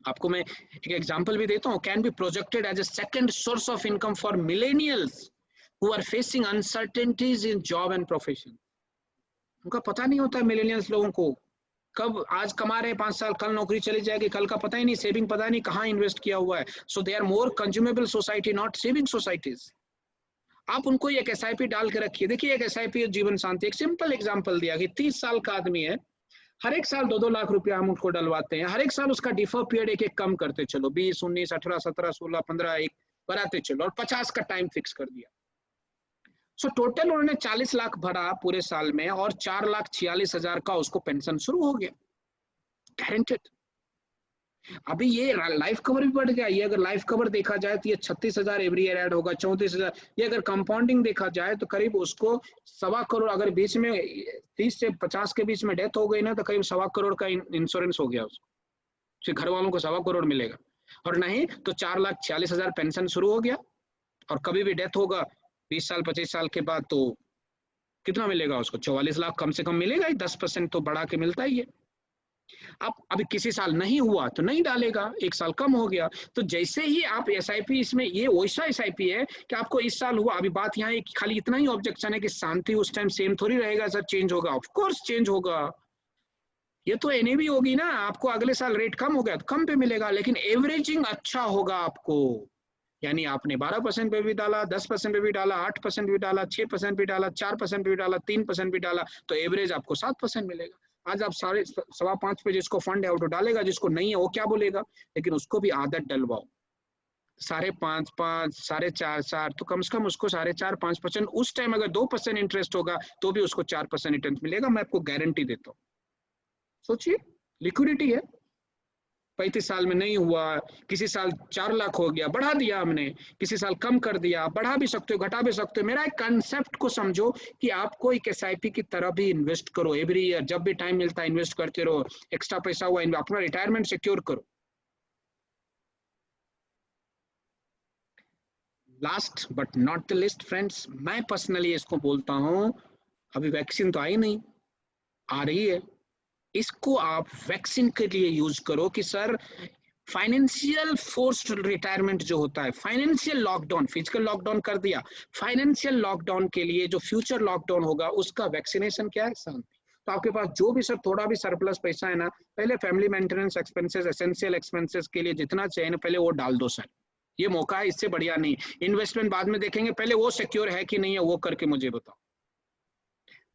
आपको मैं एक एग्जांपल भी देता हूँ, can be projected as a second source of income for millennials who are facing uncertainties in job and profession. उनका पता नहीं होता है मिलेनियल्स लोगों को, कब आज कमा रहे हैं 5 साल, कल नौकरी चली जाएगी, कल का पता ही नहीं, सेविंग पता नहीं कहाँ इन्वेस्ट किया हुआ है। So they are more consumable society, not saving societies. आप उनको एक SIP डाल के रखिए। देखिए एक SIP जीवन शांति, एक सिंपल एग्जांपल दिया कि 30 साल का आदमी है, हर एक साल 2-2 लाख रुपया हम उसको डलवाते हैं, हर एक साल उसका डिफर पीरियड एक कम करते चलो, 20, 19, 18, 17, 16, 15 एक बढ़ाते चलो, और 50 का टाइम फिक्स कर दिया। सो टोटल उन्होंने 40 लाख भरा पूरे साल में, और 4,46,000 का उसको पेंशन शुरू हो गया, गारंटेड। अभी ये लाइफ कवर भी बढ़ गया। ये अगर लाइफ कवर देखा जाए तो ये 36,000 एवरी ईयर ऐड होगा, 34,000। ये अगर कंपाउंडिंग देखा जाए तो करीब उसको 1.25 करोड़, अगर बीच में 30 से 50 के बीच में डेथ हो गई ना, तो करीब 1.25 करोड़ का इंश्योरेंस हो गया उसको, फिर घर वालों को 1.25 करोड़ मिलेगा। और नहीं तो 4,46,000 पेंशन शुरू हो गया। और कभी भी डेथ होगा 20 साल 25 साल के बाद तो कितना मिलेगा उसको? 44 लाख कम से कम मिलेगा ही, 10% तो बढ़ा के मिलता ही है। अब अभी किसी साल नहीं हुआ तो नहीं डालेगा, एक साल कम हो गया तो जैसे ही आप एसआईपी, इसमें ये वैसा एसआईपी है कि आपको इस साल हुआ। अभी बात यहाँ खाली इतना ही ऑब्जेक्शन है कि शांति उस टाइम सेम थोड़ी रहेगा सर, चेंज होगा, ऑफ कोर्स चेंज होगा। ये तो एनएवी होगी ना, आपको अगले साल रेट कम हो गया तो कम पे मिलेगा, लेकिन एवरेजिंग अच्छा होगा आपको। यानी आपने 12% पे भी डाला, 10% पे भी डाला, 8% भी डाला, 6% भी डाला, 4% भी डाला, 3% भी डाला, तो एवरेज आपको 7% मिलेगा। आज आप 5.5 पे जिसको फंड है वो तो डालेगा, जिसको नहीं है वो क्या बोलेगा, लेकिन उसको भी आदत डलवाओ। 5.5 5 4.5 तो कम से कम उसको 4.5 5%, उस टाइम अगर 2% इंटरेस्ट होगा तो भी उसको 4% रिटर्न मिलेगा, मैं आपको गारंटी देता हूँ। सोचिए, लिक्विडिटी है। 35 साल में नहीं हुआ, किसी साल 4 लाख हो गया, बढ़ा दिया हमने, किसी साल कम कर दिया, बढ़ा भी सकते हो घटा भी सकते हो। मेरा एक कंसेप्ट को समझो कि आपको एक एसआईपी की तरह भी इन्वेस्ट करो एवरी ईयर, जब भी टाइम मिलता है इन्वेस्ट करते रहो, एक्स्ट्रा पैसा हुआ अपना रिटायरमेंट सिक्योर करो। Last but not the list friends, मैं पर्सनली इसको बोलता हूं, अभी वैक्सीन तो आई नहीं, आ रही है, इसको आप वैक्सीन के लिए यूज करो कि सर फाइनेंशियल फोर्स्ड रिटायरमेंट जो होता है, फाइनेंशियल लॉकडाउन, फिजिकल लॉकडाउन कर दिया, फाइनेंशियल लॉकडाउन के लिए जो फ्यूचर लॉकडाउन होगा उसका वैक्सीनेशन क्या है? शांति। तो आपके पास जो भी सर थोड़ा भी सरप्लस पैसा है ना, पहले family maintenance expenses, essential expenses के लिए जितना चाहिए ना, पहले वो डाल दो सर। ये मौका है, इससे बढ़िया नहीं। इन्वेस्टमेंट बाद में देखेंगे, पहले वो सिक्योर है कि नहीं है वो करके मुझे बताओ।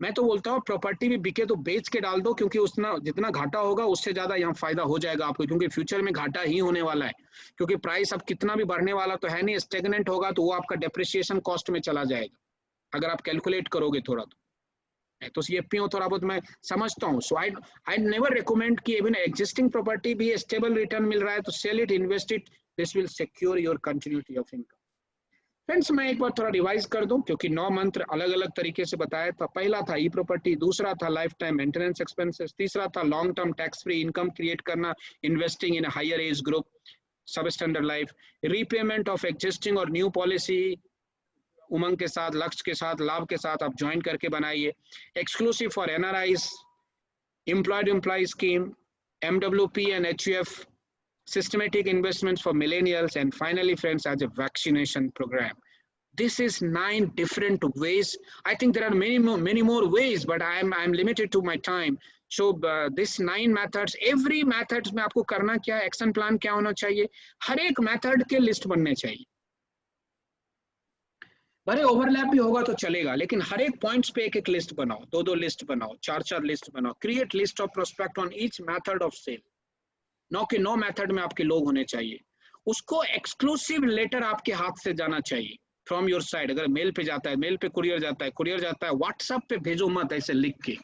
मैं तो बोलता हूँ प्रॉपर्टी भी बिके तो बेच के डाल दो, क्योंकि उसना जितना घाटा होगा उससे ज्यादा यहाँ फायदा हो जाएगा आपको, क्योंकि फ्यूचर में घाटा ही होने वाला है। क्योंकि प्राइस अब कितना भी बढ़ने वाला तो है नहीं, स्टेगनेंट होगा तो वो आपका डेप्रिसिएशन कॉस्ट में चला जाएगा, अगर आप कैलकुलेट करोगे थोड़ा तो सीएफपीओ थोड़ा बहुत मैं समझता हूँ। सो आई नेवर रिकमेंड कि इवन एग्जिस्टिंग प्रॉपर्टी भी स्टेबल रिटर्न मिल रहा है तो sell it, invest it, this will secure your continuity of income. Friends, मैं एक बार थोड़ा रिवाइज कर दूं, क्योंकि 9 मंत्र अलग अलग तरीके से बताया था। पहला था ई प्रॉपर्टी, दूसरा था लाइफ टाइम मेंटेनेंस एक्सपेंसेस, तीसरा था long term tax free income create करना, investing in higher age group, सब standard life, repayment of existing और न्यू पॉलिसी, उमंग के साथ, लक्ष्य के साथ, लाभ के साथ आप ज्वाइन करके बनाइए, exclusive for NRIs, employed employ scheme, MWP and HUF, systematic investments for millennials, and finally friends, as a vaccination program. This is 9 different ways. I think there are many more ways, but I'm limited to my time. So this 9 methods, every methods में आपको करना क्या है, action plan क्या होना चाहिए, हर एक method के लिस्ट बनने चाहिए। भले ओवरलैप भी होगा तो चलेगा, लेकिन हर एक पॉइंट्स पे एक एक लिस्ट बनाओ, 2 लिस्ट बनाओ, 4 लिस्ट बनाओ, create list of prospect on each method of sale. 9 method में आपके लोग होने चाहिए। उसको एक्सक्लूसिव लेटर आपके हाथ से जाना चाहिए फ्रॉम योर साइड। अगर मेल पे जाता है, मेल पे कुरियर जाता है, कुरियर जाता है, व्हाट्सएप पे भेजो मत ऐसे लिख के।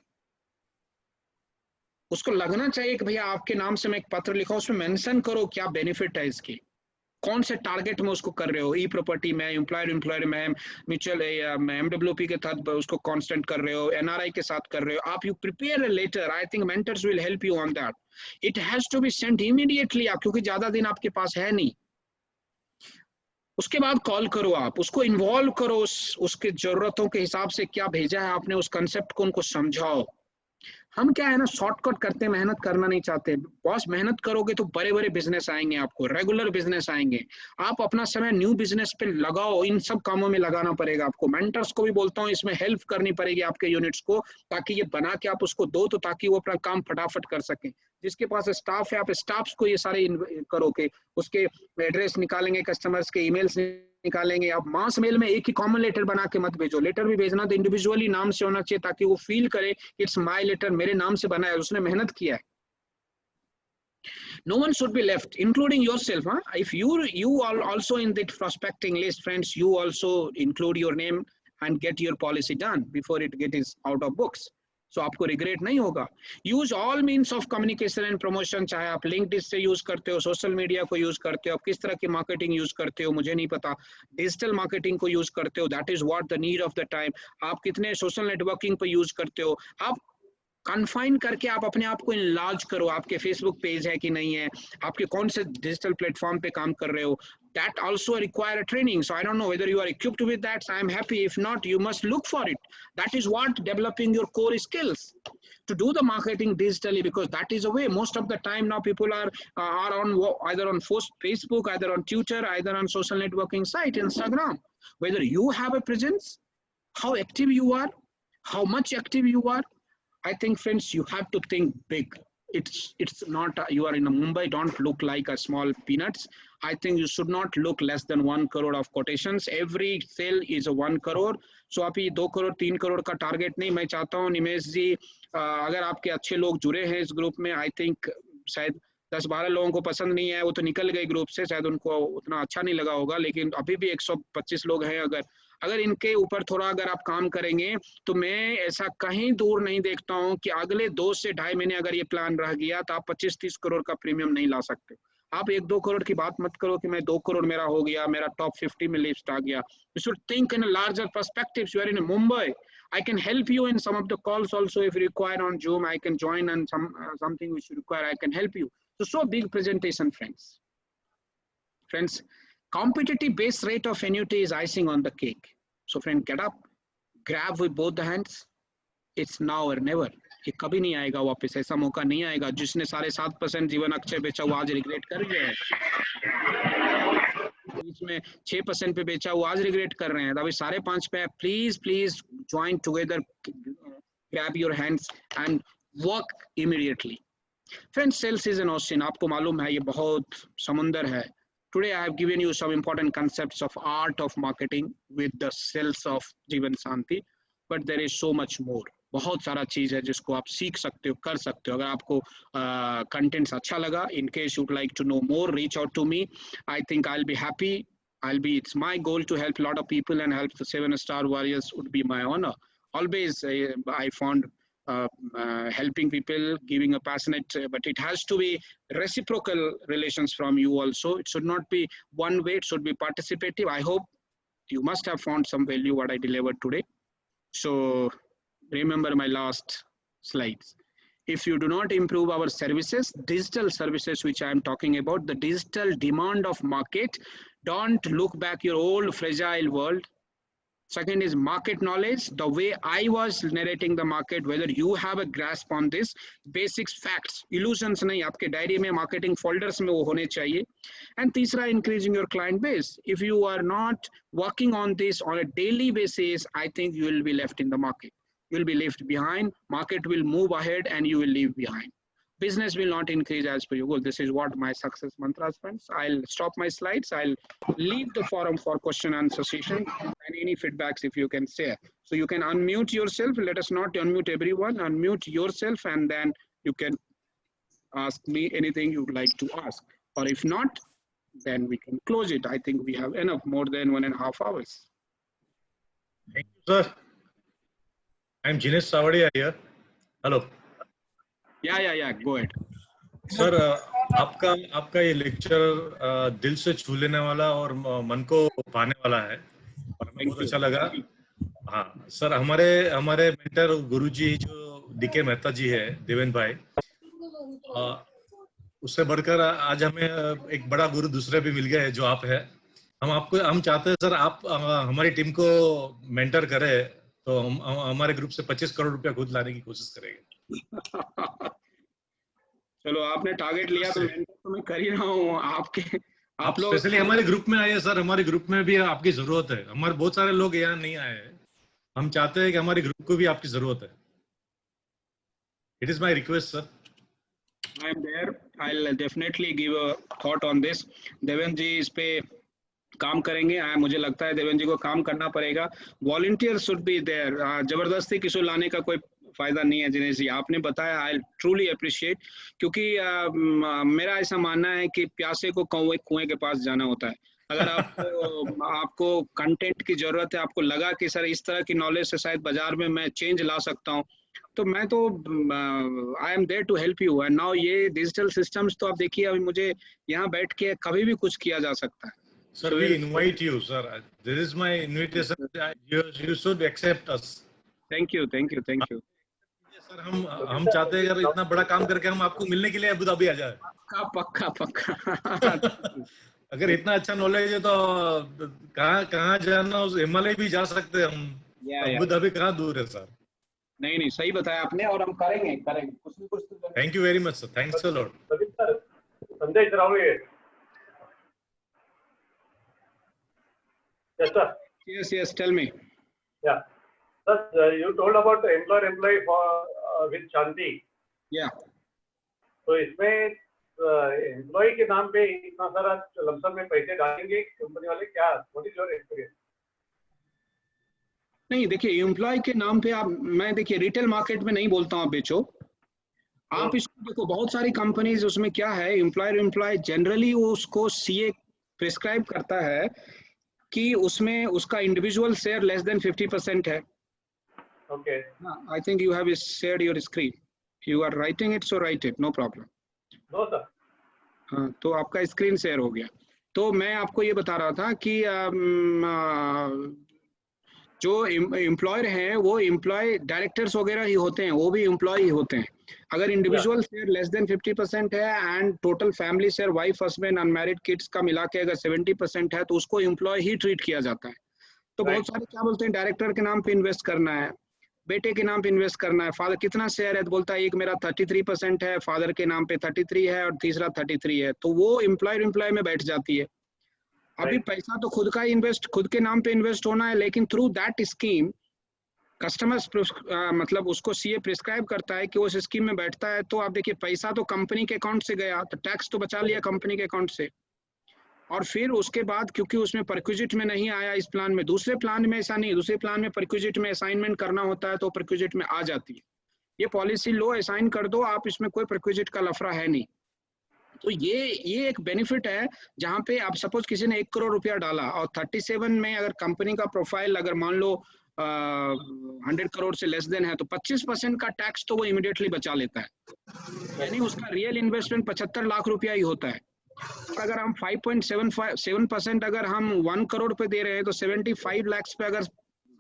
उसको लगना चाहिए कि भैया आपके नाम से मैं एक पत्र लिखा, उसमें मेंशन करो क्या बेनिफिट है इसकी, कौन से टारगेट में उसको कर रहे हो, ई प्रॉपर्टी में, एम्प्लॉयर में, म्यूचुअल एमडब्ल्यूपी के साथ उसको कांस्टेंट कर रहे हो, एनआरआई के साथ कर रहे हो आप, you prepare a letter. I think mentors will help you on that. It has to be sent immediately आप, क्योंकि ज्यादा दिन आपके पास है नहीं। उसके बाद कॉल करो, आप उसको इन्वॉल्व करो, उसके जरूरतों के हिसाब से क्या भेजा है आपने, उस कंसेप्ट को उनको समझाओ। हम क्या है ना, शॉर्टकट करते, मेहनत करना नहीं चाहते। बॉस मेहनत करोगे तो बड़े बड़े बिजनेस आएंगे, आपको रेगुलर बिजनेस आएंगे। आप अपना समय न्यू बिजनेस पे लगाओ, इन सब कामों में लगाना पड़ेगा आपको। मेंटर्स को भी बोलता हूँ इसमें हेल्प करनी पड़ेगी आपके यूनिट्स को, ताकि ये बना के आप उसको दो, तो ताकि वो अपना काम फटाफट कर सके। जिसके पास स्टाफ है, आप स्टाफ्स को ये सारे करो के उसके एड्रेस निकालेंगे, कस्टमर्स के ईमेल्स निकालेंगे। आप मास मेल में एक ही कॉमन लेटर बना के मत भेजो, लेटर भी भेजना तो इंडिविजुअली नाम से होना चाहिए, ताकि वो फील करे इट्स माय लेटर, मेरे नाम से बना है, उसने मेहनत किया है। No one should be left, including yourself. If you are also in that prospecting list, friends, you also include your name and get your policy done before it gets out of books. सो आपको regret नहीं होगा। Use all means of communication and promotion, चाहे आप LinkedIn से use करते हो, social media को use करते हो, आप किस तरह की मार्केटिंग यूज करते हो मुझे नहीं पता, डिजिटल मार्केटिंग को यूज करते हो, that is what the need of the time. आप कितने सोशल नेटवर्किंग पर यूज करते हो, आप कन्फाइन करके आप अपने आप को इनलार्ज करो, आपके फेसबुक पेज है कि नहीं है, आपके कौन से डिजिटल प्लेटफॉर्म पे काम कर रहे हो, that also require a training. So I don't know whether you are equipped with that, so I'm happy. If not, you must look for it. That is what developing your core skills to do the marketing digitally, because that is a way. Most of the time now people are on either on Facebook, either on Twitter, either on social networking site, Instagram. Whether you have a presence, how active you are, how much active you are, I think, friends, you have to think big. It's not you are in a Mumbai, don't look like a small peanuts. I think you should not look less than 1 crore of quotations. Every sale is a 1 crore. So आप ये 2 करोड़ 3 करोड़ का target नहीं, मैं चाहता हूँ निमेश जी, अगर आपके अच्छे लोग जुड़े हैं इस ग्रुप में, आई थिंक शायद 10-12 लोगों को पसंद नहीं है, वो तो निकल गए ग्रुप से, शायद उनको उतना अच्छा नहीं लगा होगा, लेकिन अभी भी 125 लोग हैं। अगर इनके ऊपर थोड़ा अगर आप काम करेंगे तो मैं ऐसा कहीं दूर नहीं देखता हूं कि अगले 2 से 2.5 महीने अगर ये प्लान रह गया तो आप 25-30 करोड़ का प्रीमियम नहीं ला सकते। आप 1-2 करोड़ की बात मत करो कि मैं 2 करोड़ मेरा हो गया, मेरा टॉप 50 में लिस्ट आ गया। You should think in a larger perspective. You are in Mumbai, I can help you in some of the calls also if required on Zoom. I can join and something which you require, I can help you. So big presentation, friends. Friends, competitive base rate of annuity is icing on the cake. So friend, get up, grab with both the hands. It's now or never. ये कभी नहीं आएगा वापस, ऐसा मौका नहीं आएगा। जिसने 7.5% जीवन अक्षय बेचा वो आज रिग्रेट कर रहे हैं, बीच में 6% पे बेचा वो आज रिग्रेट कर रहे हैं। अभी 5.5 पे, please join together, grab your hands and work immediately. Friends, sales is an ocean, आपको मालूम है ये बहुत समुंदर है। Today I have given you some important concepts of art of marketing with the sales of Jeevan Shanti, but there is so much more. बहुत सारा चीज है जिसको आप सीख सकते हो, कर सकते हो। अगर आपको कंटेंट्स अच्छा लगा, in case you'd like to know more, reach out to me. I think I'll be happy. It's my goal to help a lot of people, and help the 7-star warriors would be my honor. Always I found helping people, giving a passionate, but it has to be reciprocal relations from you also. It should not be one way, it should be participative. I hope you must have found some value what I delivered today. So remember my last slides. If you do not improve our services, digital services which I am talking about, the digital demand of market, don't look back your old fragile world. Second is market knowledge, the way I was narrating the market, whether you have a grasp on this, basics, facts, illusions नहीं, आपके diary में, marketing folders में वो होने चाहिए. And तीसरा, increasing your client base. If you are not working on this on a daily basis, I think you will be left in the market. You will be left behind, market will move ahead and you will leave behind. Business will not increase as per your goal. This is what my success mantras, friends. I'll stop my slides. I'll leave the forum for question and answer session, and any feedbacks if you can share. So you can unmute yourself. Let us not unmute everyone. Unmute yourself, and then you can ask me anything you'd like to ask. Or if not, then we can close it. I think we have enough, more than 1.5 hours. Thank you, sir. I'm Jinesh Savadia here. Hello. Yeah. Go ahead. Sir, आपका ये lecture दिल से छू लेने वाला और मन को भाने वाला है और हमें बहुत अच्छा लगा। हाँ सर, हमारे मेंटर गुरुजी जो डीके मेहता जी है, देवेन भाई, उससे बढ़कर आज हमें एक बड़ा गुरु दूसरे भी मिल गए हैं जो आप है। हम चाहते हैं सर आप हमारी टीम को मेंटर करें, तो हम हमारे ग्रुप से 25 करोड़ रुपया खुद लाने की कोशिश करेंगे। चलो, आपने टारगेट लिया तो मेंटर तो मैं कर ही रहा हूँ। आप लोग स्पेशली हमारे ग्रुप में आए सर, हमारे ग्रुप में भी आपकी जरूरत है। हमारे बहुत सारे लोग यहाँ नहीं आए हैं, हम चाहते हैं कि हमारे ग्रुप को भी आपकी जरूरत है। It is my request sir. I am there. I'll definitely give a thought on this. Deven ji इस पे काम करेंगे। मुझे लगता है देवेन जी को काम करना पड़ेगा। Volunteer should be there. जबरदस्ती किसी लाने का कोई फायदा नहीं है। दिनेश जी, आपने बताया, आई ट्रूली अप्रिशिएट, क्योंकि मेरा ऐसा मानना है कि प्यासे को कुएं के पास जाना होता है। अगर आपको कंटेंट की जरूरत है, आपको लगा कि सर इस तरह की नॉलेज से शायद बाजार में मैं चेंज ला सकता हूँ, तो मैं तो I am there to help you. And now ये डिजिटल सिस्टम्स तो आप देखिए, अभी मुझे यहाँ बैठ के कभी भी कुछ किया जा सकता है। Sir, we invite you, sir. This is my invitation. You should accept us. Thank you, thank you, thank you. Sir हम चाहते हैं अगर इतना बड़ा काम करके हम आपको मिलने के लिए अबू धाबी आ जाए। पक्का पक्का पक्का। अगर इतना अच्छा नॉलेज है तो कहाँ जाना, उस हिमालय भी जा सकते हैं हम। अबू धाबी कहाँ दूर है सर। नहीं नहीं, सही बताया आपने, और हम करेंगे कुछ न कुछ तो। Thank you very much sir, thanks a lot. Sanjay इधर आओ। Yes, sir. Yes, tell me. Yeah. Sir, you told about the employer-employee with Shanti. Yeah. तो इसमें एम्प्लॉय के नाम पे इतना सारा लमसम में पैसे डालेंगे कंपनी वाले, क्या? What is your experience? नहीं देखिए, एम्प्लॉय के नाम पे आप, मैं देखिए रिटेल मार्केट में नहीं बोलता हूँ आप बेचो। आप इसको देखो, बहुत सारी कंपनीज उसमें क्या है, एम्प्लॉय जनरली उसको सीए प्रिस्क्राइब करता है कि उसमें उसका इंडिविजुअल शेयर लेस देन 50% है। Okay, I think you have shared your screen. You are writing it, so write it, no problem. No sir. हाँ, तो आपका स्क्रीन शेयर हो गया। तो मैं आपको ये बता रहा था कि जो एम्प्लॉयर हैं वो एम्प्लॉय डायरेक्टर्स वगैरह ही होते हैं, वो भी एम्प्लॉय ही होते हैं। अगर इंडिविजुअल शेयर लेस देन 50% है and total family share wife husband unmarried kids का मिला के अगर 70% है, तो उसको एम्प्लॉय ही ट्रीट किया जाता है। तो बहुत सारे क्या बोलते हैं, डायरेक्टर के नाम पे इन्वेस्ट करना है, बेटे के नाम पे इन्वेस्ट करना है, फादर कितना शेयर है, तो बोलता है एक मेरा 33% है, फादर के नाम पे 33 है और तीसरा 33 है, तो वो एम्प्लॉय में बैठ जाती है। अभी पैसा तो खुद का इन्वेस्ट, खुद के नाम पे इन्वेस्ट होना है, लेकिन थ्रू दैट स्कीम कस्टमर्स मतलब उसको सीए प्रिस्क्राइब करता है कि उस स्कीम में बैठता है। तो आप देखिए, पैसा तो कंपनी के अकाउंट से गया, तो टैक्स तो बचा लिया कंपनी के अकाउंट से, और फिर उसके बाद क्योंकि उसमें परक्विजिट में नहीं आया इस प्लान में, दूसरे प्लान में ऐसा नहीं, दूसरे प्लान में परक्विजिट में असाइनमेंट करना होता है, तो परक्विजिट में आ जाती है। ये पॉलिसी लो, असाइन कर दो आप, इसमें कोई परक्विजिट का लफड़ा है नहीं। तो ये एक बेनिफिट है, जहाँ पे आप सपोज किसी ने 1 करोड़ रुपया डाला और 37 में अगर कंपनी का प्रोफाइल अगर मान लो 100 करोड़ से लेस देन है, तो 25% का टैक्स तो वो इमीडिएटली बचा लेता है, यानी उसका रियल इन्वेस्टमेंट 75 लाख रुपया ही होता है। और अगर हम 5.7% अगर हम 1 करोड़ पे दे रहे हैं, तो 75 लाख पे अगर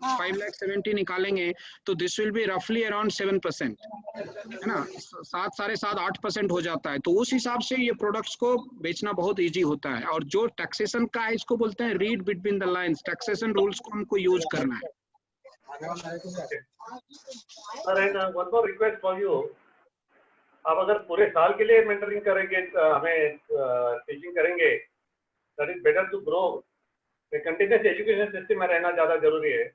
5,70,000 निकालेंगे, तो दिस विल बी रफली अराउंड 7%, है ना, 7.5-8% हो जाता है। तो उस हिसाब से ये प्रोडक्ट्स को बेचना बहुत इजी होता है। और जो टैक्सेशन का है, इसको बोलते हैं read between the lines, taxation rules को हमको यूज करना है। Sir, and one more request for you, आप अगर पूरे साल के लिए मेंटरिंग करेंगे, हमें टीचिंग करेंगे, that is better to grow. Continuous education system में रहना ज्यादा जरूरी है।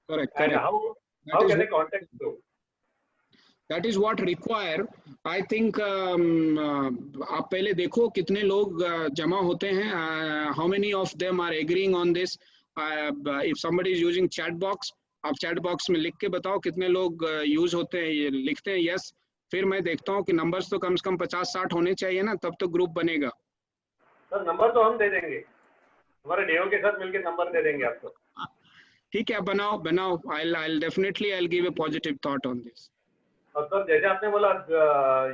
Correct. And how can I contact you? That is what require. I think आप पहले देखो कितने लोग जमा होते हैं, how many of them are agreeing on this. If somebody is using chat box, आप chat box में लिख के बताओ कितने लोग यूज होते हैं, ये लिखते हैं यस, फिर मैं देखता हूँ कि नंबर्स तो कम से कम 50-60 होने चाहिए ना, तब तो ग्रुप बनेगा। सर, नंबर तो हम दे देंगे, हमारे डीओ के साथ मिलकर नंबर दे देंगे आपको। ठीक है, बनाओ। I'll definitely give a positive thought on this. और सर, जैसे आपने बोला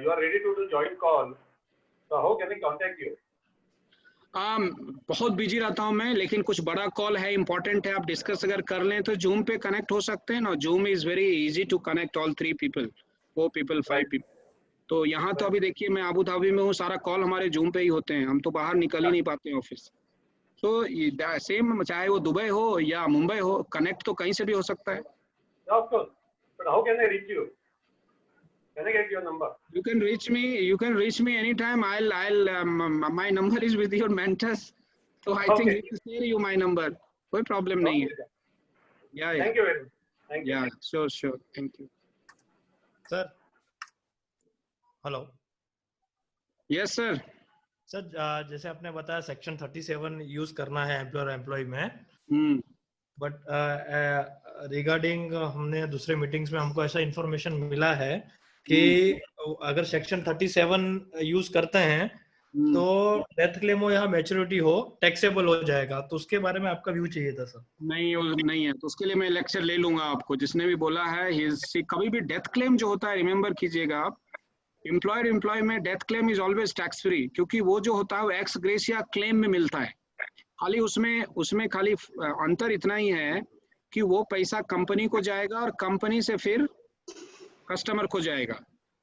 you are ready to do joint call, so how can I contact you? बहुत बिजी रहता हूं मैं, लेकिन कुछ बड़ा कॉल है, इंपॉर्टेंट है, आप डिस्कस अगर कर लें तो जूम पे कनेक्ट हो सकते हैं ना। Zoom is very easy to connect all 3 people, 4 people, 5 people. तो यहाँ तो अभी देखिए मैं अबू धाबी में हूँ, सारा कॉल हमारे जूम पे ही होते हैं, हम तो बाहर निकल ही नहीं पाते हैं ऑफिस। तो सेम चाहे वो दुबई हो या मुंबई हो, कनेक्ट तो कहीं से भी हो सकता है। Of course, but how can I reach you? Can I get your number? You can reach me anytime. My number is with your mentors, so I think he will share you my number. कोई problem नहीं है। Yeah. Thank you very much. Thank you. Yeah, sure. Thank you. Sir, hello. Yes sir. Sir, जैसे आपने बताया section 37 use करना है employer employ में, but regarding हमने दूसरे मीटिंग्स में हमको ऐसा इंफॉर्मेशन मिला है कि अगर सेक्शन 37 यूज करते हैं तो डेथ क्लेम हो या मैच्योरिटी हो, टैक्सेबल हो जाएगा, तो उसके बारे में आपका व्यू चाहिए था सर। नहीं, वो नहीं है, तो उसके लिए मैं लेक्चर ले लूंगा आपको। जिसने भी बोला है कभी भी डेथ क्लेम जो होता है, रिमेम्बर कीजिएगा आप, एम्प्लॉयर एम्प्लॉय में death claim is always tax free, क्योंकि वो जो होता है वो एक्स ग्रेशिया क्लेम में मिलता है। खाली उसमें खाली अंतर इतना ही है कि वो पैसा कंपनी को जाएगा और कंपनी से फिर कस्टमर को जाएगा।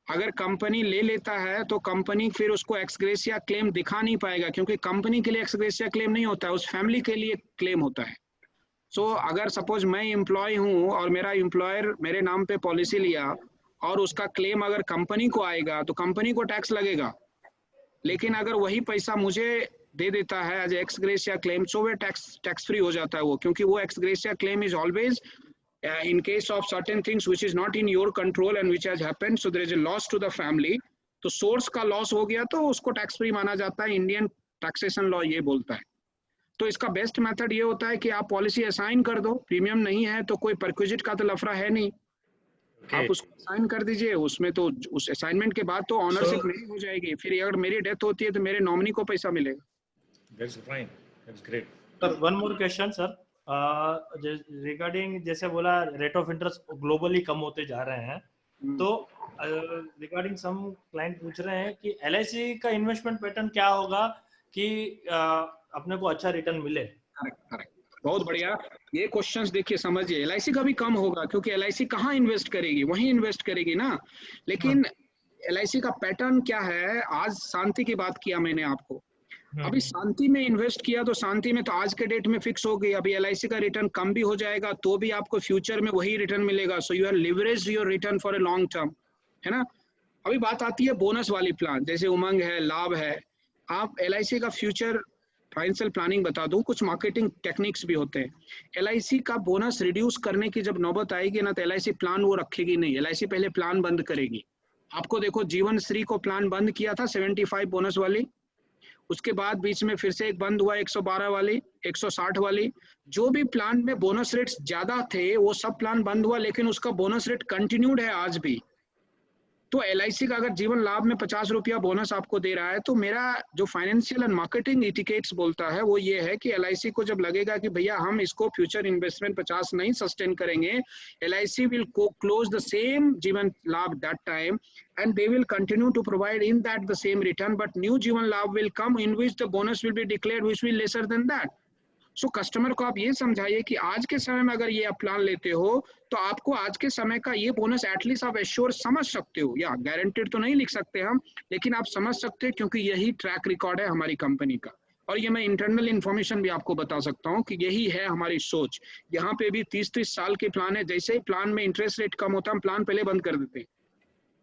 अगर कंपनी ले लेता है तो कंपनी फिर उसको एक्सग्रेशिया क्लेम दिखा नहीं पाएगा, क्योंकि कंपनी के लिए एक्सग्रेशिया क्लेम नहीं होता है, उस फैमिली के लिए क्लेम होता है। सो अगर सपोज मैं एम्प्लॉय हूँ और मेरा एम्प्लॉयर मेरे नाम पे पॉलिसी लिया और उसका क्लेम अगर कंपनी को आएगा तो कंपनी को टैक्स लगेगा, लेकिन अगर वही पैसा मुझे दे देता है एज एक्स ग्रेशिया क्लेम, सो वो टैक्स फ्री हो जाता है वो, क्योंकि वो x gratia claim is always in case of certain things which is not in your control and which has happened, so there is a loss to the family, तो source का loss हो गया तो उसको टैक्स फ्री माना जाता है। Indian taxation law ये बोलता है। तो इसका बेस्ट मेथड ये होता है कि आप पॉलिसी असाइन कर दो, प्रीमियम नहीं है तो कोई परक्विजिट का तो लफड़ा है नहीं, आप उसको असाइन कर दीजिए। उसमें तो उस असाइनमेंट के बाद तो ऑनरशिप नहीं हो जाएगी, फिर अगर मेरी डेथ होती है तो मेरे नॉमिनी को पैसा मिलेगा। That's fine. That's great. Sir one more question sir, regarding जैसे बोला रेट ऑफ इंटरेस्ट ग्लोबली कम होते जा रहे हैं, तो रिगार्डिंग सम क्लाइंट पूछ रहे हैं कि LIC का इन्वेस्टमेंट पैटर्न क्या होगा कि अपने को अच्छा रिटर्न मिले। करेक्ट, बहुत बढ़िया। ये क्वेश्चंस देखिए समझिए, LIC का भी कम होगा क्योंकि LIC कहाँ इन्वेस्ट करेगी, वहीं इन्वेस्ट करेगी ना। लेकिन LIC का पैटर्न क्या है, आज शांति की बात किया मैंने आपको, अभी शांति में इन्वेस्ट किया तो शांति में तो आज के डेट में फिक्स हो गई। अभी LIC का रिटर्न कम भी हो जाएगा तो भी आपको फ्यूचर में वही रिटर्न मिलेगा। So you are leverage your return for a long term, है ना। अभी बात आती है बोनस वाली प्लान, जैसे उमंग है, लाभ है। आप LIC का फ्यूचर फाइनेंशियल प्लानिंग बता दूं, कुछ मार्केटिंग टेक्निक्स भी होते हैं। LIC का बोनस रिड्यूस करने की जब नौबत आएगी ना तो LIC प्लान वो रखेगी नहीं, LIC पहले प्लान बंद करेगी। आपको देखो जीवन श्री को प्लान बंद किया था 75 बोनस वाली, उसके बाद बीच में फिर से एक बंद हुआ 112 वाली, 160 वाली। जो भी प्लान में बोनस रेट्स ज्यादा थे वो सब प्लान बंद हुआ, लेकिन उसका बोनस रेट कंटिन्यूड है आज भी। तो LIC का अगर जीवन लाभ में 50 रुपया बोनस आपको दे रहा है, तो मेरा जो फाइनेंशियल एंड मार्केटिंग इटिकेट्स बोलता है वो ये है कि LIC को जब लगेगा कि भैया हम इसको फ्यूचर इन्वेस्टमेंट 50 नहीं सस्टेन करेंगे, LIC will close the same जीवन लाभ that time and they will continue to provide in that the same return, but new जीवन लाभ will come in which the bonus will be declared which will lesser than that. So customer को आप ये समझाइए कि आज के समय में अगर ये आप प्लान लेते हो तो आपको आज के समय का ये बोनस एटलीस्ट आप एश्योर समझ सकते हो, या गारंटेड तो नहीं लिख सकते हम, लेकिन आप समझ सकते हो, क्योंकि यही ट्रैक रिकॉर्ड है हमारी कंपनी का। और ये मैं इंटरनल इन्फॉर्मेशन भी आपको बता सकता हूँ कि यही है हमारी सोच। यहाँ पे भी 30-30 साल के प्लान है, जैसे ही प्लान में इंटरेस्ट रेट कम होता है हम प्लान पहले बंद कर देते हैं।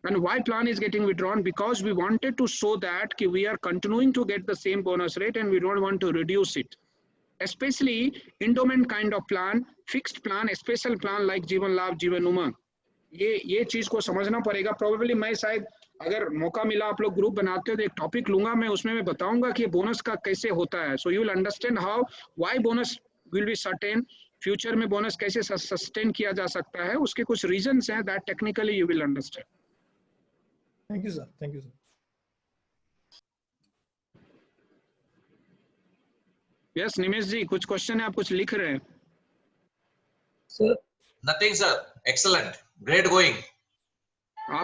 And why plan is getting withdrawn? Because we wanted to show that we are continuing to get the same bonus rate and we don't want to reduce it. Especially endowment kind of plan, fixed plan, special plan like जीवन लाभ, जीवन उमंग, ये चीज को समझना पड़ेगा। Probably मैं शायद अगर मौका मिला आप लोग ग्रुप बनाते हो तो एक टॉपिक लूंगा मैं, उसमें मैं बताऊंगा कि बोनस का कैसे होता है। So you will understand how why bonus will be certain, future में बोनस कैसे सस्टेन किया जा सकता है, उसके कुछ रीजंस हैं, that technically you will understand. Thank you sir, thank you sir. Yes Nimesh ji, कुछ क्वेश्चन है, आप कुछ लिख रहे हैं? Sir nothing sir, excellent, great going.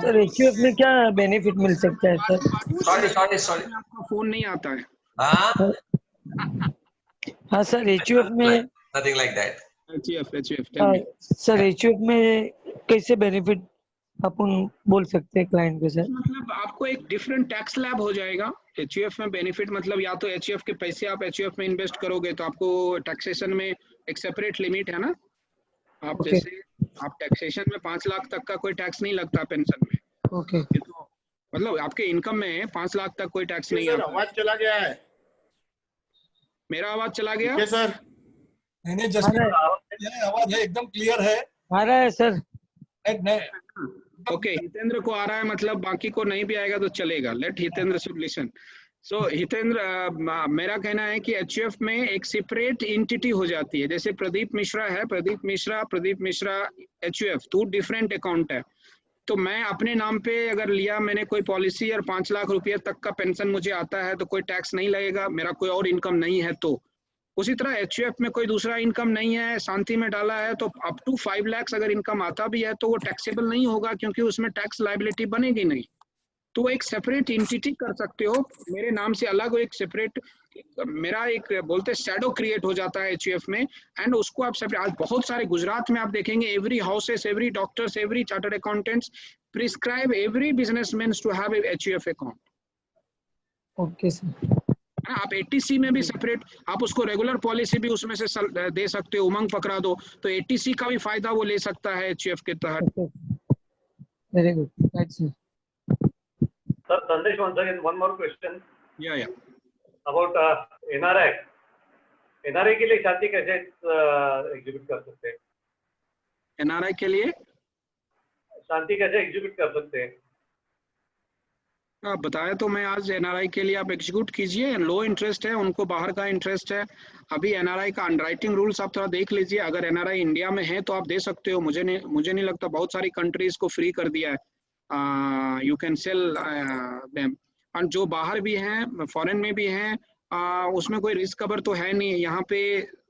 Sir HUF में क्या बेनिफिट मिल सकता है सर? सॉरी आपका फोन नहीं आता है। हाँ सर, HUF में nothing like that. HUF sir HUF में कैसे बेनिफिट अपन बोल सकते हैं क्लाइंट को सर? मतलब आपको एक डिफरेंट टैक्स लैब हो जाएगा। HUF में बेनिफिट मतलब या तो HUF के पैसे आप HUF में इन्वेस्ट करोगे तो आपको टैक्सेशन में एक सेपरेट लिमिट है ना। आप जैसे आप टैक्सेशन में 5 लाख तक का कोई टैक्स नहीं लगता पेंशन में। ओके, तो मतलब आपके इनकम में 5 लाख तक कोई टैक्स नहीं आता। आवाज चला गया है, मेरा आवाज चला गया? Okay sir. नहीं जसमीत आवाज है, एकदम क्लियर है, आ रहा है सर। ओके, हितेंद्र को आ रहा है, मतलब बाकी को नहीं भी आएगा तो चलेगा। Let Hitendra should listen. So Hitendra, मेरा कहना है कि HUF में एक सेपरेट एंटिटी हो जाती है। जैसे प्रदीप मिश्रा है, Pradeep Mishra HUF, 2 different account है। तो मैं अपने नाम पे अगर लिया मैंने कोई पॉलिसी और 5 लाख रुपए तक का पेंशन मुझे आता है तो कोई टैक्स नहीं लगेगा, मेरा कोई और इनकम नहीं है तो। उसी तरह एचयूएफ में कोई दूसरा इनकम नहीं है, शांति में डाला है तो अप टू 5 लाख अगर इनकम आता भी है तो वो टैक्सेबल नहीं होगा, क्योंकि उसमें टैक्स लायबिलिटी बनेगी नहीं। तो वो एक सेपरेट एंटिटी कर सकते हो, मेरे नाम से अलग एक सेपरेट मेरा एक बोलते शैडो क्रिएट हो जाता है एचयूएफ में, एंड उसको आप सेपरेट। आज बहुत सारे गुजरात में आप देखेंगे every houses, every doctors, every chartered accountants prescribe every businessman to have HUF account. Okay sir. आप एटीसी में भी सेपरेट, आप उसको रेगुलर पॉलिसी भी उसमें से दे सकते हो, उमंग पकड़ा दो तो एटीसी का भी फायदा वो ले सकता है एचयूएफ के तहत। Very good, right sir. Sir, Sandesh, once again, one more question. या About NRI. NRI के लिए शादी कैसे एग्जीक्यूट कर सकते हैं? एनआरआई के लिए शांति कैसे एग्जीक्यूट कर सकते हैं? आप बताया तो मैं आज एनआरआई के लिए आप एग्जीक्यूट कीजिए, लो इंटरेस्ट है, उनको बाहर का इंटरेस्ट है। अभी एनआरआई का अंडरराइटिंग रूल्स आप थोड़ा देख लीजिए, अगर एनआरआई इंडिया में है तो आप दे सकते हो, मुझे नहीं लगता, बहुत सारी कंट्रीज को फ्री कर दिया है, यू कैन सेल देम। और जो बाहर भी हैं, फॉरेन में भी हैं, उसमें कोई रिस्क कवर तो है नहीं, यहाँ पे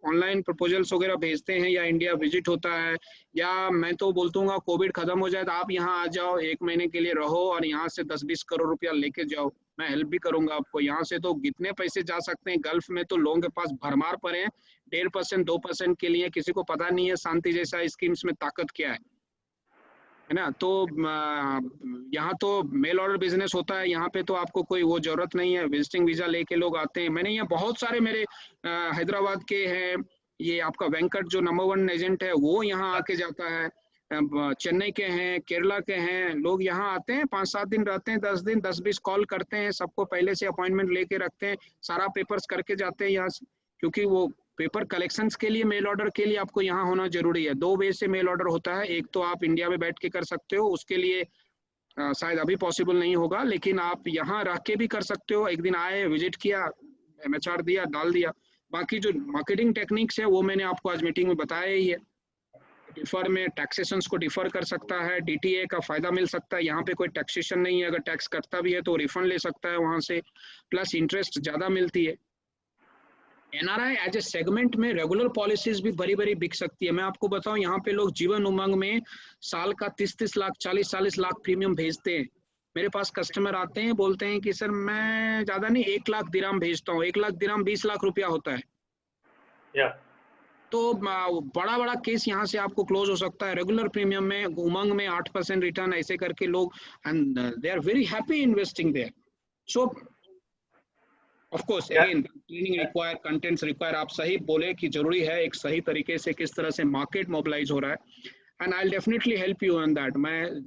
ऑनलाइन प्रपोजल्स वगैरह भेजते हैं या इंडिया विजिट होता है, या मैं तो बोलूँगा कोविड खत्म हो जाए तो आप यहाँ आ जाओ, 1 महीने के लिए रहो और यहाँ से 10-20 करोड़ रुपया लेके जाओ, मैं हेल्प भी करूंगा आपको। यहाँ से तो कितने पैसे जा सकते हैं, गल्फ में तो लोगों के पास भरमार पड़े हैं 1.5% 2% के लिए, किसी को पता नहीं है शांति जैसा स्कीम्स में ताकत क्या है ना। तो यहाँ तो मेल ऑर्डर बिजनेस होता है, यहाँ पे तो आपको कोई वो जरूरत नहीं है, विजिटिंग वीजा लेके लोग आते हैं। मैंने यहाँ बहुत सारे मेरे हैदराबाद के हैं, ये आपका वेंकट जो नंबर 1 एजेंट है वो यहाँ आके जाता है, चेन्नई के हैं, केरला के हैं, लोग यहाँ आते हैं 5-7 दिन रहते हैं, 10 दिन 10-20 कॉल करते हैं, सबको पहले से अपॉइंटमेंट लेके रखते हैं, सारा पेपर्स करके जाते हैं यहाँ से, क्योंकि वो पेपर कलेक्शंस के लिए मेल ऑर्डर के लिए आपको यहाँ होना जरूरी है। 2 वे से मेल ऑर्डर होता है, एक तो आप इंडिया में बैठ के कर सकते हो, उसके लिए शायद अभी पॉसिबल नहीं होगा, लेकिन आप यहाँ रह के भी कर सकते हो। एक दिन आए, विजिट किया, MHR दिया, डाल दिया। बाकी जो मार्केटिंग टेक्निक्स है वो मैंने आपको आज मीटिंग में बताया ही है। डिफर में टैक्सेशंस को डिफर कर सकता है, DTA का फायदा मिल सकता है, यहाँ पे कोई टैक्सेशन नहीं है, अगर टैक्स करता भी है तो रिफंड ले सकता है वहां से, प्लस इंटरेस्ट ज्यादा मिलती है। NRI एज ए सेगमेंट में रेगुलर पॉलिसीज भी बड़ी बड़ी बिक सकती है। मैं आपको बताऊं, यहाँ पे लोग जीवन उमंग में साल का 30-30 लाख 40-40 लाख प्रीमियम भेजते हैं। मेरे पास कस्टमर आते हैं, बोलते हैं कि सर मैं ज्यादा नहीं 1 लाख दिराम भेजता हूँ, 1 लाख दिराम 20 लाख रुपया होता है। तो बड़ा बड़ा केस यहाँ से आपको क्लोज हो सकता है रेगुलर प्रीमियम में, उमंग में 8% रिटर्न ऐसे करके लोग, and they are very happy investing there. So of course again training require, contents require, आप सही बोले कि जरूरी है एक सही तरीके से किस तरह से मार्केट मोबिलाइज हो रहा है, and I will definitely help you on that. मैं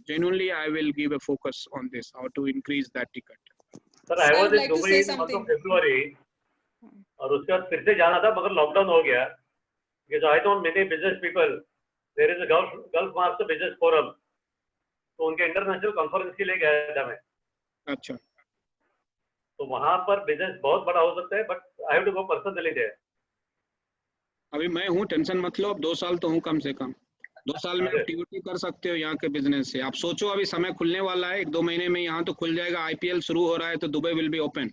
genuinely I will give a focus on this, how to increase that ticket. Sir, I was in Dubai in month of February, और उसके बाद फिर से जाना था मगर लॉकडाउन हो गया, because I know many business people, there is a Gulf Master Business Forum, तो उनके इंटरनेशनल कॉन्फ्रेंस के लिए गया था मैं। अच्छा, तो वहां पर बिजनेस बहुत बड़ा हो सकता है, but I have to go personally there. अभी मैं हूँ, टेंशन मत लो, अब 2 साल तो हूँ कम से कम, 2 साल में एक्टिविटी कर सकते हो यहाँ के बिजनेस से। आप सोचो अभी समय खुलने वाला है, 1-2 महीने में यहाँ तो खुल जाएगा, IPL शुरू हो रहा है तो Dubai will be open,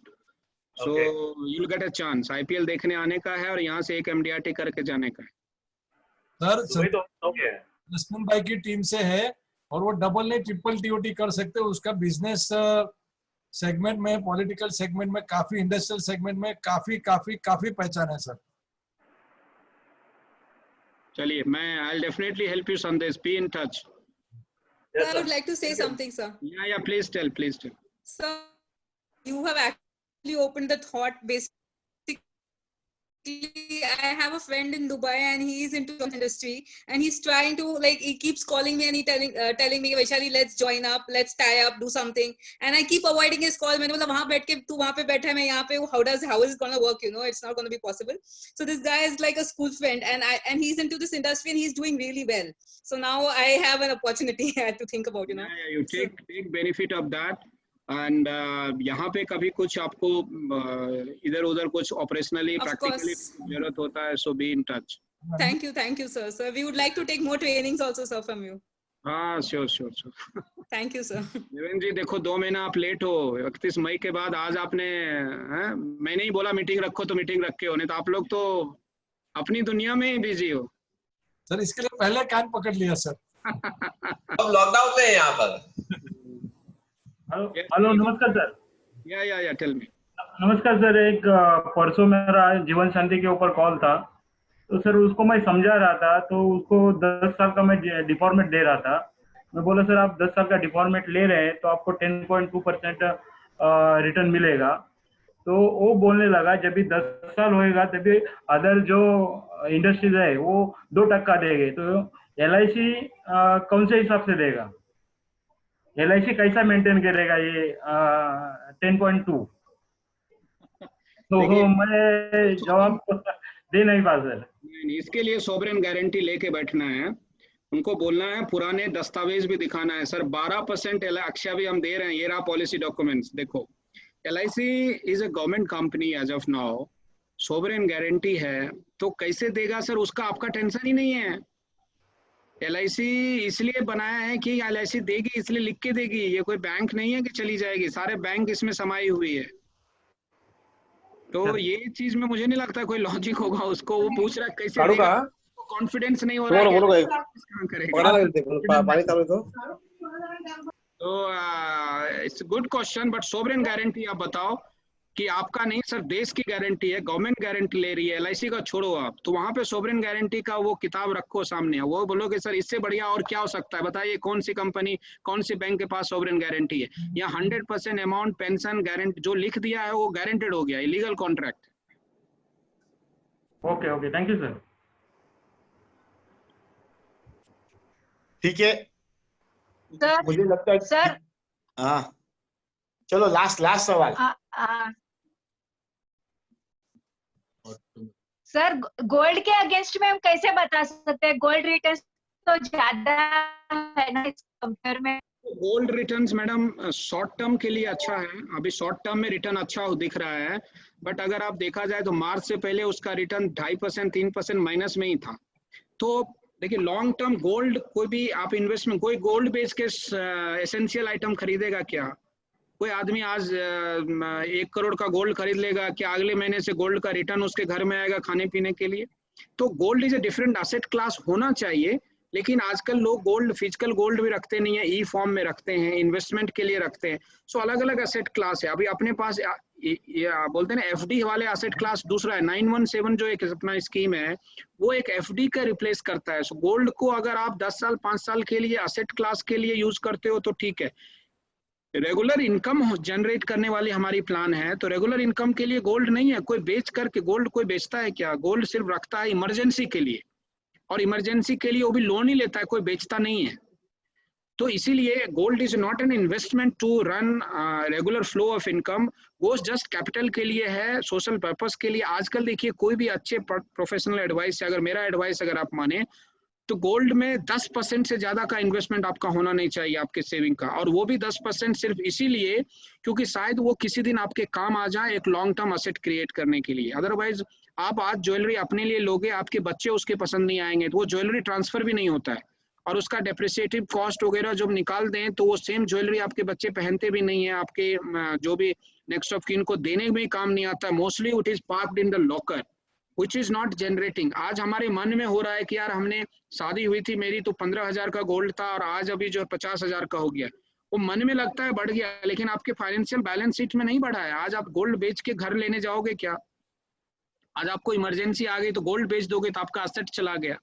so you will get a chance. IPL देखने आने का है और यहाँ से एक MDRT करके जाने का है। सर जसमिन भाई की टीम से है और वो डबल नहीं ट्रिपल TOT कर सकते हो, उसका बिजनेस सेगमेंट में, पॉलिटिकल सेगमेंट में, काफी इंडस्ट्रियल सेगमेंट में काफी पहचान है सर। चलिए, मैं I'll definitely help you, Sandesh. Be in touch. Yes, I would like to say something, sir. Yeah, please tell. Sir, you have actually opened the thought. Basically, I have a friend in Dubai and he is into the industry and he's trying to, like, he keeps calling me and he telling me, Vaishali, let's join up, let's tie up, do something. And I keep avoiding his call. मैंने बोला वहाँ बैठ के तू वहाँ पे बैठा है, मैं यहाँ पे हूँ. How is it gonna work? You know, it's not gonna be possible. So this guy is like a school friend and he's into this industry and he's doing really well. So now I have an opportunity to think about, you know. Yeah, you take benefit of that. And यहाँ पे कभी कुछ आपको इधर उधर कुछ operationally practically जरूरत होता है, so be in touch. Thank you sir. So we would like to take more trainings also, sir, from you. हाँ sure sure sure. Thank you, sir. Devendra ji देखो 2 महीना आप लेट हो, 31 मई के बाद आज आपने मैंने ही बोला मीटिंग रखो तो मीटिंग रखे हो, नहीं तो आप लोग तो अपनी दुनिया में ही बिजी हो। सर इसके लिए पहले कान पकड़ लिया सर। अब लॉकडाउन में है यहाँ पर। हेलो नमस्कार सर। या टेल मी। नमस्कार सर, एक परसों मेरा जीवन शांति के ऊपर कॉल था, तो सर उसको मैं समझा रहा था, तो उसको 10 साल का मैं डिफॉर्मेट दे रहा था। मैं बोला सर आप 10 साल का डिफॉर्मेट ले रहे हैं तो आपको 10.2% रिटर्न मिलेगा। तो वो बोलने लगा जब भी 10 साल होएगा तभी अदर जो इंडस्ट्रीज है वो 2% देंगे, तो LIC कौन से हिसाब से देगा? LIC कैसा मेंटेन करेगा ये 10.2? तो मैं जवाब दे नहीं पा सर। नहीं, इसके लिए सोवरेन गारंटी लेके बैठना है, उनको बोलना है, पुराने दस्तावेज भी दिखाना है। सर 12% अक्षय भी हम दे रहे हैं, ये रहा पॉलिसी डॉक्यूमेंट्स। देखो LIC is a government company as of now, sovereign guarantee है तो कैसे देगा सर, उसका आपका टेंशन ही नहीं है। LIC इसलिए बनाया है कि LIC देगी इसलिए लिख के देगी, ये कोई बैंक नहीं है कि चली जाएगी, सारे बैंक इसमें समाई हुई है। तो ये चीज में मुझे नहीं लगता कोई लॉजिक होगा उसको, वो पूछ रहा है कैसे देगा, कॉन्फिडेंस नहीं हो रहा है तो it's good question, but sovereign guarantee आप बताओ कि आपका नहीं सर देश की गारंटी है, गवर्नमेंट गारंटी ले रही है, LIC का छोड़ो आप, तो वहां पे सोवरेन गारंटी का वो किताब रखो सामने, वो बोलोगे सर इससे बढ़िया और क्या हो सकता है, बताइए कौन सी कंपनी कौन सी बैंक के पास सोवरेन गारंटी है। या 100% अमाउंट पेंशन गारंटी जो लिख दिया है वो गारंटेड हो गया, legal contract. Okay okay, thank you sir. ठीक है सर, मुझे लगता है सर, हाँ चलो लास्ट सवाल। सर गोल्ड के अगेंस्ट में हम कैसे बता सकते हैं? गोल्ड रिटर्न तो ज्यादा है ना इस कंपेयर में। Gold returns madam short term के लिए अच्छा है, अभी शॉर्ट टर्म में रिटर्न अच्छा दिख रहा है, बट अगर आप देखा जाए तो मार्च से पहले उसका रिटर्न 2.5% 3% माइनस में ही था। तो देखिए लॉन्ग टर्म गोल्ड, कोई भी आप इन्वेस्टमेंट, कोई गोल्ड बेच के एसेंशियल आइटम खरीदेगा क्या? कोई आदमी आज 1 करोड़ का गोल्ड खरीद लेगा क्या अगले महीने से गोल्ड का रिटर्न उसके घर में आएगा खाने पीने के लिए? तो gold is a different asset class होना चाहिए, लेकिन आजकल लोग गोल्ड फिजिकल गोल्ड भी रखते नहीं है, ई फॉर्म में रखते हैं, इन्वेस्टमेंट के लिए रखते हैं। सो अलग अलग एसेट क्लास है। अभी अपने पास बोलते हैं ना FD वाले एसेट क्लास दूसरा है, 917 जो एक अपना स्कीम है वो एक FD का रिप्लेस करता है। सो गोल्ड को अगर आप 10 साल 5 साल के लिए एसेट क्लास के लिए यूज करते हो तो ठीक है। रेगुलर इनकम जनरेट करने वाली हमारी प्लान है, तो रेगुलर इनकम के लिए गोल्ड नहीं है। कोई बेच करके गोल्ड कोई बेचता है क्या? गोल्ड सिर्फ रखता है इमरजेंसी के लिए, और इमरजेंसी के लिए वो भी लोन ही लेता है, कोई बेचता नहीं है। तो इसीलिए gold is not an investment to run regular flow of income, वो जस्ट कैपिटल के लिए है, सोशल पर्पस के लिए। आजकल देखिए कोई भी अच्छे प्रोफेशनल एडवाइस से, अगर मेरा एडवाइस अगर आप माने तो गोल्ड में 10% से ज्यादा का इन्वेस्टमेंट आपका होना नहीं चाहिए आपके सेविंग का, और वो भी 10% सिर्फ इसीलिए क्योंकि शायद वो किसी दिन आपके काम आ जाए एक लॉन्ग टर्म एसेट क्रिएट करने के लिए। अदरवाइज आप आज ज्वेलरी अपने लिए लोगे, आपके बच्चे उसके पसंद नहीं आएंगे, तो वो ज्वेलरी ट्रांसफर भी नहीं होता है, और उसका डेप्रिसिएटिव कॉस्ट वगैरह जब निकाल दें तो वो सेम ज्वेलरी आपके बच्चे पहनते भी नहीं है, आपके जो भी नेक्स्ट ऑफ किन को देने में काम नहीं आता है। Mostly it is parked in the locker which is not generating। आज हमारे मन में हो रहा है कि यार हमने शादी हुई थी मेरी तो 15,000 का गोल्ड था और आज अभी जो 50,000 का हो गया, वो मन में लगता है बढ़ गया, लेकिन आपके फाइनेंशियल बैलेंस शीट में नहीं बढ़ा है। आज आप गोल्ड बेच के घर लेने जाओगे क्या? आज आपको इमरजेंसी आ गई तो गोल्ड बेच दोगे तो आपका एसेट चला गया।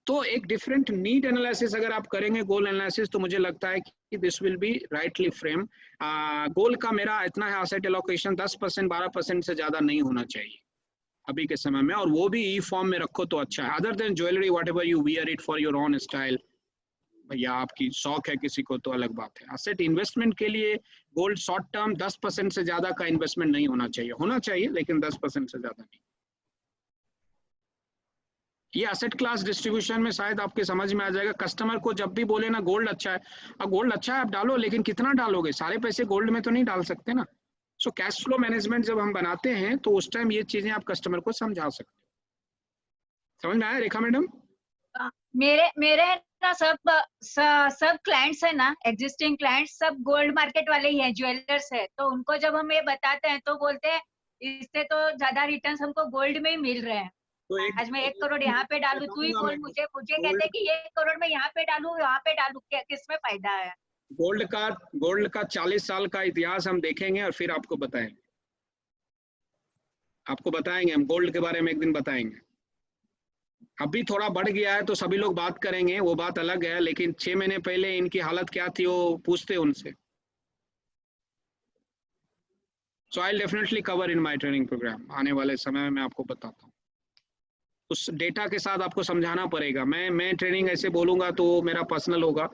तो एक डिफरेंट नीड एनालिसिस अगर आप करेंगे गोल्ड एनालिसिस, तो मुझे लगता है कि this will be rightly frame. Gold का मेरा इतना है एसेट एलोकेशन 10% 12% से ज्यादा नहीं होना चाहिए अभी के समय में, और वो भी ई फॉर्म में रखो तो अच्छा है। Other than jewellery what ever you wear it for your own style, भैया आपकी शौक है किसी को तो अलग बात है। एसेट इन्वेस्टमेंट के लिए गोल्ड शॉर्ट टर्म 10% से ज्यादा का इन्वेस्टमेंट नहीं होना चाहिए लेकिन 10% से ज्यादा नहीं। ये एसेट क्लास डिस्ट्रीब्यूशन में शायद आपके समझ में आ जाएगा। कस्टमर को जब भी बोले ना गोल्ड अच्छा है, अब गोल्ड अच्छा है आप डालो, लेकिन कितना डालोगे? सारे पैसे गोल्ड में तो नहीं डाल सकते ना। सो कैश फ्लो मैनेजमेंट जब हम बनाते हैं तो उस टाइम ये चीजें आप कस्टमर को समझा सकते हो। समझ में आया रेखा मैडम? मेरे ना सब क्लाइंट्स है ना, एग्जिस्टिंग क्लाइंट्स सब गोल्ड मार्केट वाले ही है, ज्वेलर्स है, तो उनको जब हम ये बताते हैं तो बोलते हैं इससे तो ज्यादा रिटर्न्स हमको गोल्ड में ही मिल रहे हैं। तो आज मैं 1 करोड़ यहाँ पे डालू, तू ही बोल, मुझे कहते हैं कि ये 1 करोड़ में यहाँ पे डालू, वहाँ पे डालू, क्या किसमें फायदा है? गोल्ड का 40 साल का इतिहास हम देखेंगे और फिर आपको बताएंगे हम गोल्ड के बारे में एक दिन बताएंगे। अभी थोड़ा बढ़ गया है तो सभी लोग बात करेंगे, वो बात अलग है, लेकिन 6 महीने पहले इनकी हालत क्या थी वो पूछते उनसे। So I will definitely cover in my training program, आने वाले समय में मैं आपको बताता हूँ। उस डेटा के साथ आपको समझाना पड़ेगा। मैं ट्रेनिंग ऐसे बोलूंगा तो मेरा पर्सनल होगा।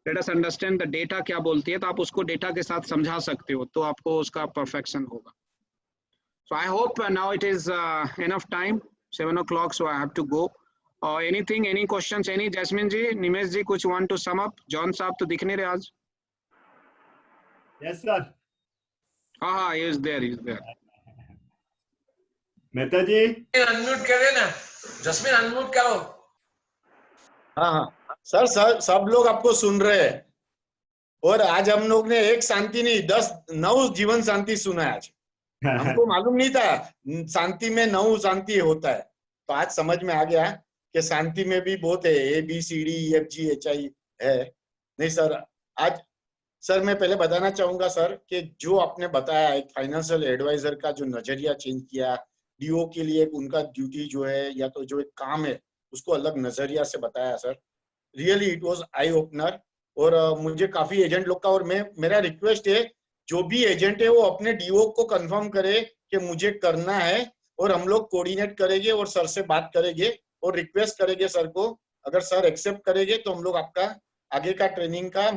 Let us understand the data क्या बोलती है, तो आप उसको डेटा के साथ समझा सकते हो, तो आपको उसका परफेक्शन होगा। So I hope now it is enough time, 7 o'clock, so I have to go. Anything, any questions, any? Jasmine ji, Nimesh ji, कुछ want to sum up? John साहब तो दिख नहीं रहे आज। Yes sir. हाँ, he is there. Mehta ji unmute करें ना, जस्मिन अनम्यूट करो। हाँ सर सब लोग आपको सुन रहे हैं, और आज हम लोग ने एक शांति नहीं 9 जीवन शांति सुना है आज। हमको मालूम नहीं था शांति में 9 शांति होता है, तो आज समझ में आ गया कि शांति में भी बहुत है, ABCDEFGHI है। नहीं सर, आज सर मैं पहले बताना चाहूंगा सर कि जो आपने बताया एक फाइनेंशियल एडवाइजर का जो नजरिया चेंज किया, डीओ के लिए उनका ड्यूटी जो है या तो जो एक काम है उसको अलग नजरिया से बताया sir, really it was eye opener. और मुझे काफी एजेंट लोग का, और मेरा रिक्वेस्ट है जो भी एजेंट है वो अपने डीओ को कंफर्म करे कि मुझे करना है, और हम लोग कोऑर्डिनेट करेंगे और सर से बात करेंगे और रिक्वेस्ट करेंगे सर को। अगर सर एक्सेप्ट करेंगे तो हम लोग आपका आगे का ट्रेनिंग का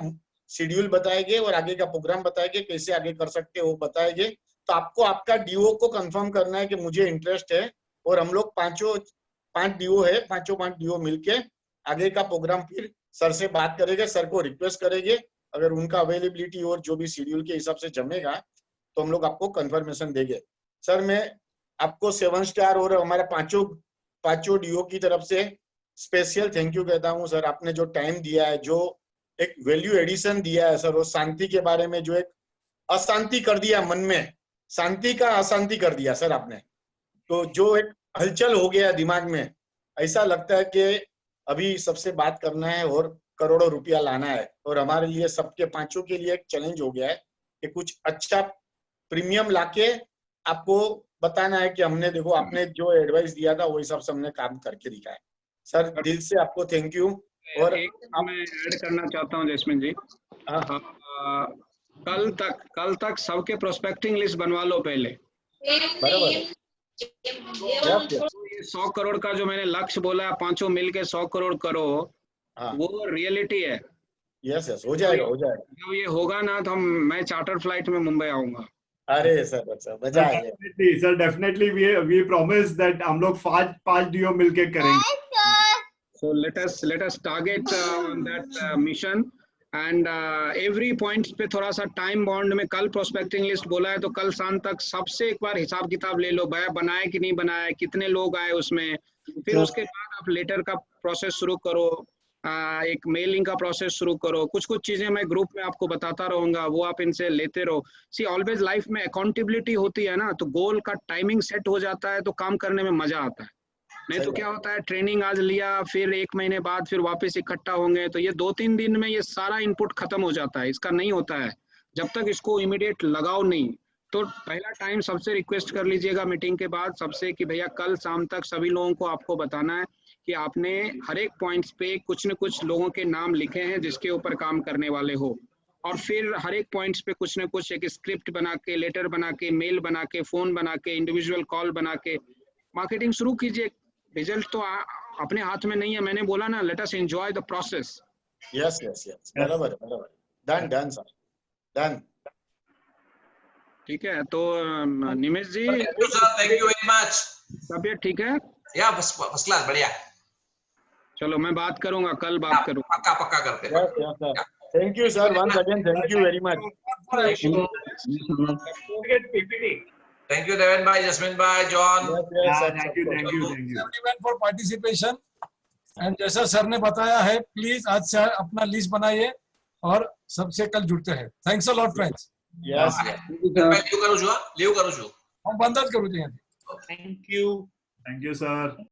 शेड्यूल बताएंगे और आगे का प्रोग्राम बताएंगे, कैसे आगे कर सकते हैं वो बताएंगे। तो आपको आपका डीओ को कंफर्म करना है कि मुझे इंटरेस्ट है, और हम लोग 5 डीओ है, 5 डीओ मिलके आगे का प्रोग्राम फिर सर से बात करेंगे, सर को रिक्वेस्ट करेंगे। अगर उनका अवेलेबिलिटी और जो भी शेड्यूल के हिसाब से जमेगा तो हम लोग आपको कंफर्मेशन देंगे। सर मैं आपको 7 स्टार और हमारे पांचों डीओ की तरफ से स्पेशल थैंक यू कहता हूँ सर। आपने जो टाइम दिया है, जो एक वैल्यू एडिशन दिया है सर, वो शांति के बारे में जो एक अशांति कर दिया मन में, शांति का अशांति कर दिया सर आपने, तो जो एक हलचल हो गया दिमाग में, ऐसा लगता है कि अभी सबसे बात करना है और करोड़ों रुपया लाना है। और हमारे लिए सबके 5 के लिए एक चैलेंज हो गया है कि कुछ अच्छा प्रीमियम लाके आपको बताना है कि हमने देखो आपने जो एडवाइस दिया था वो हिसाब से हमने काम करके दिखाया। सर दिल से आपको थैंक यू। और मैं ऐड करना चाहता हूँ जैस्मिन जी, कल तक सबके प्रोस्पेक्टिंग लिस्ट बनवा लो पहले। ये 100 करोड़ का जो मैंने लक्ष्य बोला है, 5 मिलके 100 करोड़ करो, वो रियलिटी है। यस हो जाएगा। जब ये होगा ना तो मैं चार्टर फ्लाइट में मुंबई आऊंगा। अरे सर मजा आएगा सर, डेफिनेटली वी प्रॉमिस दैट हम लोग 5 डीओ मिलके करेंगे। So let us target that mission and every points पे थोड़ा सा टाइम बॉन्ड में। कल प्रोस्पेक्टिंग लिस्ट बोला है तो कल शाम तक सबसे एक बार हिसाब किताब ले लो, भैया बनाया कि नहीं बनाया, कितने लोग आए उसमें। फिर उसके बाद आप लेटर का प्रोसेस शुरू करो, एक मेलिंग का प्रोसेस शुरू करो। कुछ चीजें मैं ग्रुप में आपको बताता रहूंगा, वो आप इनसे लेते रहो। सी ऑलवेज लाइफ में अकाउंटेबिलिटी होती है ना, तो गोल का टाइमिंग सेट हो जाता है तो काम करने में मजा आता है। नहीं तो क्या होता है, ट्रेनिंग आज लिया, फिर 1 महीने बाद फिर वापस इकट्ठा होंगे तो ये 2-3 दिन में ये सारा इनपुट खत्म हो जाता है। इसका नहीं होता है जब तक इसको इमीडिएट लगाओ नहीं। तो पहला टाइम सबसे रिक्वेस्ट कर लीजिएगा मीटिंग के बाद सबसे कि भैया कल शाम तक सभी लोगों को आपको बताना है कि आपने हर एक पॉइंट्स पे कुछ न कुछ लोगों के नाम लिखे हैं जिसके ऊपर काम करने वाले हो, और फिर हर एक पॉइंट्स पे कुछ न कुछ एक स्क्रिप्ट बना के, लेटर बना के, मेल बना के, फोन बना के, इंडिविजुअल कॉल बना के मार्केटिंग शुरू कीजिए। रिजल्ट तो अपने हाथ में नहीं है, मैंने बोला ना, let us enjoy the process. Yes बराबर डन सर, डन। ठीक है, तो निमेश जी थैंक यू वेरी मच। तबीयत ठीक है? या फर्स्ट क्लास, बढ़िया। चलो मैं बात करूंगा, कल बात करूंगा, पक्का करते हैं। Thank you sir, once again thank you very much. Thank you, Devin bhai, Jasmine bhai, John. Thank you. Everyone for participation. And जैसा सर ने बताया है, प्लीज आज से अपना लिस्ट बनाइए और सबसे कल जुड़ते हैं. Thanks a lot friends. Yes मैं लीव करूं છું. હું બંધ જ કરું છું. Thank you. Thank you, sir.